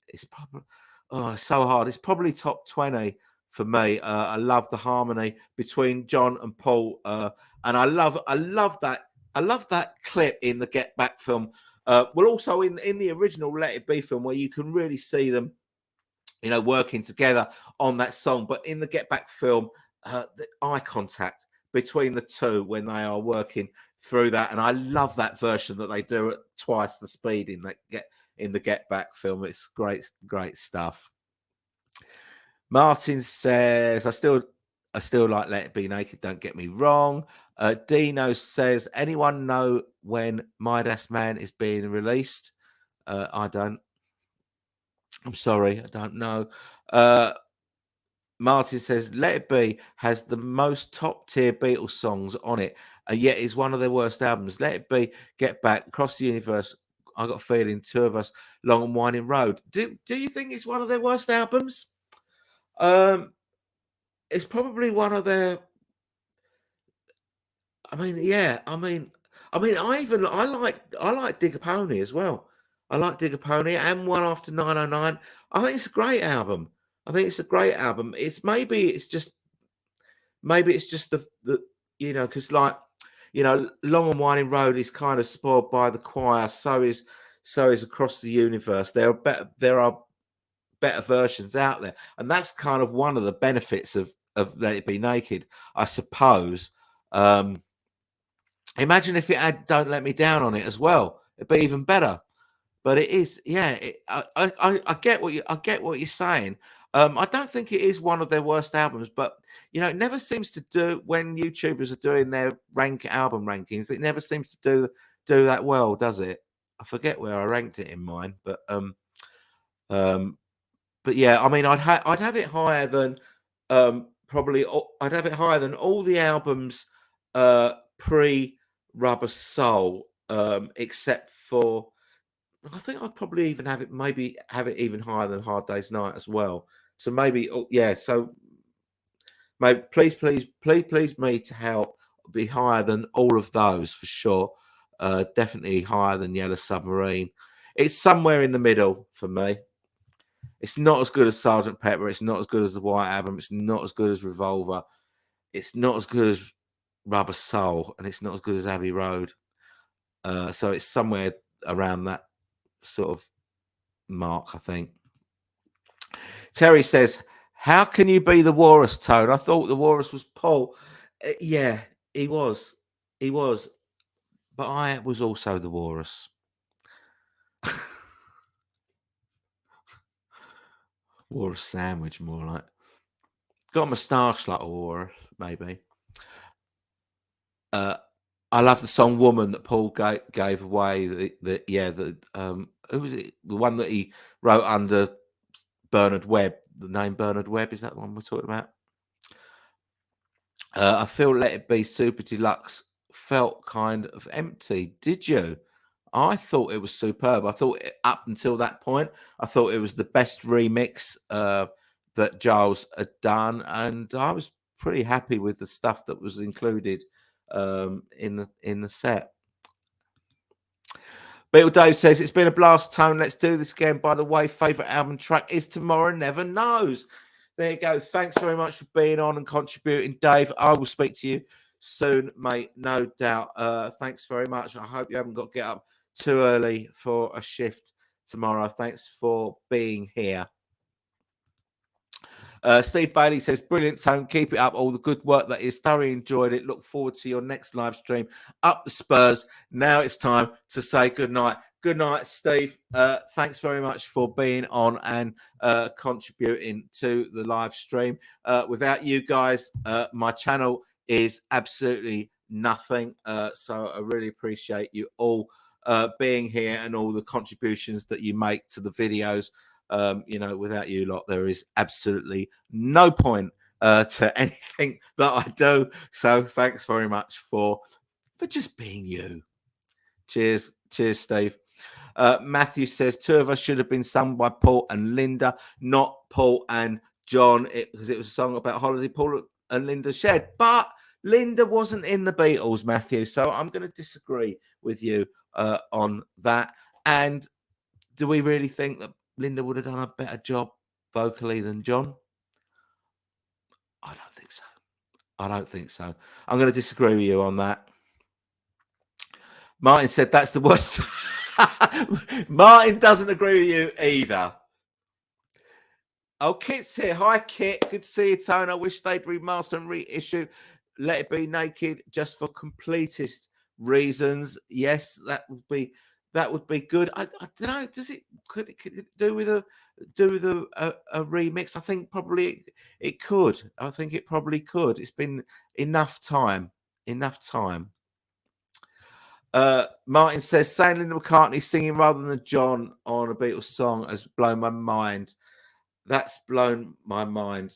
oh, it's so hard. It's probably top 20 for me. I love the harmony between John and Paul, and I love that clip in the Get Back film. Well, also in the original Let It Be film, where you can really see them, working together on that song. But in the Get Back film, the eye contact between the two when they are working through that, and I love that version that they do at twice the speed in the Get Back film. It's great stuff. Martin says, I still like Let It Be Naked, don't get me wrong. Dino says, anyone know when Midas Man is being released? I don't. I'm sorry, I don't know. Martin says, Let It Be has the most top tier Beatles songs on it, and yet is one of their worst albums. Let It Be, Get Back, Across the Universe, I Got a Feeling, Two of Us, Long and Winding Road. Do you think it's one of their worst albums? It's probably one of their. I mean, yeah. I like Dig a Pony as well. I like Dig a Pony and One After 909. I think it's a great album. Maybe it's just the because Long and Winding Road is kind of spoiled by the choir. So is Across the Universe. There are better versions out there, and that's kind of one of the benefits of Let It Be Naked, I suppose. Imagine if it had Don't Let Me Down on it as well. It'd be even better. But it is, yeah. I get what you're saying. I don't think it is one of their worst albums, but it never seems to do when YouTubers are doing their album rankings. It never seems to do that well, does it? I forget where I ranked it in mine, but yeah. I mean, I'd have it higher than probably. I'd have it higher than all the albums pre Rubber Soul, except for. I think I'd probably even have it even higher than Hard Day's Night as well. So maybe, yeah. So maybe please me to help be higher than all of those for sure. Definitely higher than Yellow Submarine. It's somewhere in the middle for me. It's not as good as Sergeant Pepper. It's not as good as the White Album. It's not as good as Revolver. It's not as good as Rubber Soul, and it's not as good as Abbey Road. So it's somewhere around that sort of mark, I think. Terry says, how can you be the Walrus, Toad? I thought the Walrus was Paul. Yeah, he was. But I was also the Walrus. Walrus sandwich, more like. Got a moustache like a walrus, maybe. I love the song "Woman" that Paul gave away. Who was it? The one that he wrote under Bernard Webb. The name Bernard Webb, is that the one we're talking about? I feel Let It Be Super Deluxe felt kind of empty. Did you? I thought it was superb. I thought up until that point, I thought it was the best remix that Giles had done, and I was pretty happy with the stuff that was included in the set. Beetle Dave says, it's been a blast, Tone. Let's do this again. By the way, favourite album track is Tomorrow Never Knows. There you go. Thanks very much for being on and contributing, Dave. I will speak to you soon, mate. No doubt. Thanks very much. I hope you haven't got to get up too early for a shift tomorrow. Thanks for being here. Steve Bailey says, brilliant, Tone. Keep it up. All the good work that is. Thoroughly enjoyed it. Look forward to your next live stream. Up the Spurs. Now it's time to say good night. Good night, Steve. Thanks very much for being on and contributing to the live stream. Without you guys, my channel is absolutely nothing. So I really appreciate you all being here and all the contributions that you make to the videos. Without you lot, there is absolutely no point to anything that I do. So thanks very much for just being you. Cheers, Steve. Matthew says 2 of Us should have been sung by Paul and Linda, not Paul and John, because it was a song about holiday Paul and Linda shared. But Linda wasn't in the Beatles, Matthew. So I'm going to disagree with you on that. And do we really think that Linda would have done a better job vocally than John? I don't think so. I'm going to disagree with you on that. Martin said that's the worst. Martin doesn't agree with you either. Oh, Kit's here. Hi, Kit. Good to see you, Tone. I wish they'd remaster and reissue Let It Be Naked just for completest reasons. Yes, that would be good. I don't know. Could it do with a remix? I think probably it could. I think it probably could. It's been enough time. Martin says saying Linda McCartney singing rather than John on a Beatles song has blown my mind. That's blown my mind.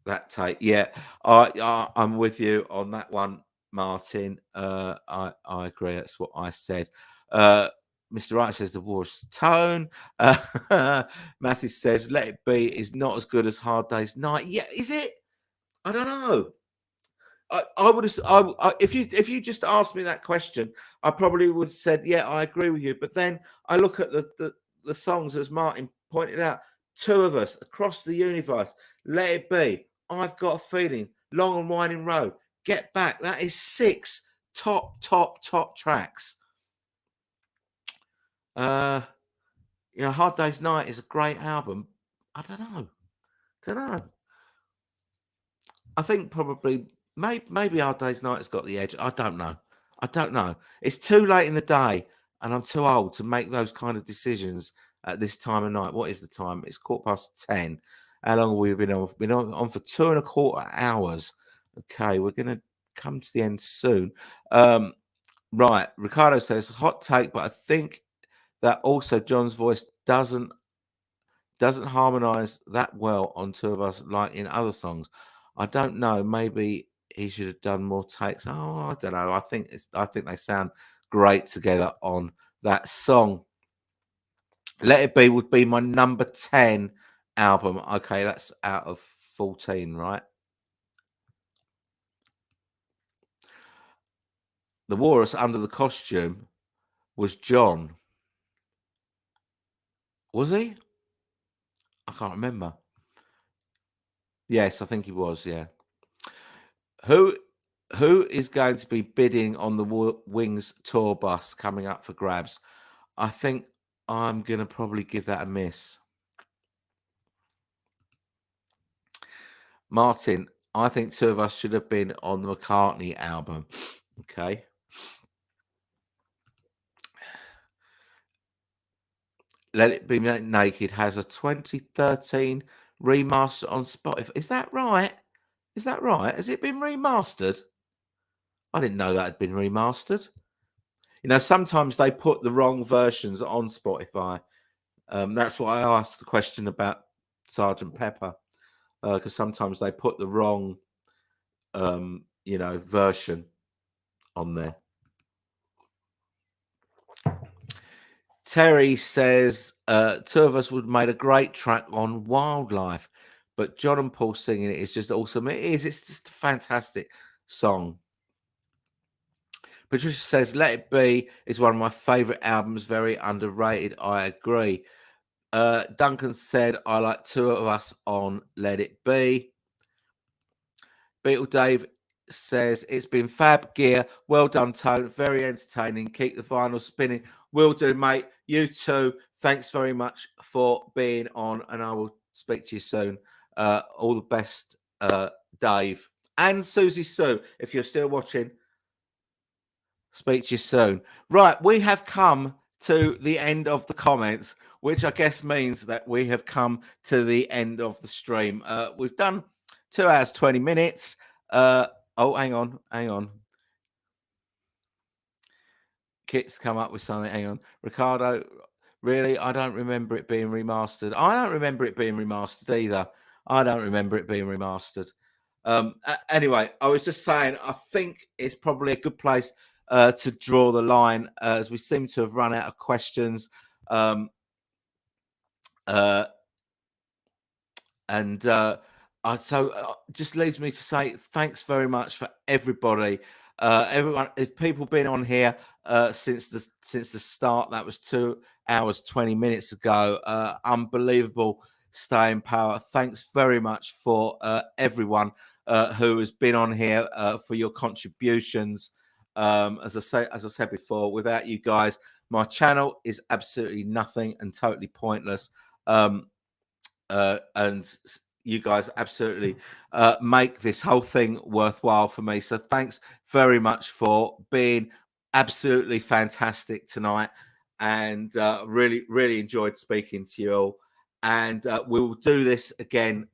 That take, yeah. I'm with you on that one, Martin. I agree. That's what I said. Mr. Wright says the war's tone. Matthew says Let It Be is not as good as Hard Day's Night. Yeah, is it? I don't know. I would have. If you just asked me that question, I probably would have said, yeah, I agree with you. But then I look at the songs, as Martin pointed out, 2 of Us, Across the Universe, Let It Be, I've Got a Feeling, Long and Winding Road, Get Back. That is 6 top tracks. Hard Day's Night is a great album. I don't know. I think probably maybe Hard Day's Night has got the edge. I don't know. It's too late in the day, and I'm too old to make those kind of decisions at this time of night. What is the time? It's 10:15. How long have we been on? We've been on for 2.25 hours. Okay, we're going to come to the end soon. Right. Ricardo says, hot take, but I think that also John's voice doesn't harmonize that well on 2 of Us like in other songs. I don't know. Maybe he should have done more takes. Oh, I don't know. I think they sound great together on that song. Let It Be would be my number 10 album. Okay, that's out of 14, right? The Walrus Under the Costume was John. Was he? I can't remember. Yes, I think he was, yeah. Who is going to be bidding on the Wings tour bus coming up for grabs? I think I'm going to probably give that a miss. Martin, I think 2 of Us should have been on the McCartney album. Okay. Let It Be Naked has a 2013 remaster on Spotify. Is that right? Has it been remastered? I didn't know that had been remastered. Sometimes they put the wrong versions on Spotify. That's why I asked the question about Sergeant Pepper, because sometimes they put the wrong, version on there. Terry says 2 of Us would have made a great track on Wildlife, but John and Paul singing it is just awesome. It is. It's just a fantastic song. Patricia says Let It Be is one of my favorite albums, very underrated. I agree. Duncan said I like 2 of Us on Let It Be. Beatle Dave says it's been fab gear. Well done, Tone. Very entertaining. Keep the vinyl spinning. Will do, mate. You too. Thanks very much for being on, and I will speak to you soon. All the best, Dave. And Susie Sue, if you're still watching, speak to you soon. Right, we have come to the end of the comments, which I guess means that we have come to the end of the stream. We've done 2 hours, 20 minutes. Oh, hang on, hang on. Kit's come up with something. Hang on, Ricardo. Really, I don't remember it being remastered. I don't remember it being remastered either. I don't remember it being remastered. Anyway, I was just saying, I think it's probably a good place to draw the line, as we seem to have run out of questions. Um, uh, and so just leaves me to say thanks very much for everybody, everyone. If people been on here since the start, that was 2 hours 20 minutes ago. Unbelievable staying power. Thanks very much for everyone who has been on here for your contributions. As I said before, without you guys, my channel is absolutely nothing and totally pointless. And you guys absolutely make this whole thing worthwhile for me. So thanks very much for being absolutely fantastic tonight, and really, really enjoyed speaking to you all. And we'll do this again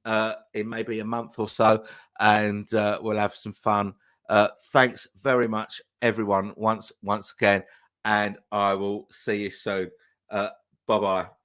in maybe a month or so, and we'll have some fun. Thanks very much, everyone, once again, and I will see you soon. Bye bye.